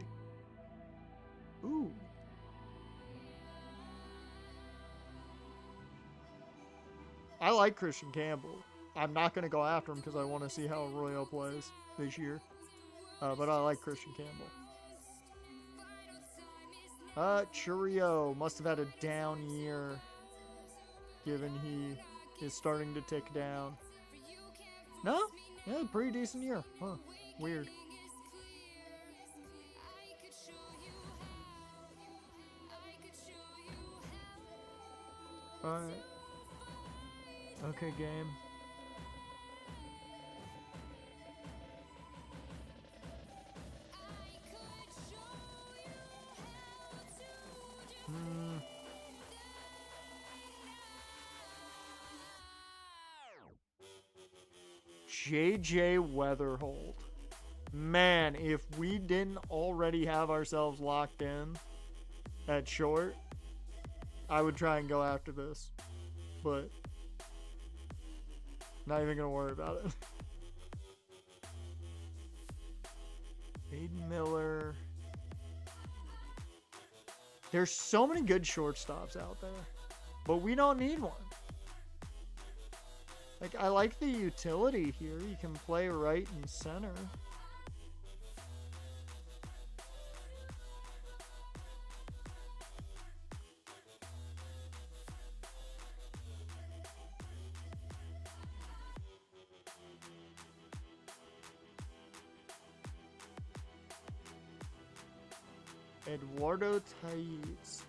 Ooh. I like Christian Campbell. I'm not going to go after him because I want to see how Arroyo plays this year. But I like Christian Campbell. Churio must have had a down year, given he is starting to tick down. No? Yeah, pretty decent year. Huh. Weird. Alright. Okay, game. JJ Weatherhold. Man, if we didn't already have ourselves locked in at short, I would try and go after this. But not even going to worry about it. Aiden Miller. There's so many good shortstops out there, but we don't need one. Like, I like the utility here. You can play right and center. Eduardo Taiz.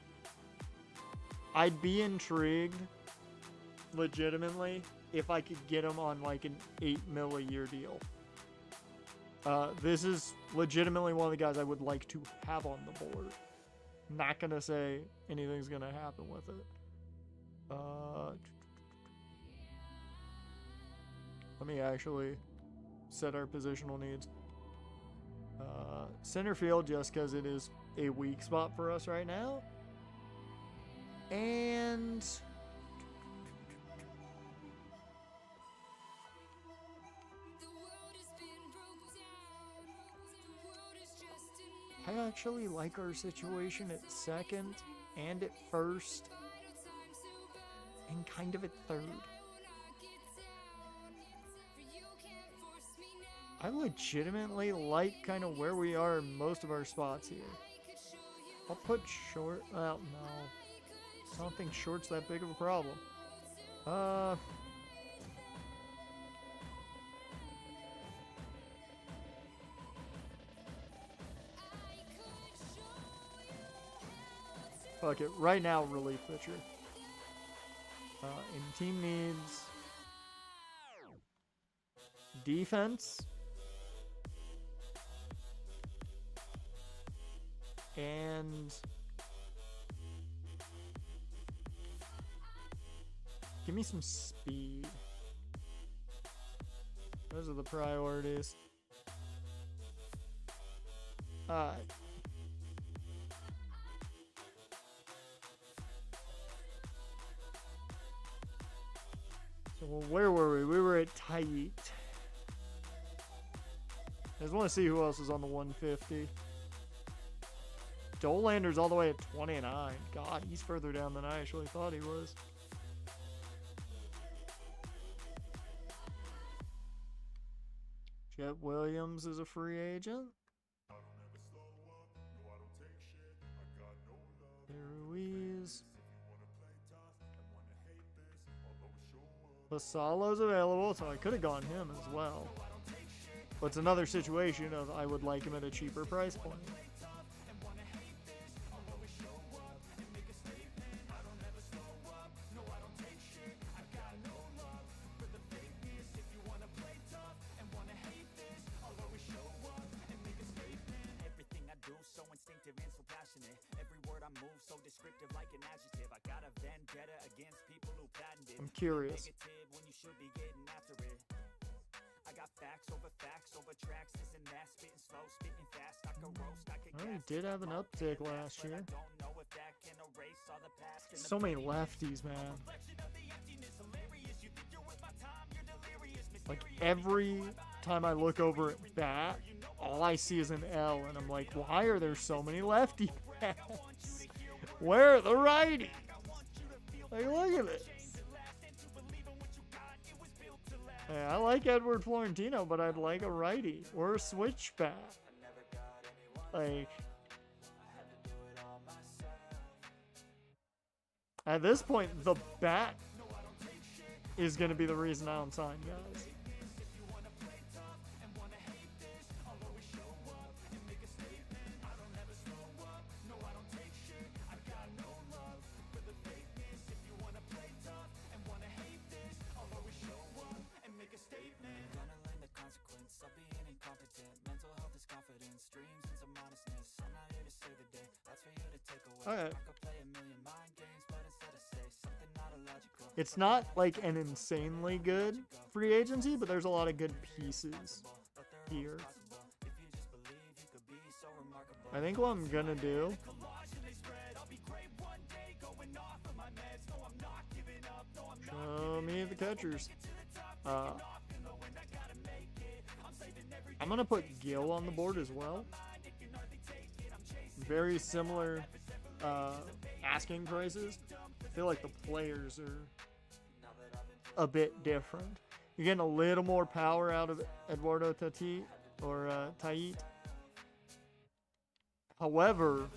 I'd be intrigued, legitimately, if I could get him on like an $8 million a year deal. This is legitimately one of the guys I would like to have on the board. Not gonna say anything's gonna happen with it. Let me actually set our positional needs. Center field, just because it is a weak spot for us right now. And I actually like our situation at second and at first and kind of at third. I legitimately like kind of where we are in most of our spots here. I'll put short. Well, no. I don't think short's that big of a problem. Fuck it. Right now, relief pitcher. And team needs defense. And give me some speed. Those are the priorities. Alright. So where were we? We were at Taiz. I just want to see who else is on the 150. Dolander's all the way at 29. God, he's further down than I actually thought he was. Jet Williams is a free agent. Ruiz. Vasalo's available, so I could have gone him as well. But it's another situation of I would like him at a cheaper price point. I'm curious. Oh, he did have an uptick last year. So many lefties, man. Like every time I look over at bat, all I see is an L, and I'm like, why are there so many lefty bats? Where are the righties? Like, look at this. Hey, I like Edward Florentino, but I'd like a righty or a switch bat. Like, at this point, the bat is going to be the reason I don't sign guys. Okay. It's not like an insanely good free agency, but there's a lot of good pieces here. I think what I'm gonna do show me the catchers. I'm gonna put Gil on the board as well. Very similar asking prices. I feel like the players are a bit different. You're getting a little more power out of Eduardo Tait or Tait. However,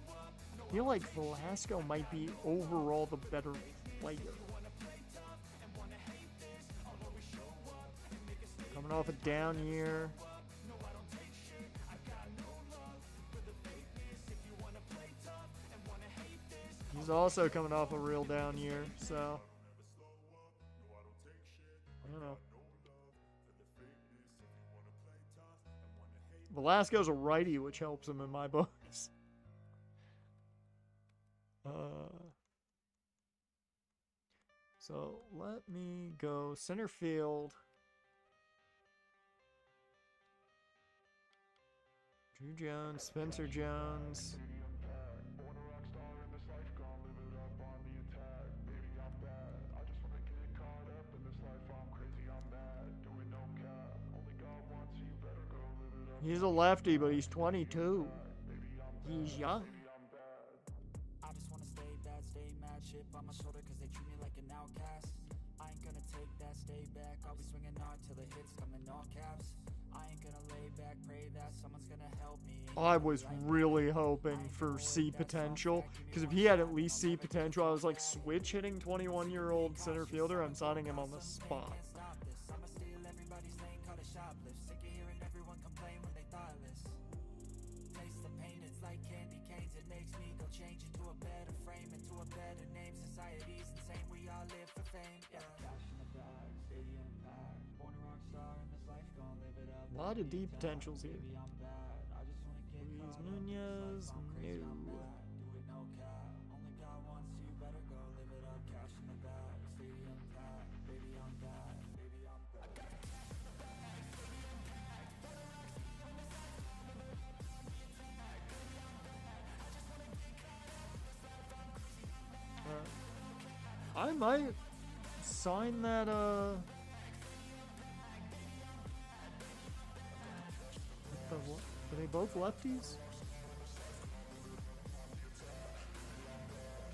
I feel like Velasco might be overall the better player. Coming off a down year. He's also coming off a real down year, so I don't know. Velasco's a righty, which helps him in my books. So let me go center field. Drew Jones, Spencer Jones. He's a lefty, but he's 22. He's young. I just wanna stay bad, stay mad, chip on my shoulder cause they treat me like an outcast. I ain't gonna take that, stay back, I'll be swinging hard till the hits come in all caps. I ain't gonna lay back, pray that someone's gonna help me. I was really hoping for C potential, because if he had at least C potential, I was like, switch hitting 21-year-old center fielder, I'm signing him on the spot. I'ma steal everybody's lane, call it shoplift. Sick of hearing everyone complain when they thoughtless. Taste the pain, it's like candy canes. It makes me go change into a better frame, into a better name. Society's insane, we all live for fame. Yeah. Cash in the bag, stadium packed. Born a rock star in this life, gon' live it up. A lot of deep potentials here. Baby, I'm bad. I just wanna get Luis caught up. Nunez, I'm crazy, I'm no. mad. Do it no cap. Only got one, so you better go live it up. Cash in the bag, stadium packed. Baby, I'm bad. Baby, I'm bad. I might sign that, are they both lefties?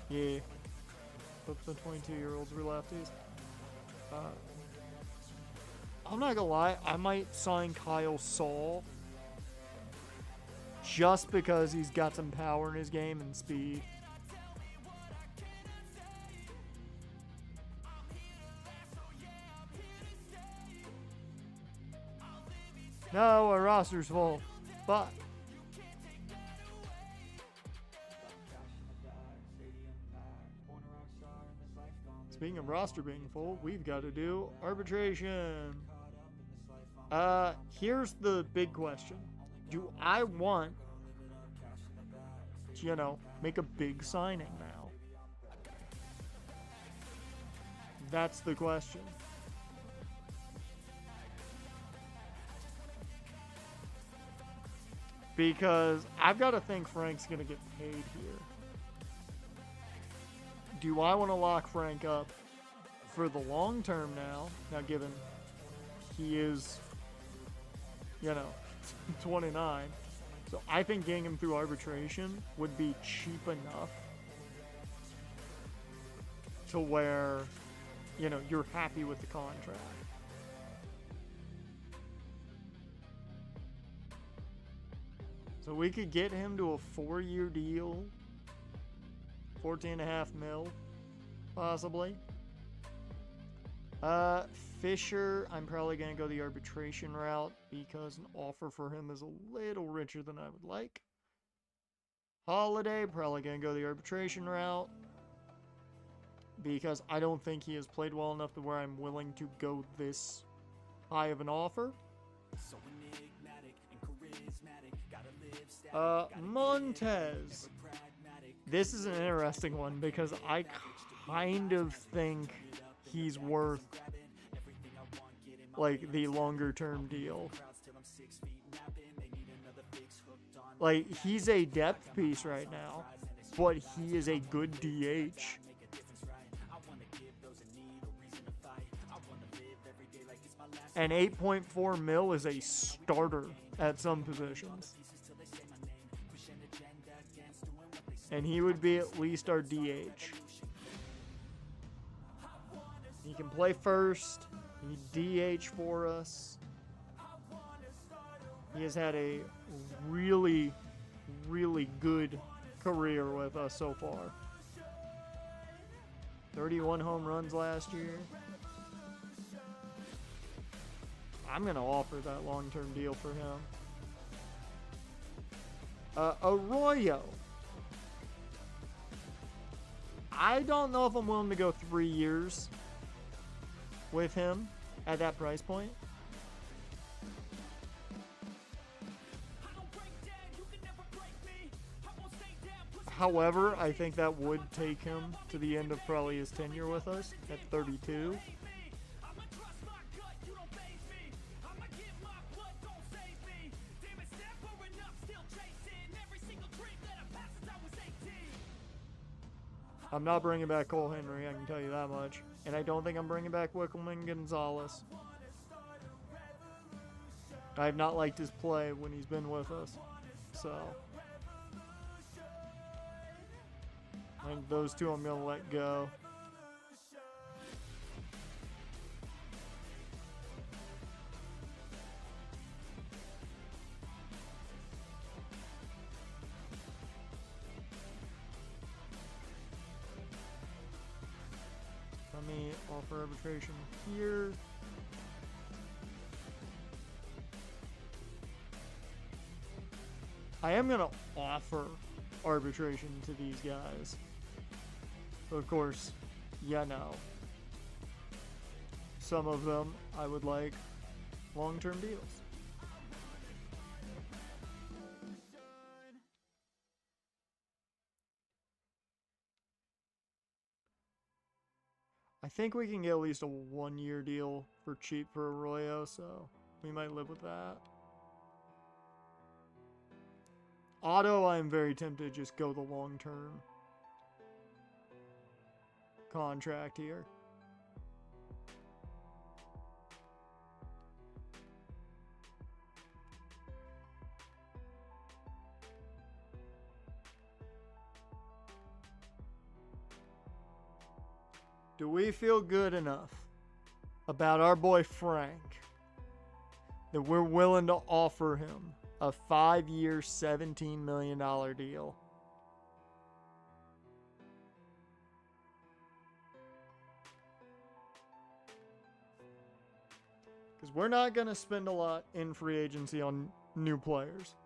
Yeah. Both the 22-year-olds were lefties. I'm not gonna lie, I might sign Kyle Saul just because he's got some power in his game and speed. No, our roster's full, but speaking of roster being full, we've got to do arbitration. Here's the big question. Do I want to, make a big signing now? That's the question. Because I've got to think Frank's going to get paid here. Do I want to lock Frank up for the long term now? Now, given he is, 29. So I think getting him through arbitration would be cheap enough to where, you're happy with the contract. So we could get him to a 4-year deal, 14.5 mil, possibly. Fisher, I'm probably going to go the arbitration route because an offer for him is a little richer than I would like. Holiday, probably going to go the arbitration route because I don't think he has played well enough to where I'm willing to go this high of an offer. So enigmatic and charismatic. Gotta live static. Montez. This is an interesting one because I kind of think he's worth the longer term deal. He's a depth piece right now, but he is a good DH. And 8.4 mil is a starter at some positions. and he would be at least our DH. He can play first. He DH for us. He has had a really, really good career with us so far. 31 home runs last year. I'm going to offer that long-term deal for him. Arroyo. I don't know if I'm willing to go 3 years with him at that price point. However, I think that would take him to the end of probably his tenure with us at 32. I'm not bringing back Cole Henry, I can tell you that much. And I don't think I'm bringing back Wickelman Gonzalez. I have not liked his play when he's been with us. So I think those two I'm going to let go. Let me offer arbitration here. I am going to offer arbitration to these guys. Of course, yeah, no. Some of them I would like long-term deals. I think we can get at least a 1-year deal for cheap for Arroyo, so we might live with that. Otto, I am very tempted to just go the long-term contract here. Do we feel good enough about our boy Frank that we're willing to offer him a 5-year, $17 million deal? Because we're not going to spend a lot in free agency on new players.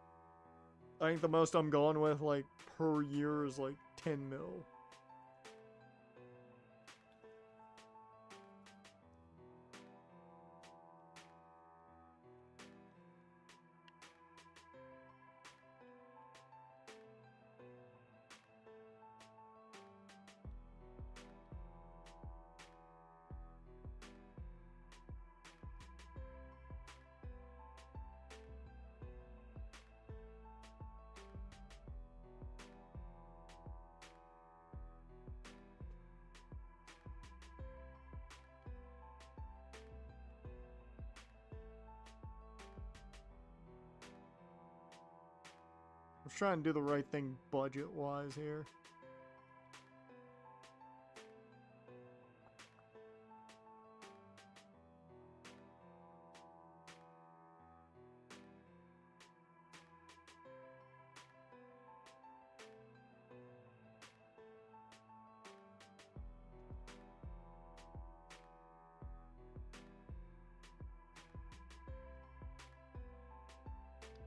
I think the most I'm going with, like, per year is like 10 mil. Let's try and do the right thing budget-wise here.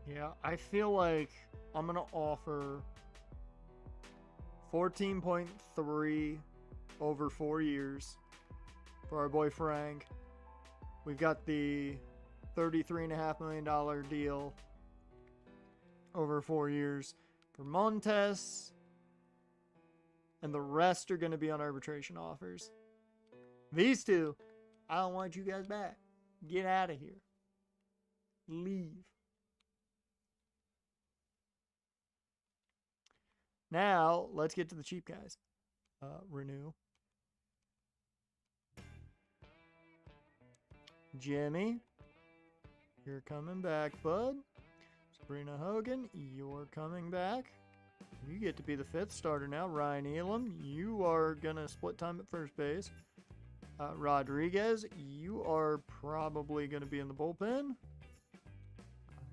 Yeah, I feel like I'm going to offer 14.3 over 4 years for our boy Frank. We've got the $33.5 million deal over 4 years for Montes, and the rest are going to be on arbitration offers. These two, I don't want you guys back. Get out of here. Leave. Now, let's get to the cheap guys. Renew. Jimmy, you're coming back, bud. Sabrina Hogan, you're coming back. You get to be the 5th starter now. Ryan Elam, you are going to split time at first base. Rodriguez, you are probably going to be in the bullpen.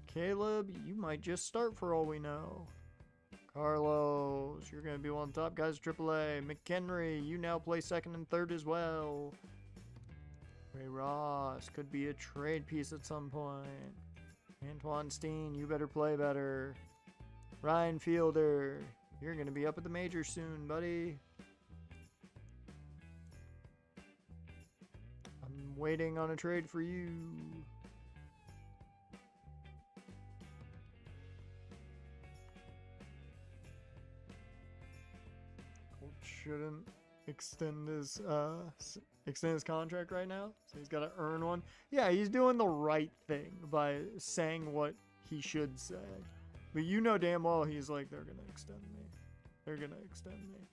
Caleb, you might just start for all we know. Carlos, you're going to be one of the top guys at AAA. McHenry, you now play 2nd and 3rd as well. Ray Ross could be a trade piece at some point. Antoine Steen, you better play better. Ryan Fielder, you're going to be up at the majors soon, buddy. I'm waiting on a trade for you. Colt shouldn't extend his contract right now, so he's got to earn one. Yeah, he's doing the right thing by saying what he should say. But you know damn well he's like, they're going to extend me. They're going to extend me.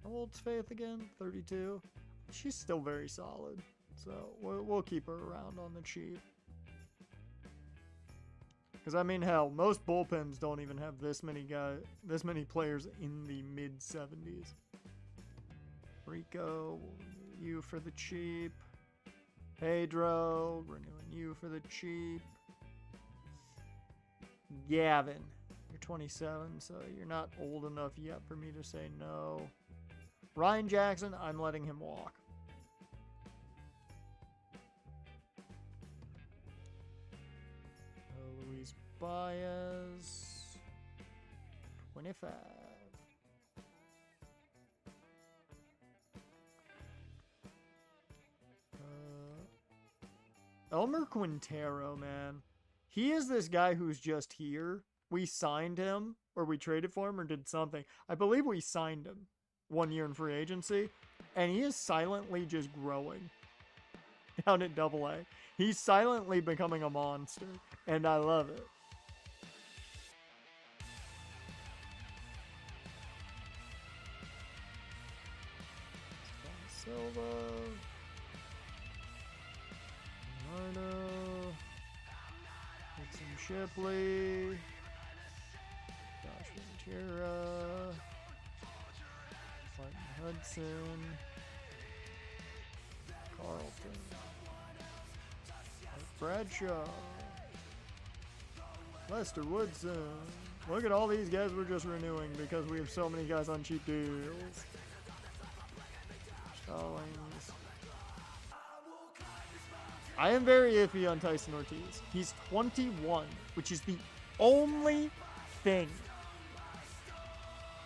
How old's Faith again? 32? She's still very solid. So we'll keep her around on the cheap. Because, I mean, hell, most bullpens don't even have this many players in the mid-70s. Rico, you for the cheap. Pedro, renewing you for the cheap. Gavin, you're 27, so you're not old enough yet for me to say no. Ryan Jackson, I'm letting him walk. Luis Baez, 25. Elmer Quintero, man. He is this guy who's just here. We signed him, or we traded for him, or did something. I believe we signed him 1 year in free agency, and he is silently just growing down at AA. He's silently becoming a monster, and I love it. Silva. Leonardo. Dixon Shipley. Josh Ventura. Clayton Hudson. Carlton. Bradshaw. Lester Woodson. Look at all these guys we're just renewing because we have so many guys on cheap deals. Stallings. I am very iffy on Tyson Ortiz. He's 21, which is the only thing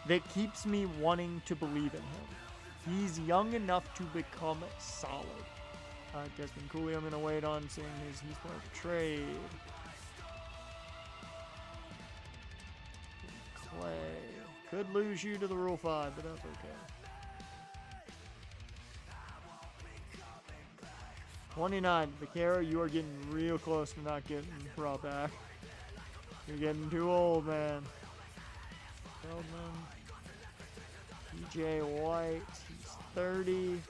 that keeps me wanting to believe in him. He's young enough to become solid. Desmond Cooley, I'm going to wait on seeing he's going to trade. Clay. Could lose you to the Rule 5, but that's okay. 29, Vaquero, you are getting real close to not getting brought back. You're getting too old, man. Feldman. TJ White, he's 30.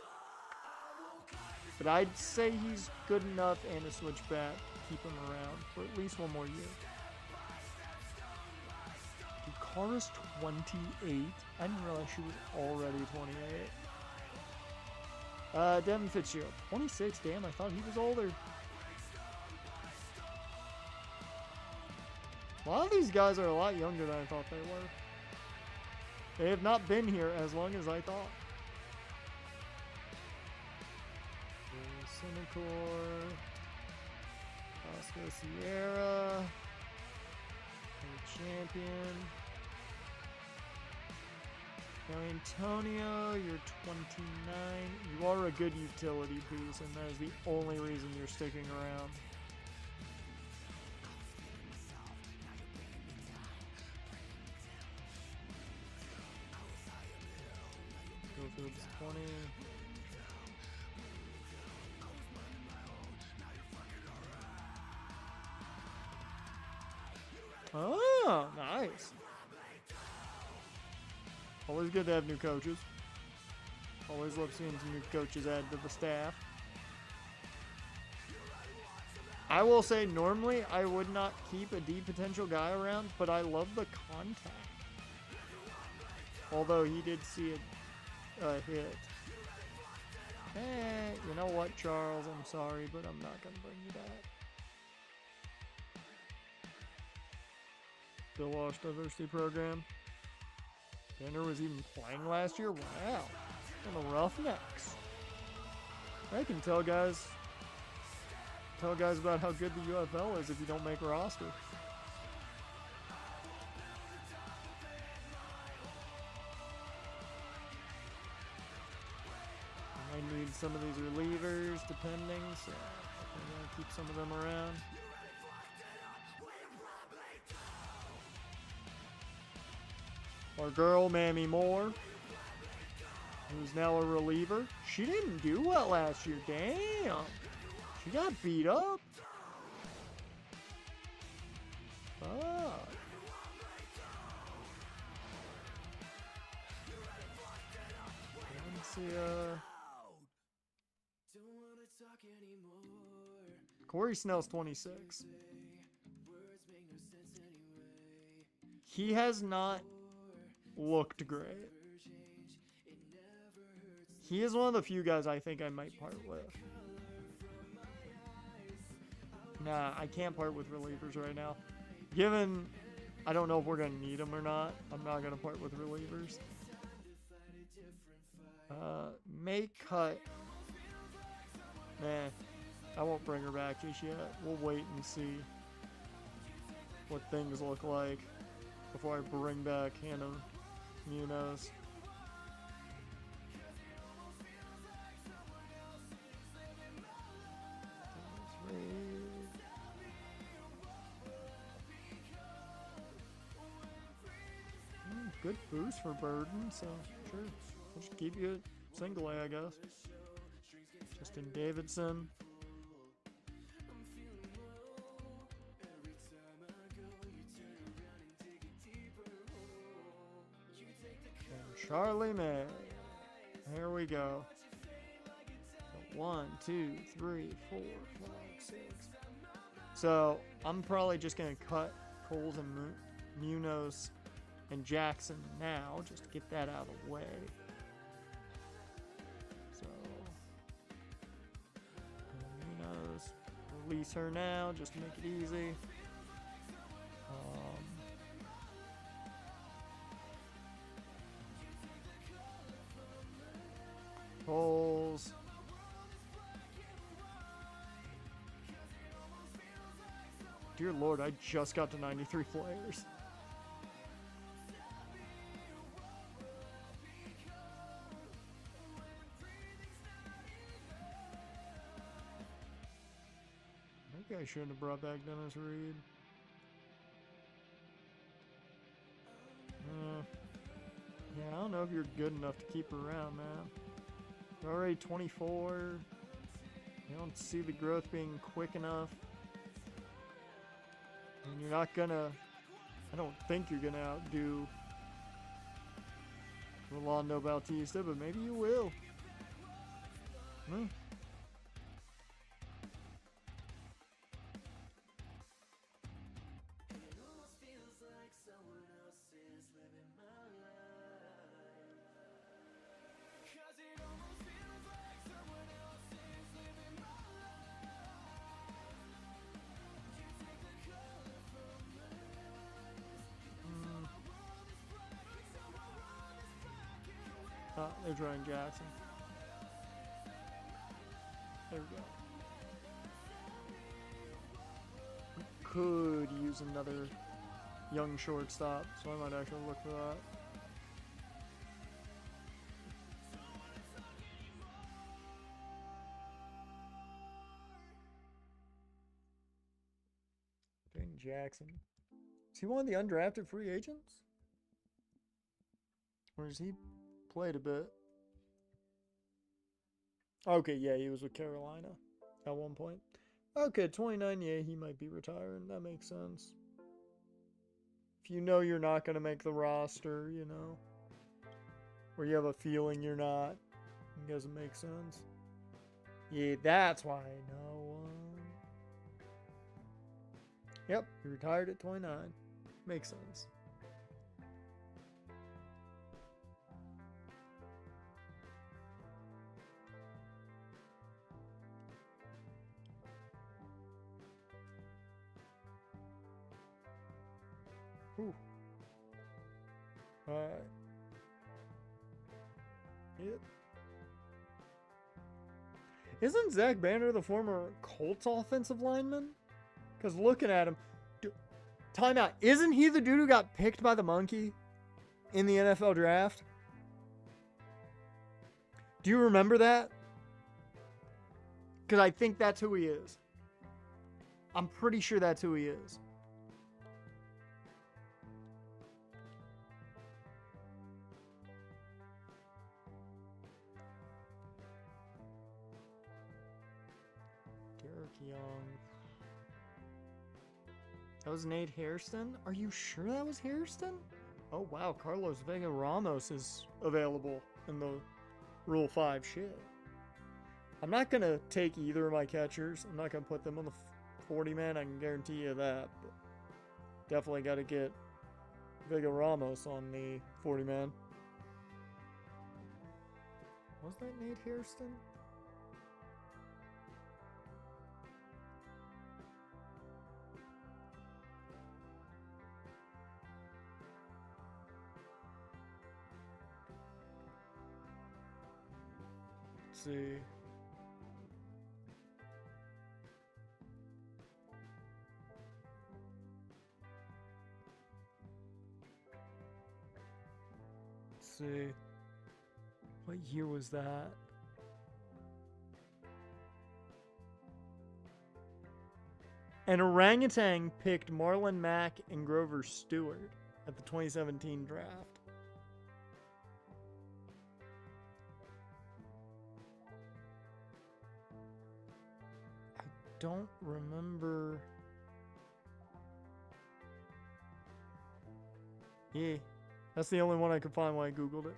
But I'd say he's good enough and a switchback to keep him around for at least one more year. Kara's 28. I didn't realize she was already 28. Devin Fitzgerald, 26. Damn, I thought he was older. A lot of these guys are a lot younger than I thought they were. They have not been here as long as I thought. Cinecor, Oscar Sierra, champion. Now, Antonio, you're 29. You are a good utility piece, and that is the only reason you're sticking around. Phillips 20. Oh, nice. Always good to have new coaches. Always love seeing some new coaches added to the staff. I will say, normally I would not keep a D potential guy around, but I love the contact. Although he did see a hit. You know what, Charles? I'm sorry, but I'm not going to bring you back. Bill Walsh Diversity Program. Tanner was even playing last year? Wow. On the Roughnecks. I can tell guys about how good the UFL is if you don't make a roster. I need some of these relievers depending, so I'm going to keep some of them around. Our girl, Mamie Moore, who's now a reliever. She didn't do well last year. Damn. She got beat up. Fuck. Let's see, Corey Snell's 26. He has not looked great. He is one of the few guys I think I might part with. Nah, I can't part with relievers right now. Given I don't know if we're going to need them or not, I'm not going to part with relievers. May cut. Nah, I won't bring her back just yet. We'll wait and see what things look like before I bring back Hannah Munoz. Good boost for Burden, so sure. We'll just keep you single A, I guess. Justin Davidson. And Charlie May. Here we go. 1, 2, 3, 4, 5, 6. So I'm probably just gonna cut Coles and Munoz and Jackson now, just to get that out of the way. So, Munoz, release her now, just to make it easy. Coles. Dear Lord, I just got to 93 players. Maybe I shouldn't have brought back Dennis Reed. Yeah, I don't know if you're good enough to keep her around, man. You're already 24. You don't see the growth being quick enough. And you're not gonna... I don't think you're gonna outdo Rolando Bautista, but maybe you will. Oh, there's Ryan Jackson. There we go. We could use another young shortstop, so I might actually look for that. Dwayne Jackson. Is he one of the undrafted free agents? Or has he played a bit? Okay, yeah, he was with Carolina at one point. Okay, 29, yeah, he might be retiring. That makes sense. If you know you're not going to make the roster, you know, or you have a feeling you're not, it doesn't make sense. Yeah, that's why I know. Yep, he retired at 29. Makes sense. Whew. Alright. Yep. Isn't Zach Banner the former Colts offensive lineman? Because looking at him, timeout. Isn't he the dude who got picked by the monkey in the NFL draft? Do you remember that? Because I think that's who he is. I'm pretty sure that's who he is. Derek Young. That was Nate Hairston? Are you sure that was Hairston? Oh wow, Carlos Vega Ramos is available in the Rule 5 shit. I'm not going to take either of my catchers. I'm not going to put them on the 40-man. I can guarantee you that. But definitely got to get Vega Ramos on the 40-man. Was that Nate Hairston? Let's see. Let's see. What year was that? And Orangutan picked Marlon Mack and Grover Stewart at the 2017 draft. I don't remember. Yeah, that's the only one I could find when I Googled it.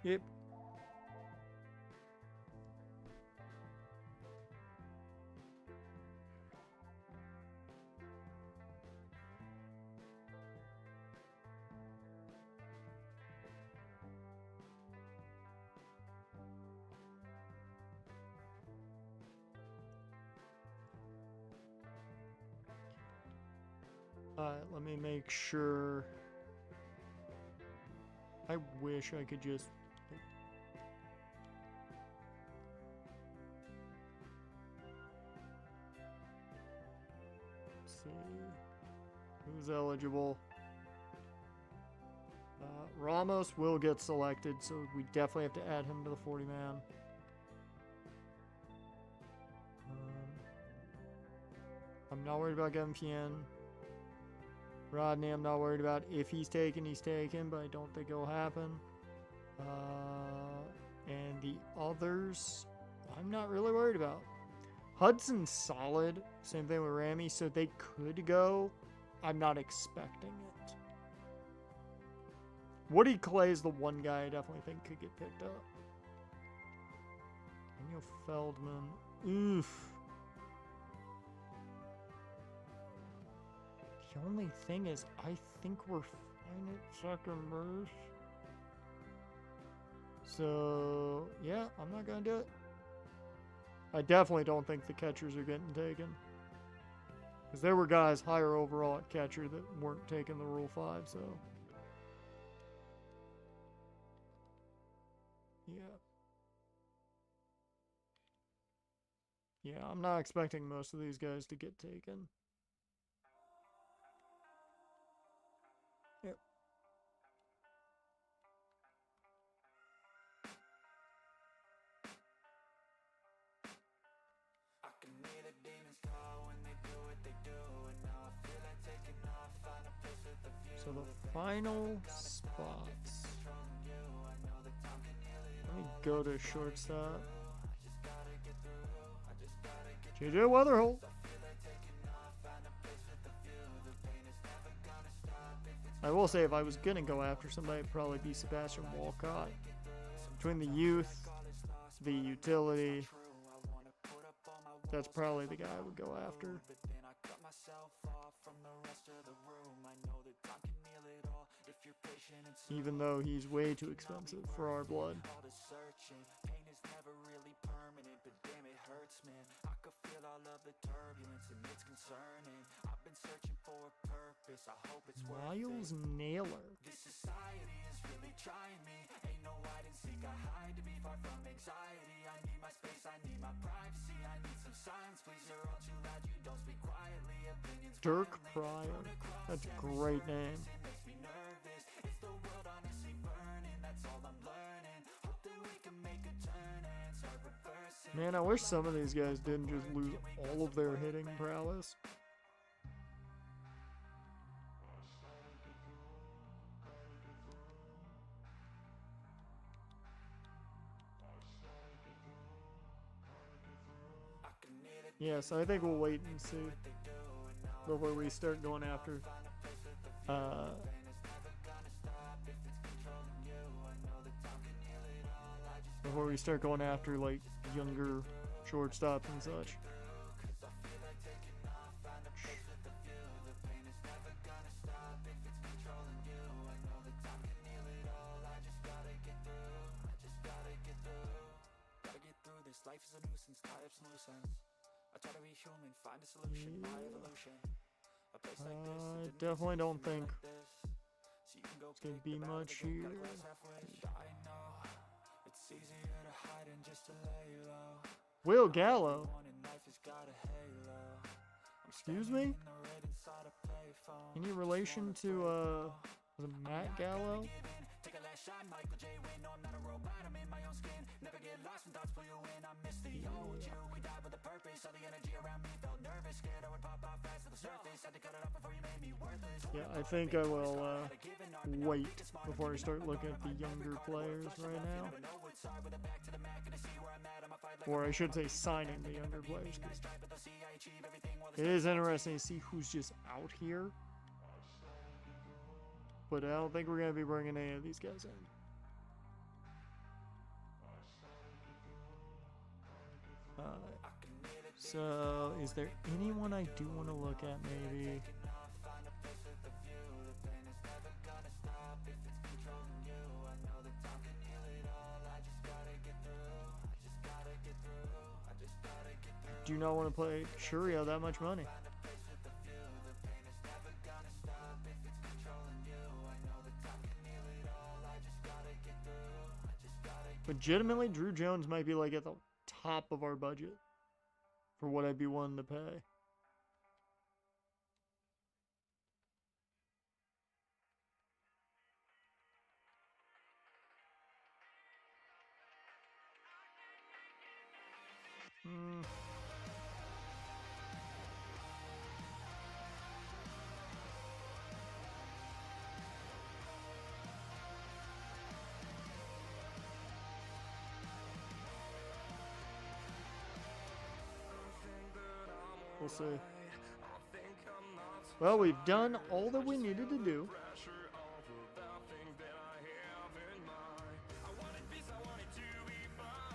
Yep. Let me make sure. I wish I could just. Let's see. Who's eligible? Ramos will get selected, so we definitely have to add him to the 40-man. I'm not worried about Gavin Pien. Rodney, I'm not worried about. If he's taken, he's taken, but I don't think it'll happen. And the others, I'm not really worried about. Hudson's solid. Same thing with Ramy, so they could go. I'm not expecting it. Woody Clay is the one guy I definitely think could get picked up. Daniel Feldman. Oof. The only thing is, I think we're fine at second base. So, yeah, I'm not going to do it. I definitely don't think the catchers are getting taken. Because there were guys higher overall at catcher that weren't taking the Rule 5, so. Yeah. Yeah, I'm not expecting most of these guys to get taken. Yep. I can hear the demons call when they do what they do, and now I feel like taking off, find a place with a view. So the final spots. Let me go to shortstop. JJ Weatherholt. I will say, if I was going to go after somebody, it'd probably be Sebastian Walcott. Between the youth, the utility, that's probably the guy I would go after. Even though he's way too expensive for our blood. Pain is never really permanent, but damn, it hurts, man. I could feel all all of the turbulence and it's concerning. I've been searching for a purpose, I hope it's worth Miles it. Naylor. This society is really trying me. Ain't no hide and seek, I hide to be far from anxiety. I need my space, I need my privacy. I need some silence, please. You're all too loud, you don't speak quietly. Opinions Dirk violently. Pryor. That's a great name. It makes me nervous. Is the world honestly burning? That's all I'm learning. Hope that we can make a turn and start reversing. Man, I wish some of these guys didn't just lose all of their hitting prowess. Yeah, so I think we'll wait and see before we start going after like younger shortstops and such. Life is a nuisance, tie up some loose ends. I try to be human, find a solution, my evolution. A place like this, I definitely don't think so you can go it's gonna pick be the much bad, the good, here. got a glass halfway. I know it's easier to hide than just to lay low. Will Gallo. One in life has got a halo. I'm Excuse standing me? in the red inside a payphone. Any relation to was it Matt Gallo? Take a last shot, Michael J. Win. No, I'm not a robot, I'm in my own skin. Never get lost when thoughts pull you in. I miss the old you. We died with a purpose. All the energy around me felt nervous. Scared I would pop off fast to the surface. Had to cut it off before you made me worthless. Yeah, I think I will wait before I start looking at the younger players right now. Or I should say signing the younger players. 'Cause it is interesting to see who's just out here. But I don't think we're going to be bringing any of these guys in. So, is there anyone I do want to look at maybe? I do not want to play Churio that much money. Legitimately, Drew Jones might be like at the top of our budget for what I'd be willing to pay. We'll see. Well, we've done all that we needed to do.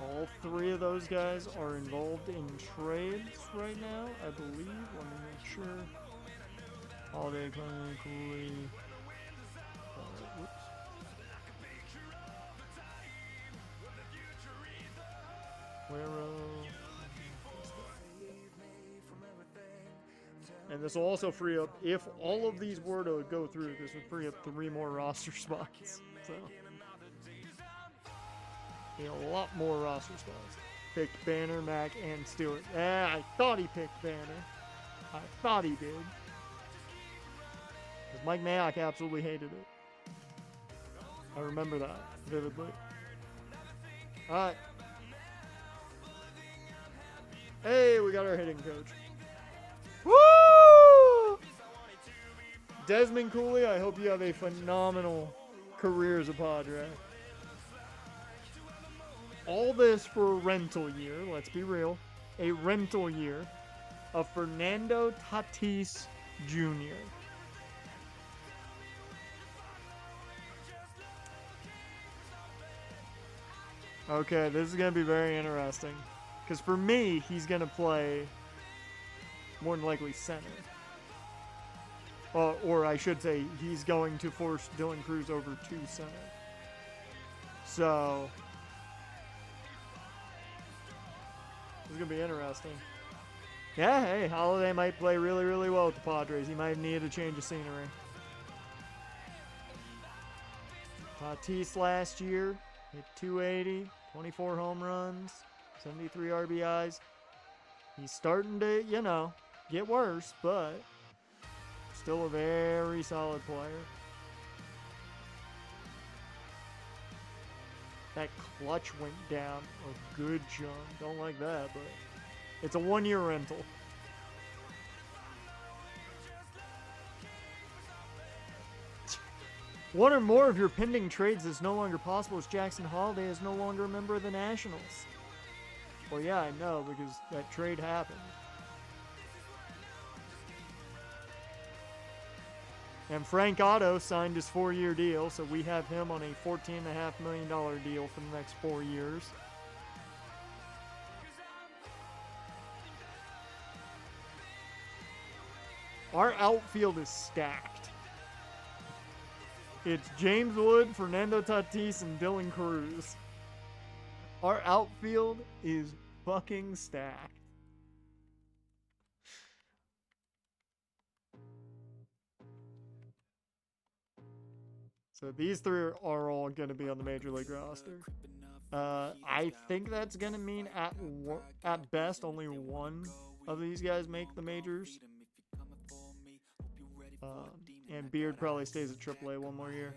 All three of those guys are involved in trades right now, I believe. Let me make sure. Holiday, Cooley. Whoops. Guerrero. And this will also free up, if all of these were to go through, this would free up 3 more roster spots. So, a lot more roster spots. Picked Banner, Mack, and Stewart. I thought he picked Banner. I thought he did. Because Mike Mayock absolutely hated it. I remember that vividly. Alright. Hey, we got our hitting coach. Woo! Desmond Cooley, I hope you have a phenomenal career as a Padre. All this for a rental year, let's be real. A rental year of Fernando Tatis Jr. Okay, this is going to be very interesting. Because for me, he's going to play more than likely center. Or I should say, he's going to force Dylan Cruz over to center. So, this is going to be interesting. Yeah, hey, Holiday might play really, really well with the Padres. He might need a change of scenery. Tatis last year hit 280, 24 home runs, 73 RBIs. He's starting to, you know, get worse, but still a very solid player. That clutch went down a good chunk. Don't like that, but it's a one-year rental. One or more of your pending trades is no longer possible as Jackson Holiday is no longer a member of the Nationals. Well, yeah, I know, because that trade happened. And Frank Otto signed his 4-year deal, so we have him on a $14.5 million deal for the next 4 years. Our outfield is stacked. It's James Wood, Fernando Tatis, and Dylan Cruz. Our outfield is fucking stacked. So these three are all going to be on the Major League roster. I think that's going to mean at best only one of these guys make the majors. And Beard probably stays at AAA one more year.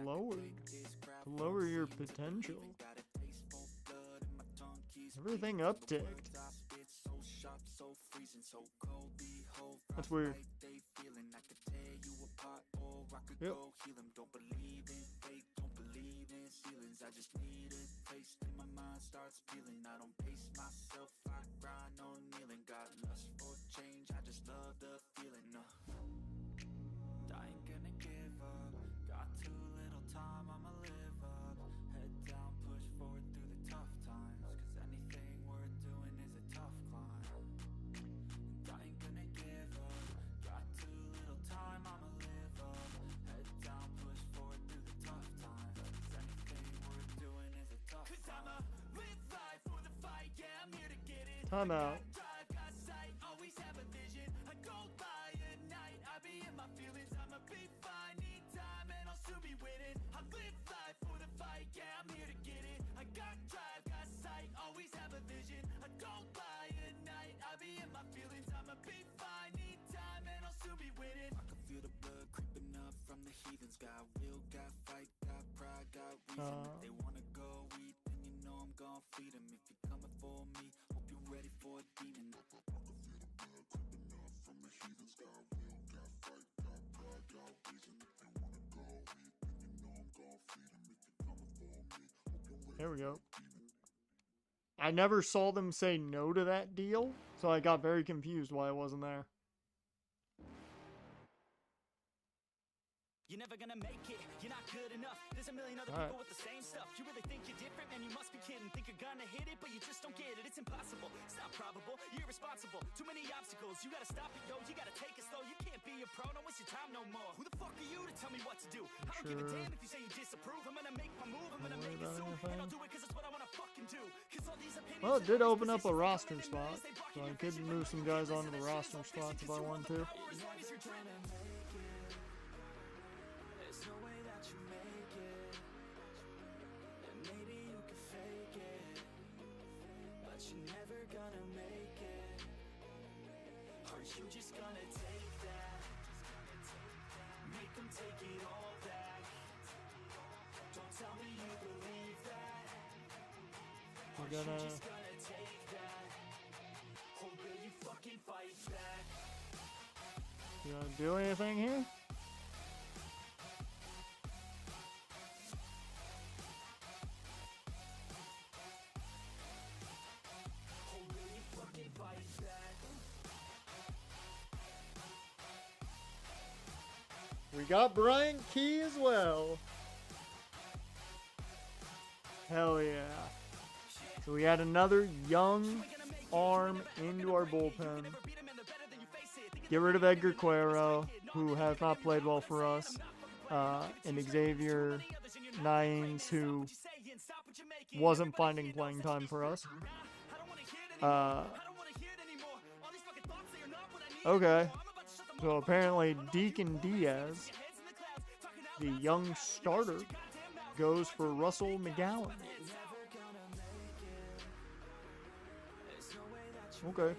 What lower your potential? Everything upticked. That's weird. Yep. I just need a taste and my mind starts peeling. I don't pace myself, I grind on kneeling. Got lust for change, I just love the feeling. I ain't gonna give up. Got too little time, I'ma live up. Head down, push forward through the tough times. Cause anything worth doing is a tough climb. And I ain't gonna give up. Got too little time, I'ma live up. Head down, push forward through the tough times. Cause anything worth doing is a tough climb. Cause I'ma live life for the fight, yeah, I'm here to get it. Time out. Drive, got sight, always have a vision. I go by at night, I be in my feelings. I'ma be fine, need time, and I'll soon be winning. I live life for the fight, yeah, I'm here to get it. I got drive, got sight, always have a vision. I go by at night, I be in my feelings. I'ma be fine, need time, and I'll soon be winning. I can feel the blood creeping up from the heathens. Got will, got fight, got pride, got reason. If they wanna go eat, then you know I'm gon' feed them. If you're coming for me, hope you're ready for a demon. I can feel the blood creeping up from the heathens. Got will, got fight, got pride, got reason. If they wanna go eat, then you know I'm gon' feed them. If you're coming for me, hope you're ready. There we go. I never saw them say no to that deal, so I got very confused why it wasn't there. You're never gonna make it, you're not good enough. There's a million other people with the same stuff. You really think you're different, man, you must be kidding. Think you're gonna hit it, but you just don't get it. It's impossible, it's not probable, you're irresponsible. Too many obstacles, you gotta stop it, yo. You gotta take it slow, you can't be a pro, don't waste your time no more. Who the fuck are you to tell me what to do? I don't give a damn if you say you disapprove. I'm gonna make my move, I'm gonna make it soon. And I'll do it cause it's what I wanna fucking do. Cause all these opinions. Well, it did open up a roster spot, so I could move some guys onto the roster spots if I want to. You just gonna take that, make them take it all back. Don't tell me you believe that. We're gonna You just gonna take that, or will you fucking fight back? You wanna do anything here? Or will you fucking fight back? We got Brian Key as well. Hell yeah. So we had another young arm into our bullpen. Get rid of Edgar Cuero, who has not played well for us. And Xavier Nines, who wasn't finding playing time for us. Okay. So apparently Deacon Diaz, the young starter, goes for Russell McGowan. Okay.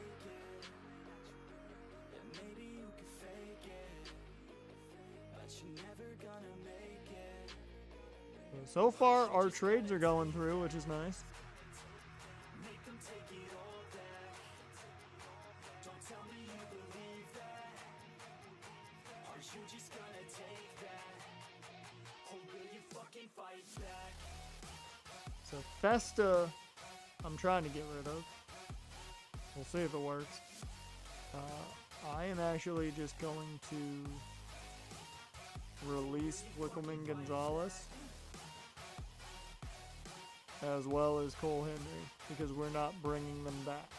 So far, our trades are going through, which is nice. So Festa, I'm trying to get rid of. We'll see if it works. I am actually just going to release Wickelman Gonzalez as well as Cole Henry because we're not bringing them back.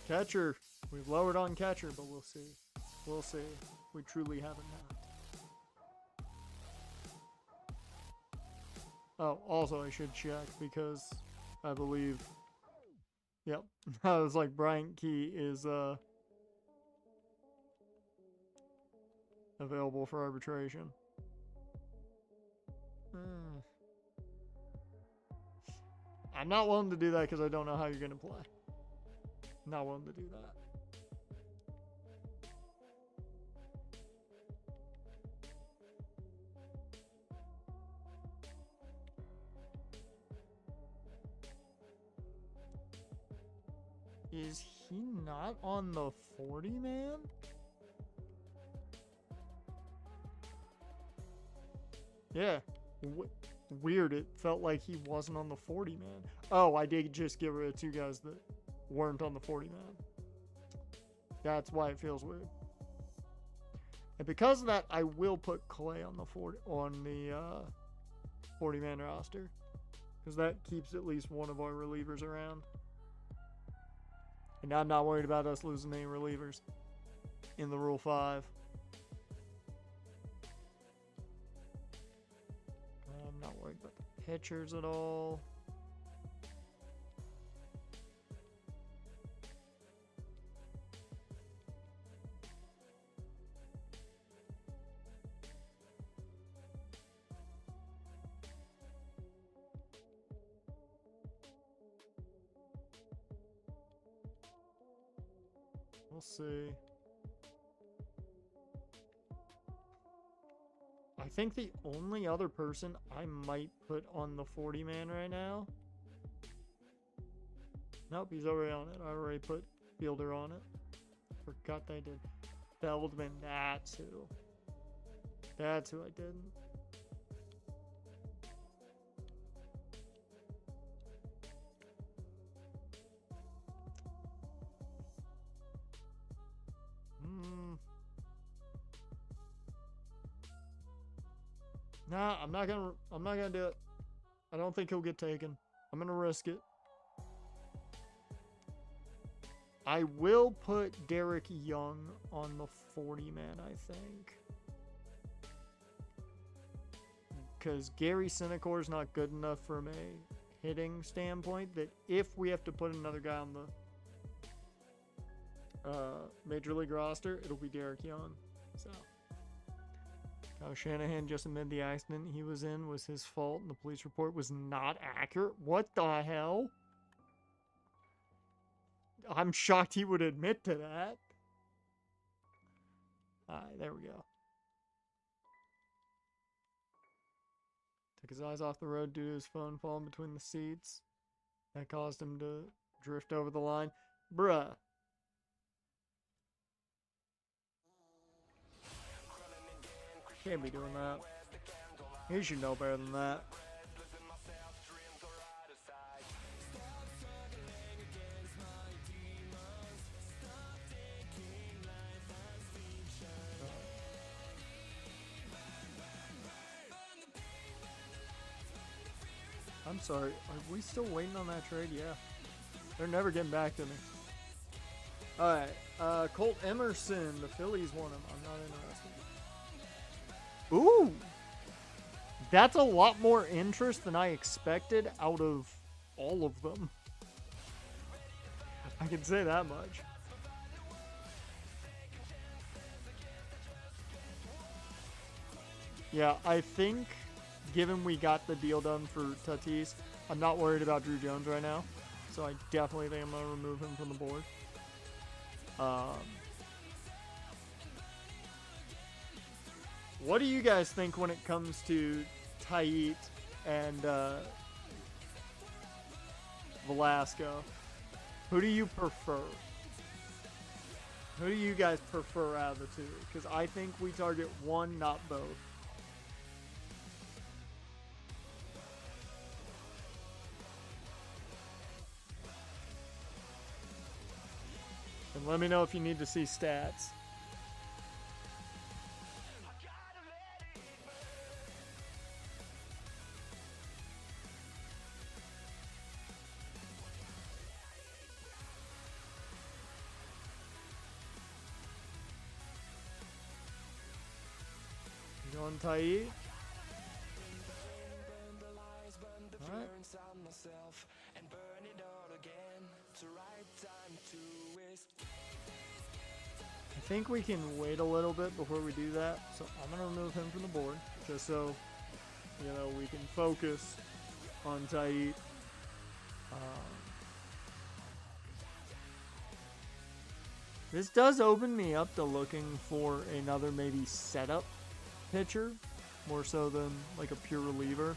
Catcher. We've lowered on catcher, but we'll see. We'll see. We truly haven't not. Oh, also I should check because I believe... Yep. I was like, Bryant Key is available for arbitration. I'm not willing to do that because I don't know how you're going to play. Not willing to do that. Is he not on the 40 man? Yeah. Weird. It felt like he wasn't on the 40 man. Oh, I did just get rid of two guys that weren't on the 40 man. That's why it feels weird. And because of that, I will put Clay on the 40 man roster because that keeps at least one of our relievers around. And I'm not worried about us losing any relievers in the Rule 5. I'm not worried about the pitchers at all. We'll see. I think the only other person I might put on the 40 man right now. Nope, he's already on it. I already put Fielder on it. Forgot that I did. Feldman, that's who. That's who I didn't. Nah, I'm not gonna do it. I don't think he'll get taken. I'm gonna risk it. I will put Derek Young on the 40 man, I think. Because Gary Cinecor's not good enough from a hitting standpoint that if we have to put another guy on the Major League roster, it'll be Derek Young. So Kyle Shanahan just admitted the accident he was in was his fault and the police report was not accurate. What the hell? I'm shocked he would admit to that. Alright, there we go. Took his eyes off the road due to his phone falling between the seats. That caused him to drift over the line. Bruh. Can't be doing that. He should know better than that. I'm sorry. Are we still waiting on that trade? Yeah. They're never getting back to me. Alright. Colt Emerson. The Phillies want him. I'm not interested. Ooh! That's a lot more interest than I expected out of all of them. I can say that much. Yeah, I think, given we got the deal done for Tatis, I'm not worried about Drew Jones right now. So I definitely think I'm going to remove him from the board. What do you guys think when it comes to Taiit and Velasco? Who do you prefer? Who do you guys prefer out of the two? Because I think we target one, not both. And let me know if you need to see stats. Going Taiit. Alright. I think we can wait a little bit before we do that, so I'm going to remove him from the board, just so, you know, we can focus on Taiit. This does open me up to looking for another maybe setup pitcher, more so than like a pure reliever.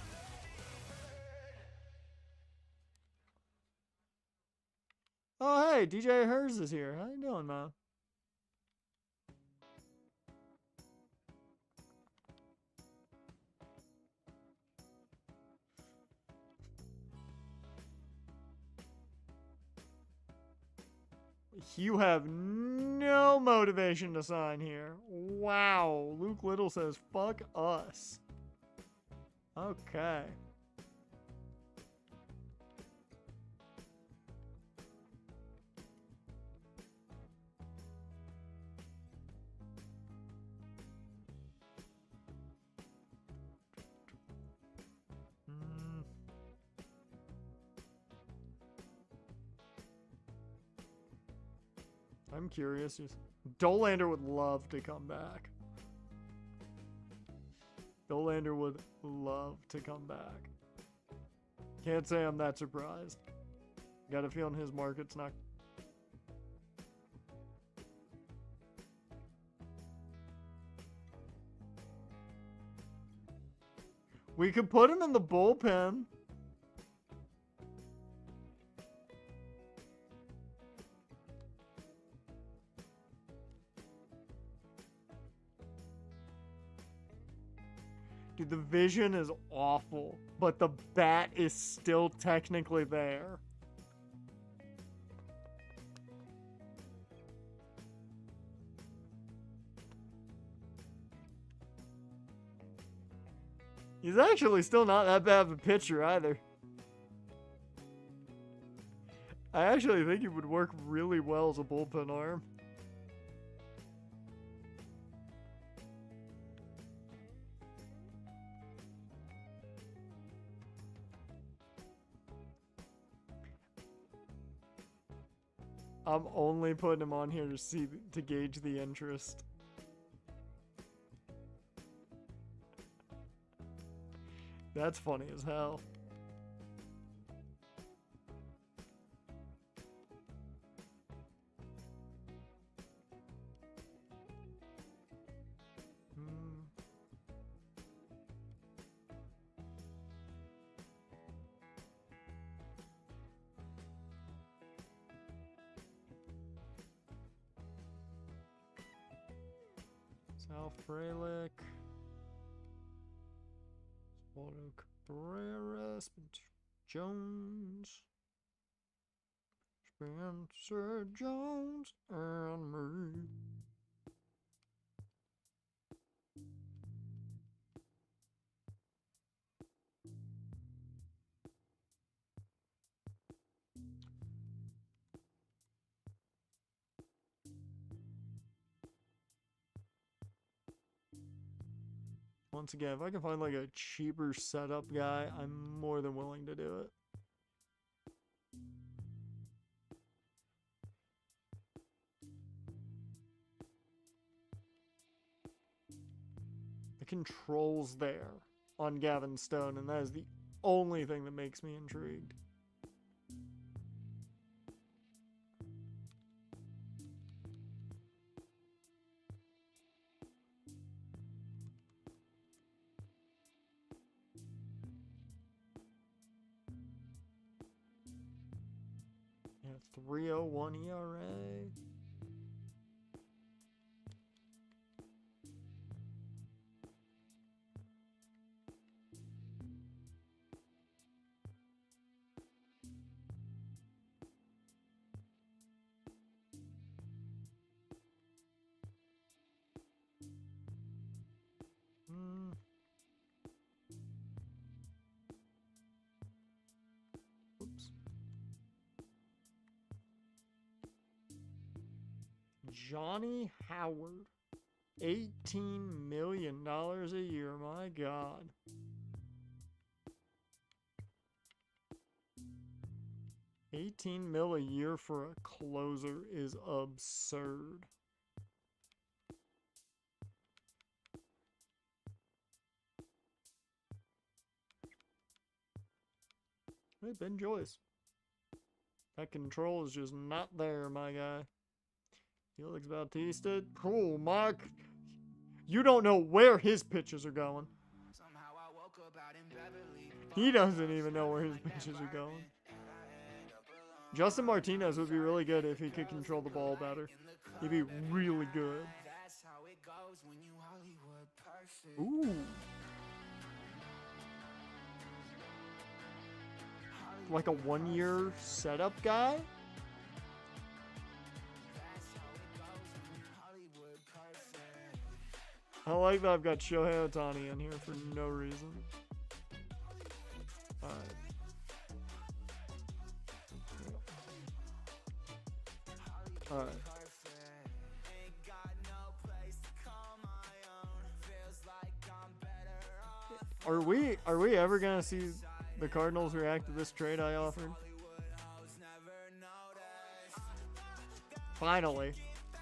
Oh, hey, DJ Hers is here. How you doing, man? You have no motivation to sign here. Wow. Luke Little says, fuck us. Okay. I'm curious. Dolander would love to come back. Dolander would love to come back. Can't say I'm that surprised. Got a feeling his market's not... We could put him in the bullpen. Dude, the vision is awful, but the bat is still technically there. He's actually still not that bad of a pitcher either. I actually think he would work really well as a bullpen arm. I'm only putting him on here to gauge the interest. That's funny as hell. South Frelick. Waldo Cabrera. Spencer Jones. Spencer Jones and me. Once again, if I can find like a cheaper setup guy, I'm more than willing to do it. The controls there on Gavin Stone, and that is the only thing that makes me intrigued. Yeah, 3.01 ERA. Oops. Johnny Howard. $18 million a year, my God. $18 million a year for a closer is absurd. Hey, Ben Joyce. That control is just not there, my guy. Felix Bautista. Cool, Mark. You don't know where his pitches are going. He doesn't even know where his pitches are going. Justin Martinez would be really good if he could control the ball better. He'd be really good. Ooh. Like a one-year setup guy? I like that I've got Shohei Ohtani in here for no reason. Alright. Alright. Are we ever gonna see the Cardinals react to this trade I offered? Finally.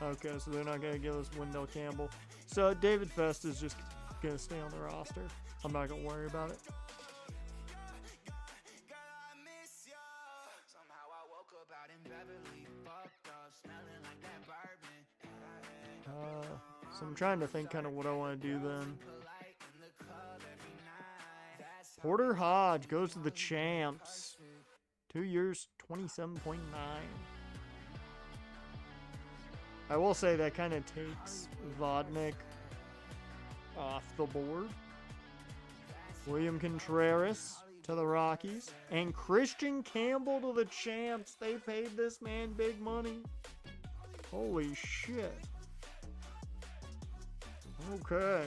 Okay, so they're not gonna give us Wendell Campbell. So David Fest is just gonna stay on the roster. I'm not gonna worry about it. So I'm trying to think kind of what I want to do then. Porter Hodge goes to the Champs. 2 years, 27.9. I will say that kind of takes Vodnik off the board. William Contreras to the Rockies. And Christian Campbell to the Champs. They paid this man big money. Holy shit. Okay.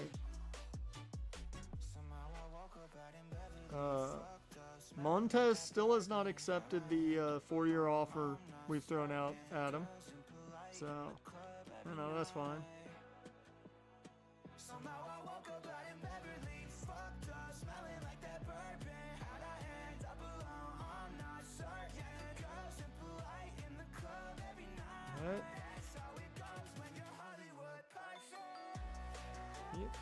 Montez still has not accepted the 4-year offer we've thrown out at him. So, you know, that's fine. All right. Yep.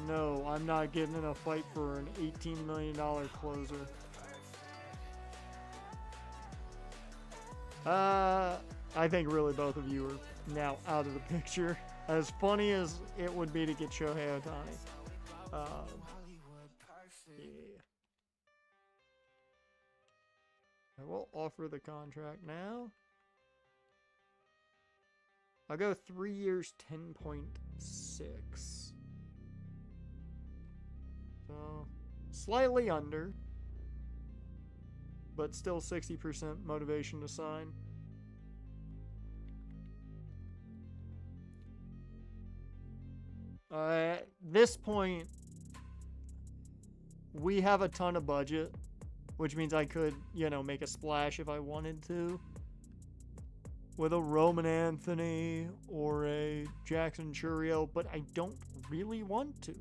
No, I'm not getting in a fight for an $18 million closer. I think really both of you are now out of the picture. As funny as it would be to get Shohei Ohtani. Yeah. I will offer the contract now. I'll go 3 years, 10.6. So, slightly under, but still 60% motivation to sign. At this point, we have a ton of budget, which means I could, you know, make a splash if I wanted to. with a Roman Anthony or a Jackson Churio, but I don't really want to,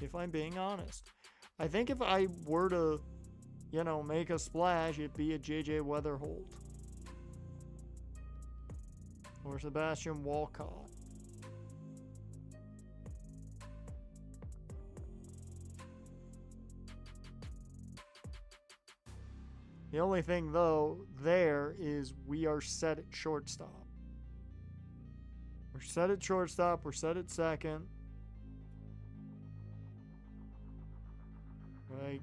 if I'm being honest. I think if I were to, make a splash, it'd be a JJ Weatherholt or Sebastian Walcott. The only thing, though, there is we are set at shortstop. We're set at shortstop. We're set at second. Right.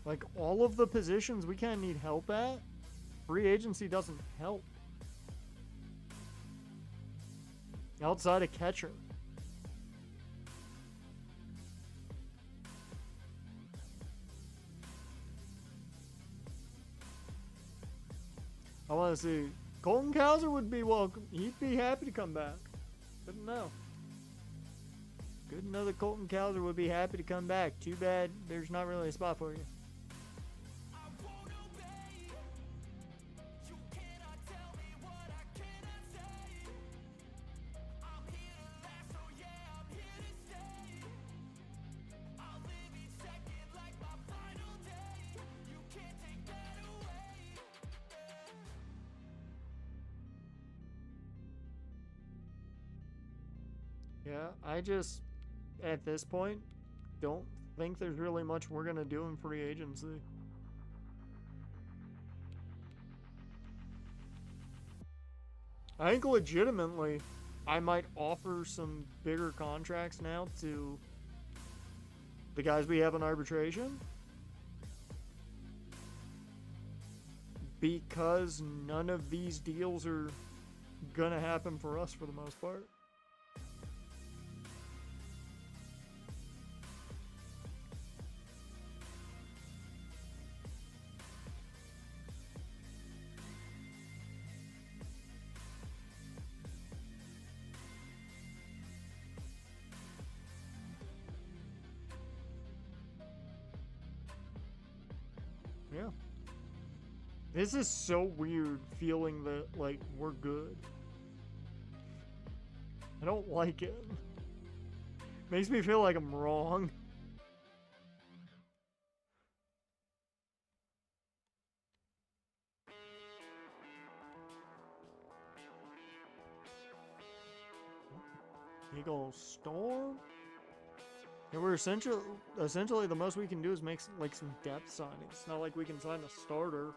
Like, all of the positions we kind of need help at, free agency doesn't help. Outside of catcher. I want to see. Colton Cowser would be welcome. He'd be happy to come back. Couldn't know. Couldn't know that Colton Cowser would be happy to come back. Too bad there's not really a spot for you. Yeah, I just, at this point, don't think there's really much we're going to do in free agency. I think legitimately, I might offer some bigger contracts now to the guys we have in arbitration. Because none of these deals are going to happen for us for the most part. Yeah. This is so weird feeling that, like, we're good. I don't like it. Makes me feel like I'm wrong. Eagle Storm? Yeah, we're essentially the most we can do is make like some depth signings. It's not like we can sign a starter.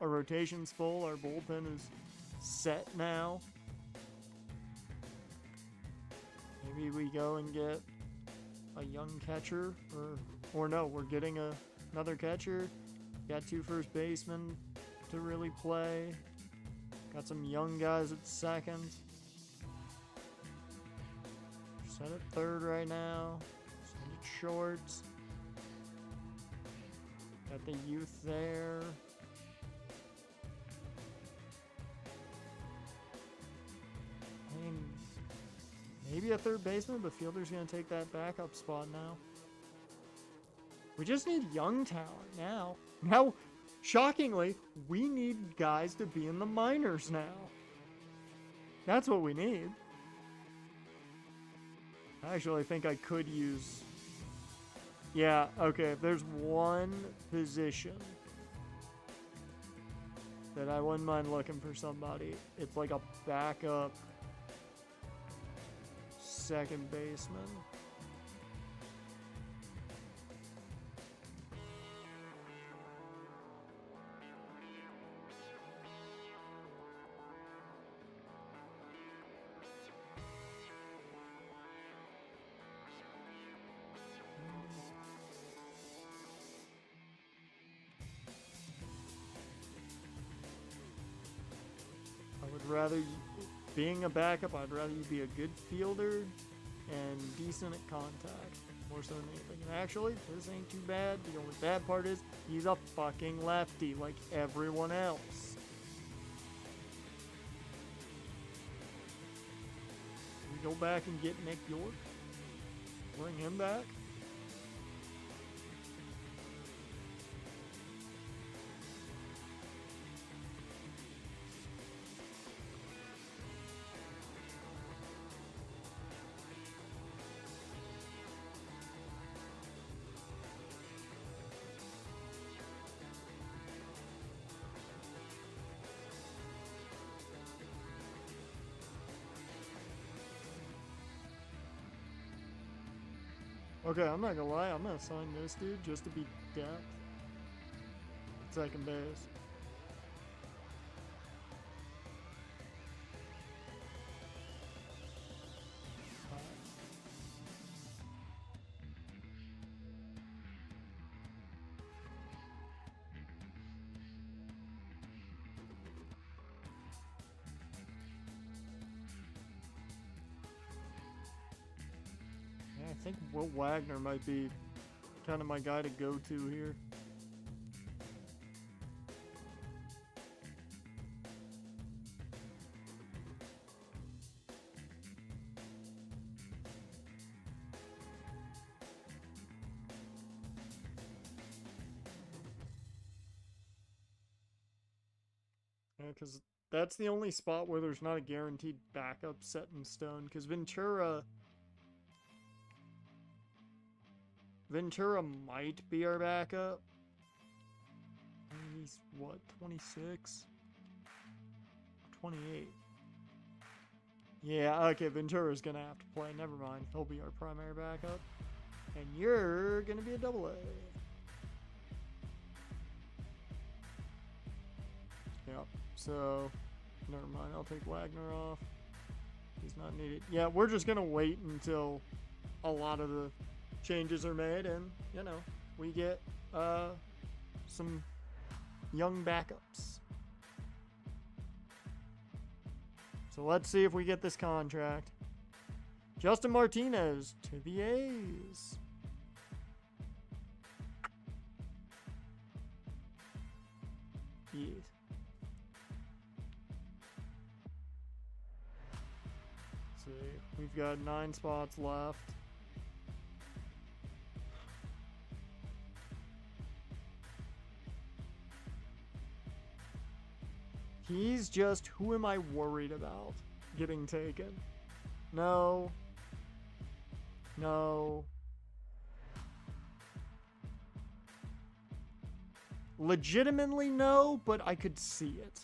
Our rotation's full. Our bullpen is set now. Maybe we go and get a young catcher, or no, we're getting another catcher. Got 2 first basemen to really play. Got some young guys at second. Set at third right now. Set at shorts. Got the youth there. I mean, maybe a third baseman, but Fielder's going to take that backup spot now. We just need young talent now. Now, shockingly, we need guys to be in the minors now. That's what we need. I actually think I could use... Yeah, okay, if there's one position that I wouldn't mind looking for somebody, it's like a backup second baseman. Rather, being a backup, I'd rather you be a good fielder and decent at contact, more so than anything. And actually, this ain't too bad. The only bad part is he's a fucking lefty like everyone else. We go back and get Nick York, bring him back. Okay, I'm not gonna lie. I'm gonna sign this dude just to be depth. Second base. I think Will Wagner might be kind of my guy to go to here. Yeah, because that's the only spot where there's not a guaranteed backup set in stone. Because Ventura might be our backup. He's what, 26? 28. Yeah, okay, Ventura's gonna have to play. Never mind. He'll be our primary backup. And you're gonna be a double A. Yep, so never mind. I'll take Wagner off. He's not needed. Yeah, we're just gonna wait until a lot of the changes are made and, you know, we get some young backups. So let's see if we get this contract. Justin Martinez to the A's. Yes. Let's see. We've got 9 spots left. He's just, who am I worried about getting taken? No. No. Legitimately no, but I could see it.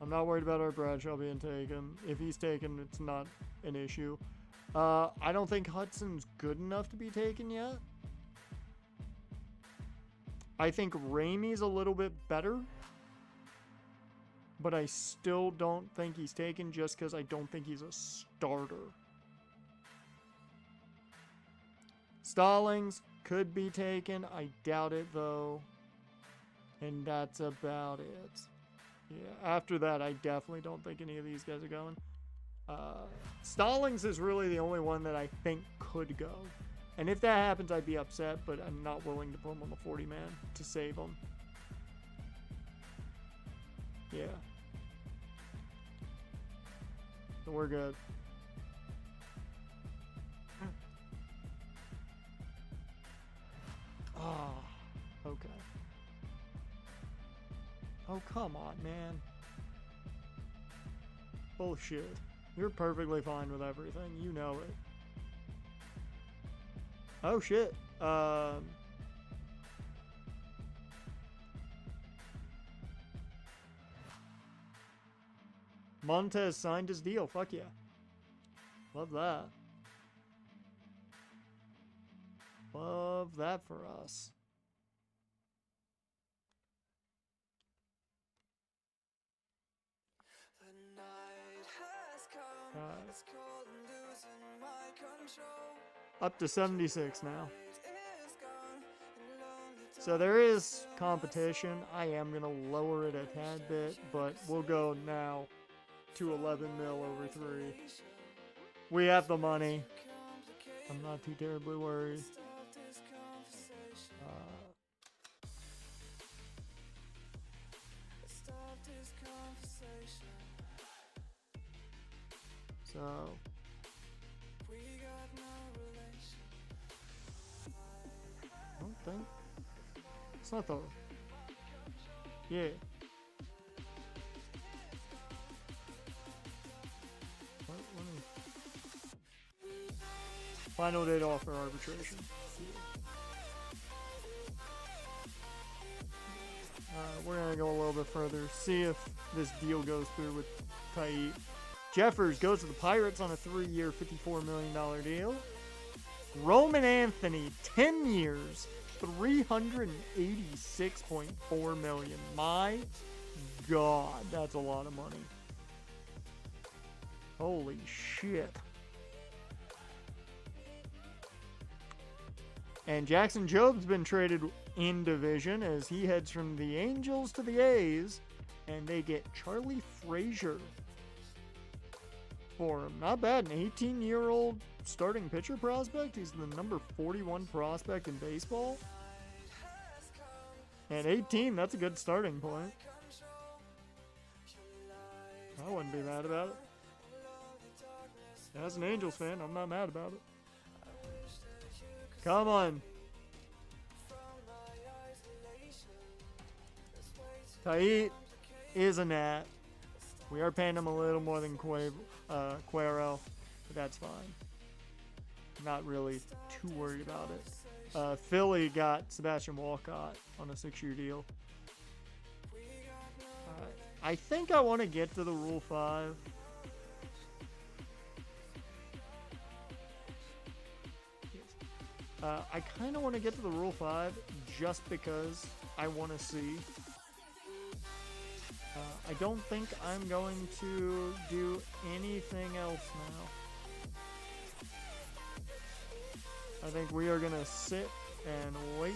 I'm not worried about our Bradshaw being taken. If he's taken, it's not an issue. I don't think Hudson's good enough to be taken yet. I think Ramey's a little bit better. But I still don't think he's taken just because I don't think he's a starter. Stallings could be taken. I doubt it, though. And that's about it. Yeah, after that, I definitely don't think any of these guys are going. Stallings is really the only one that I think could go. And if that happens, I'd be upset, but I'm not willing to put him on the 40-man to save him. Yeah. So we're good. Oh, okay. Oh, come on, man. Bullshit. You're perfectly fine with everything. You know it. Oh, shit. Montez signed his deal. Fuck yeah. Love that. Love that for us. Up to 76 now. So there is competition. I am going to lower it a tad bit, but we'll go now to 11 mil over 3. We have the money. I'm not too terribly worried. So I don't think it's not the yeah. Final date offer arbitration. We're gonna go a little bit further, see if this deal goes through with Tait. Jeffers goes to the Pirates on a 3-year, $54 million deal. Roman Anthony, 10 years, $386.4 million. My God, that's a lot of money. Holy shit. And Jackson Job's been traded in division as he heads from the Angels to the A's, and they get Charlie Frazier for him. Not bad, an 18-year-old starting pitcher prospect. He's the number 41 prospect in baseball. And 18, that's a good starting point. I wouldn't be mad about it. As an Angels fan, I'm not mad about it. Come on. Tait is a Nat. We are paying him a little more than Cuero, but that's fine. Not really too worried about it. Philly got Sebastian Walcott on a 6-year deal. I think I want to get to the Rule 5. I kind of want to get to the Rule 5 just because I want to see. I don't think I'm going to do anything else now. I think we are going to sit and wait.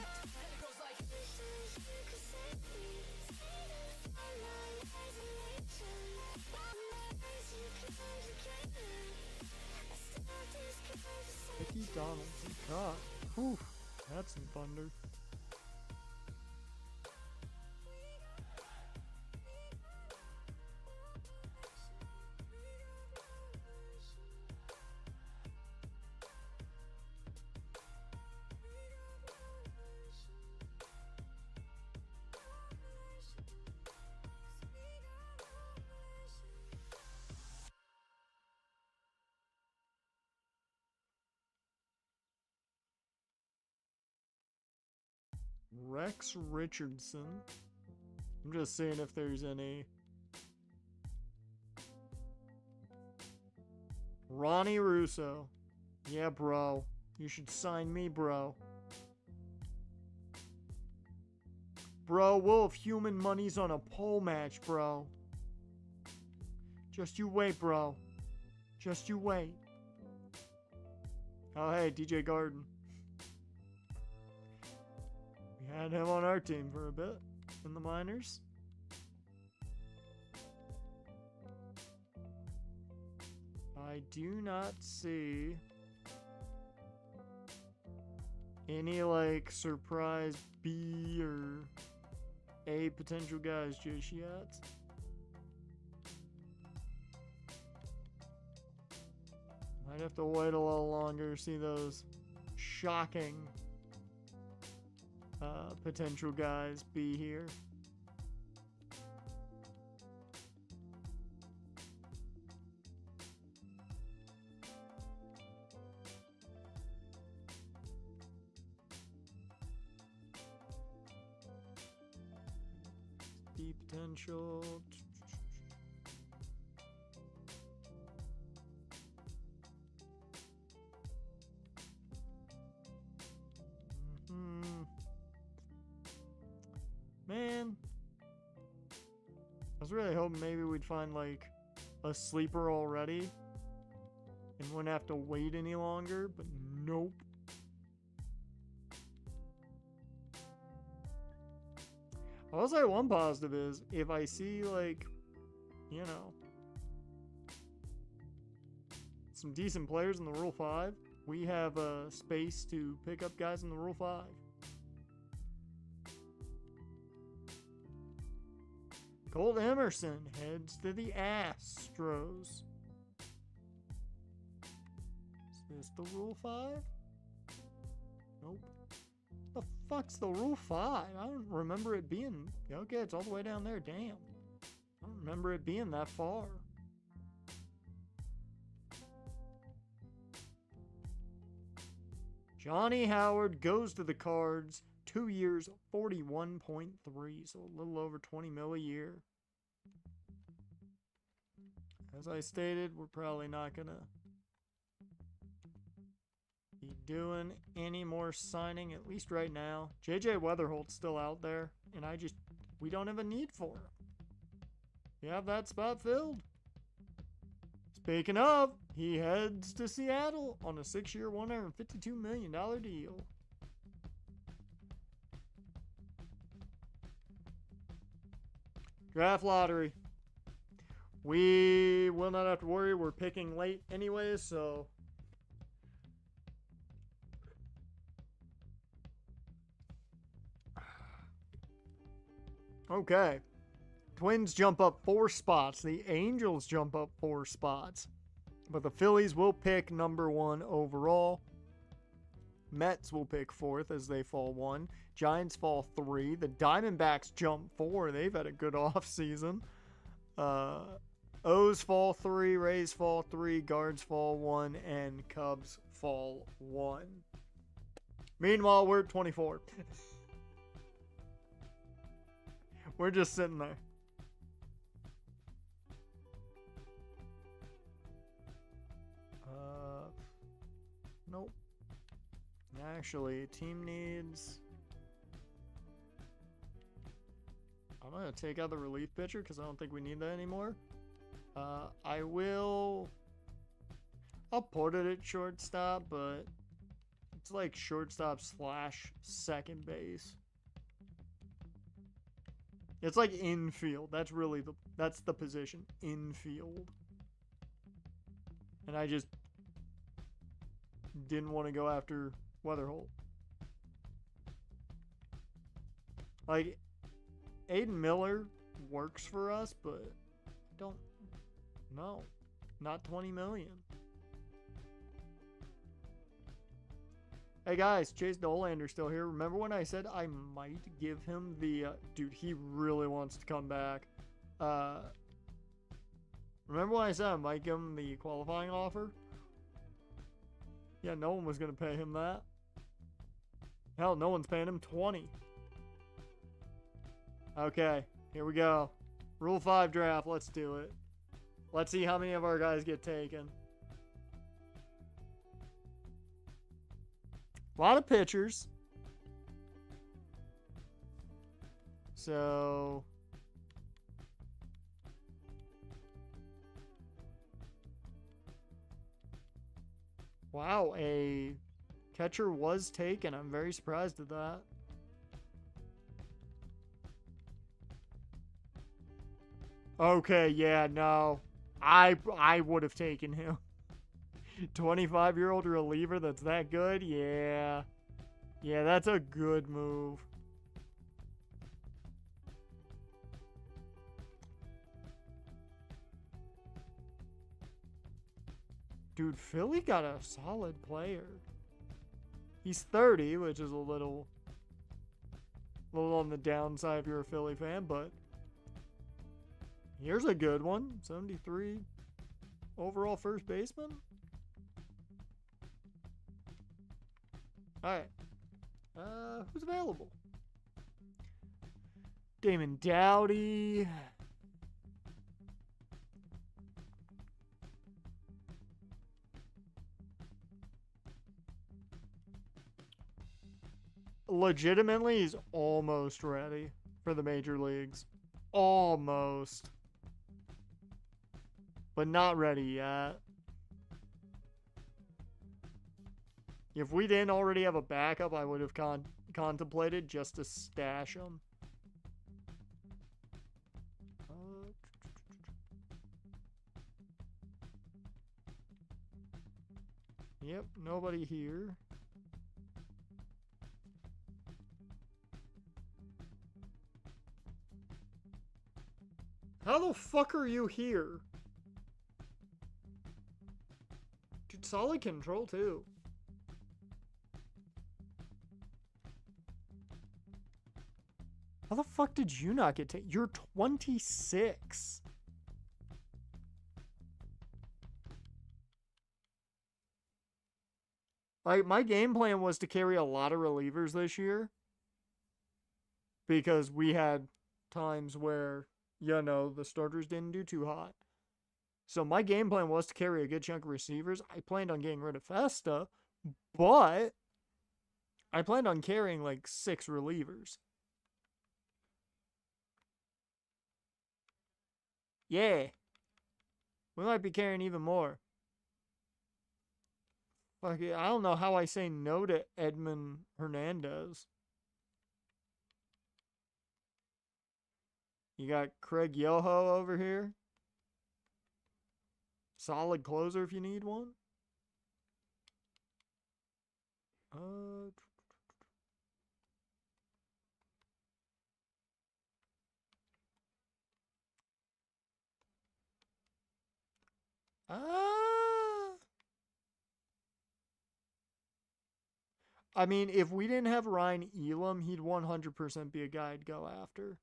Mickey Donaldson. God. Whew. That's some thunder. Rex Richardson. I'm just seeing if there's any. Ronnie Russo. Yeah, bro. You should sign me, bro. Bro, Wolf, human money's on a pole match, bro. Just you wait, bro. Just you wait. Oh, hey, DJ Garden. We had him on our team for a bit in the minors. I do not see any like surprise B or A potential guys just yet. Might have to wait a little longer to see those shocking potential guys be here. B potential. Man, I was really hoping maybe we'd find like a sleeper already and wouldn't have to wait any longer, but nope. I will say one positive is if I see like, you know, some decent players in the Rule 5, we have a space to pick up guys in the Rule 5. Colt Emerson heads to the Astros. Is this the Rule 5? Nope. The fuck's the Rule 5? I don't remember it being... Okay, it's all the way down there. Damn. I don't remember it being that far. Johnny Howard goes to the Cards. 2 years, 41.3, so a little over 20 mil a year. As I stated, we're probably not gonna be doing any more signing, at least right now. JJ Weatherholt's still out there, and we don't have a need for him. We have that spot filled. Speaking of, he heads to Seattle on a 6-year, $152 million deal. Draft lottery. We will not have to worry. We're picking late anyways, so... Okay. Twins jump up 4 spots. The Angels jump up 4 spots. But the Phillies will pick number 1 overall. Mets will pick 4th as they fall 1. Giants fall 3. The Diamondbacks jump 4. They've had a good offseason. O's fall 3. Rays fall 3. Guards fall 1. And Cubs fall 1. Meanwhile, we're at 24. We're just sitting there. Nope. Actually, team needs... I'm going to take out the relief pitcher because I don't think we need that anymore. I'll put it at shortstop, but it's like shortstop / second base. It's like infield. That's really that's the position. Infield. And I just didn't want to go after Weatherholt. Like, Aiden Miller works for us, but I don't know. Not 20 million. Hey guys, Chase Dolander's still here. Remember when I said I might give him the... dude, he really wants to come back. Remember when I said I might give him the qualifying offer? Yeah, no one was going to pay him that. Hell, no one's paying him 20. Okay, here we go. Rule 5 draft, let's do it. Let's see how many of our guys get taken. A lot of pitchers. So... wow, a catcher was taken. I'm very surprised at that. Okay, yeah, no. I would have taken him. 25-year-old reliever that's that good? Yeah. Yeah, that's a good move. Dude, Philly got a solid player. He's 30, which is a little on the downside if you're a Philly fan, but here's a good one. 73 overall first baseman. Alright. Who's available? Damon Dowdy. Legitimately, he's almost ready for the major leagues. Almost. But not ready yet. If we didn't already have a backup, I would have contemplated just to stash him. Yep, nobody here. How the fuck are you here? Dude, solid control too. How the fuck did you not get taken? You're 26. Like, my game plan was to carry a lot of relievers this year. Because we had times where, you know, the starters didn't do too hot. So my game plan was to carry a good chunk of receivers. I planned on getting rid of Festa, But I planned on carrying like 6 relievers. Yeah. We might be carrying even more. Like, I don't know how I say no to Edmund Hernandez. You got Craig Yoho over here. Solid closer if you need one. Uh, I mean, if we didn't have Ryan Elam, he'd 100% be a guy I'd go after.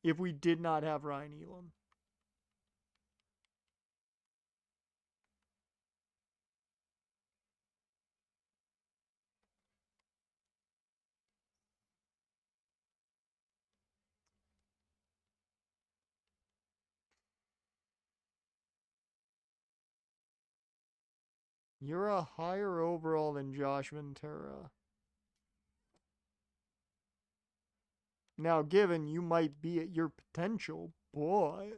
If we did not have Ryan Elam. You're a higher overall than Josh Ventura. Now, given you might be at your potential, boy.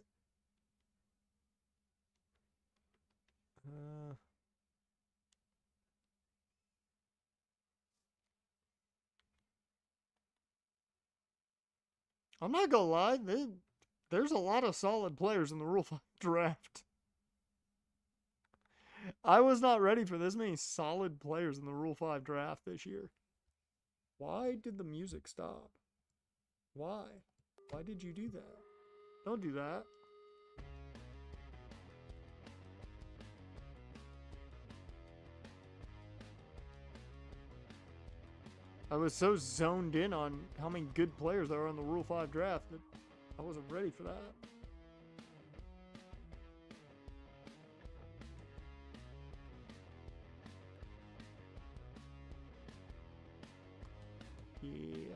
I'm not gonna lie, there's a lot of solid players in the Rule 5 draft. I was not ready for this many solid players in the Rule 5 draft this year. Why did the music stop? Why? Why did you do that? Don't do that. I was so zoned in on how many good players there are in the Rule 5 draft that I wasn't ready for that. Yeah.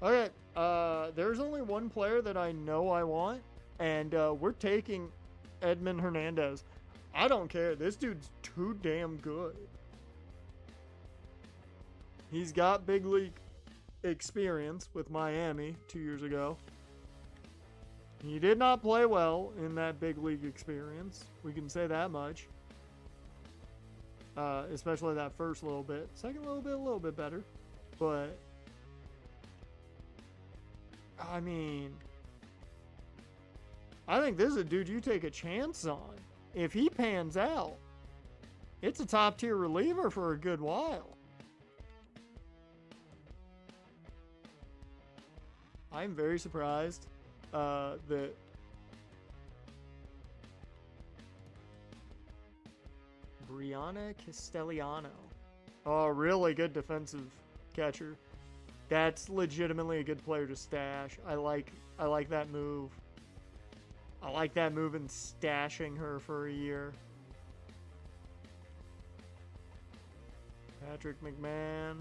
Okay, there's only one player that I know I want, and we're taking Edmund Hernandez. I don't care. This dude's too damn good. He's got big league experience with Miami 2 years ago. He did not play well in that big league experience. We can say that much. Especially that first little bit. Second little bit, a little bit better. But, I mean, I think this is a dude you take a chance on. If he pans out, it's a top tier reliever for a good while. I'm very surprised that Brianna Castellano. Oh, really good defensive catcher. That's legitimately a good player to stash. I like that move. I like that move in stashing her for a year. Patrick McMahon.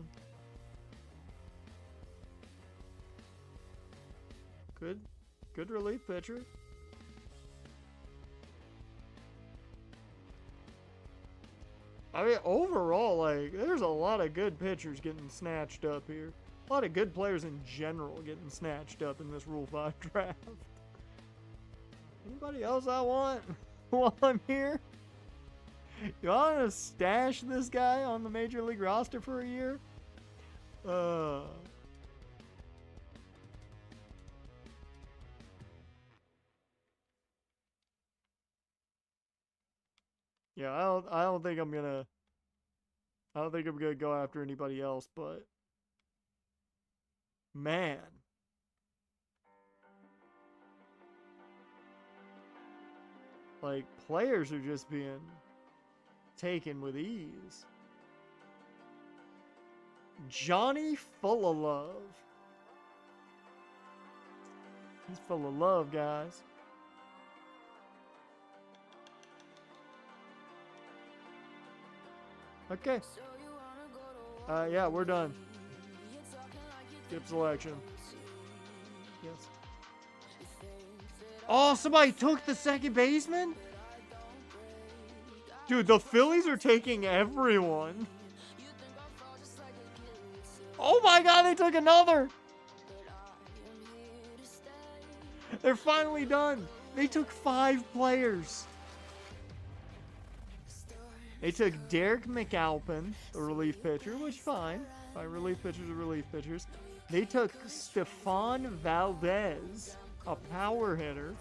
Good relief pitcher. I mean, overall, like, there's a lot of good pitchers getting snatched up here. A lot of good players in general getting snatched up in this Rule 5 draft. Anybody else I want while I'm here? You want to stash this guy on the Major League roster for a year? Yeah, I don't think I'm gonna go after anybody else, but man. Like, players are just being taken with ease. Johnny Full of Love. He's full of love, guys. Okay. Yeah, we're done. Skip selection. Yes. Oh, somebody took the second baseman? Dude, the Phillies are taking everyone. Oh my god, they took another. They're finally done. They took 5 players. They took Derek McAlpin, a relief pitcher, which fine. Fine, relief pitchers are relief pitchers. They took Stefan Valdez, a power hitter.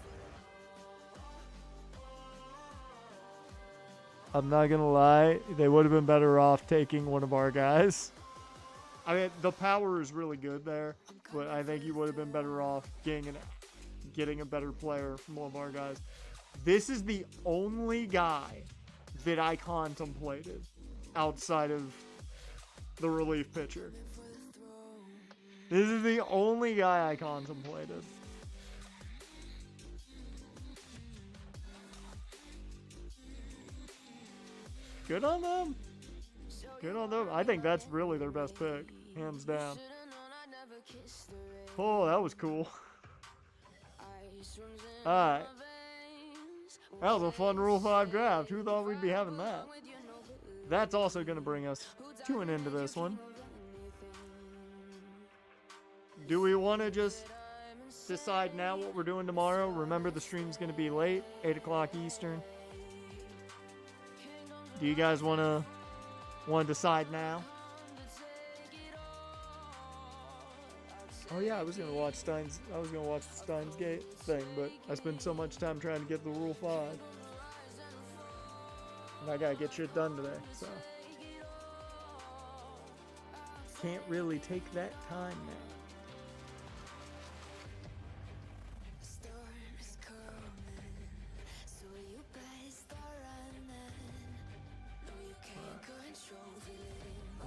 I'm not going to lie. They would have been better off taking one of our guys. I mean, the power is really good there, but I think you would have been better off getting a better player from one of our guys. This is the only guy that I contemplated outside of the relief pitcher. This is the only guy I contemplated. Good on them. Good on them. I think that's really their best pick, hands down. Oh, that was cool. Alright. That was a fun Rule 5 draft. Who thought we'd be having that? That's also going to bring us to an end of this one. Do we want to just decide now what we're doing tomorrow? Remember, the stream's going to be late, 8 o'clock Eastern. Do you guys want to decide now? Oh yeah, I was gonna watch the Steins Gate thing, but I spent so much time trying to get the Rule 5. And I gotta get shit done today, so can't really take that time now.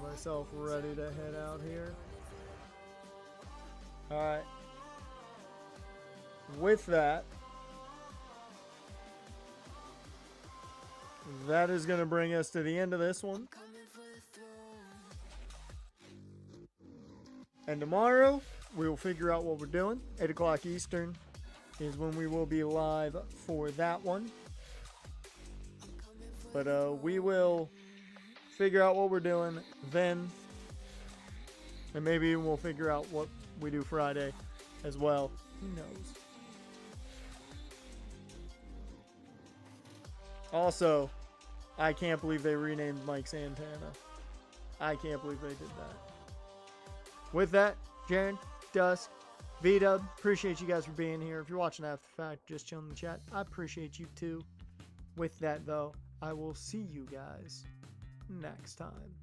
Myself ready to head out here. Alright. With that, that is going to bring us to the end of this one. And tomorrow, we will figure out what we're doing. 8 o'clock Eastern is when we will be live for that one. But we will figure out what we're doing then. And maybe we'll figure out what we do Friday as well. Who knows? Also, I can't believe they renamed Mike Santana. I can't believe they did that. With that, Jaren, Dusk, V-Dub, appreciate you guys for being here. If you're watching after the fact, just chilling in the chat, I appreciate you too. With that, though, I will see you guys next time.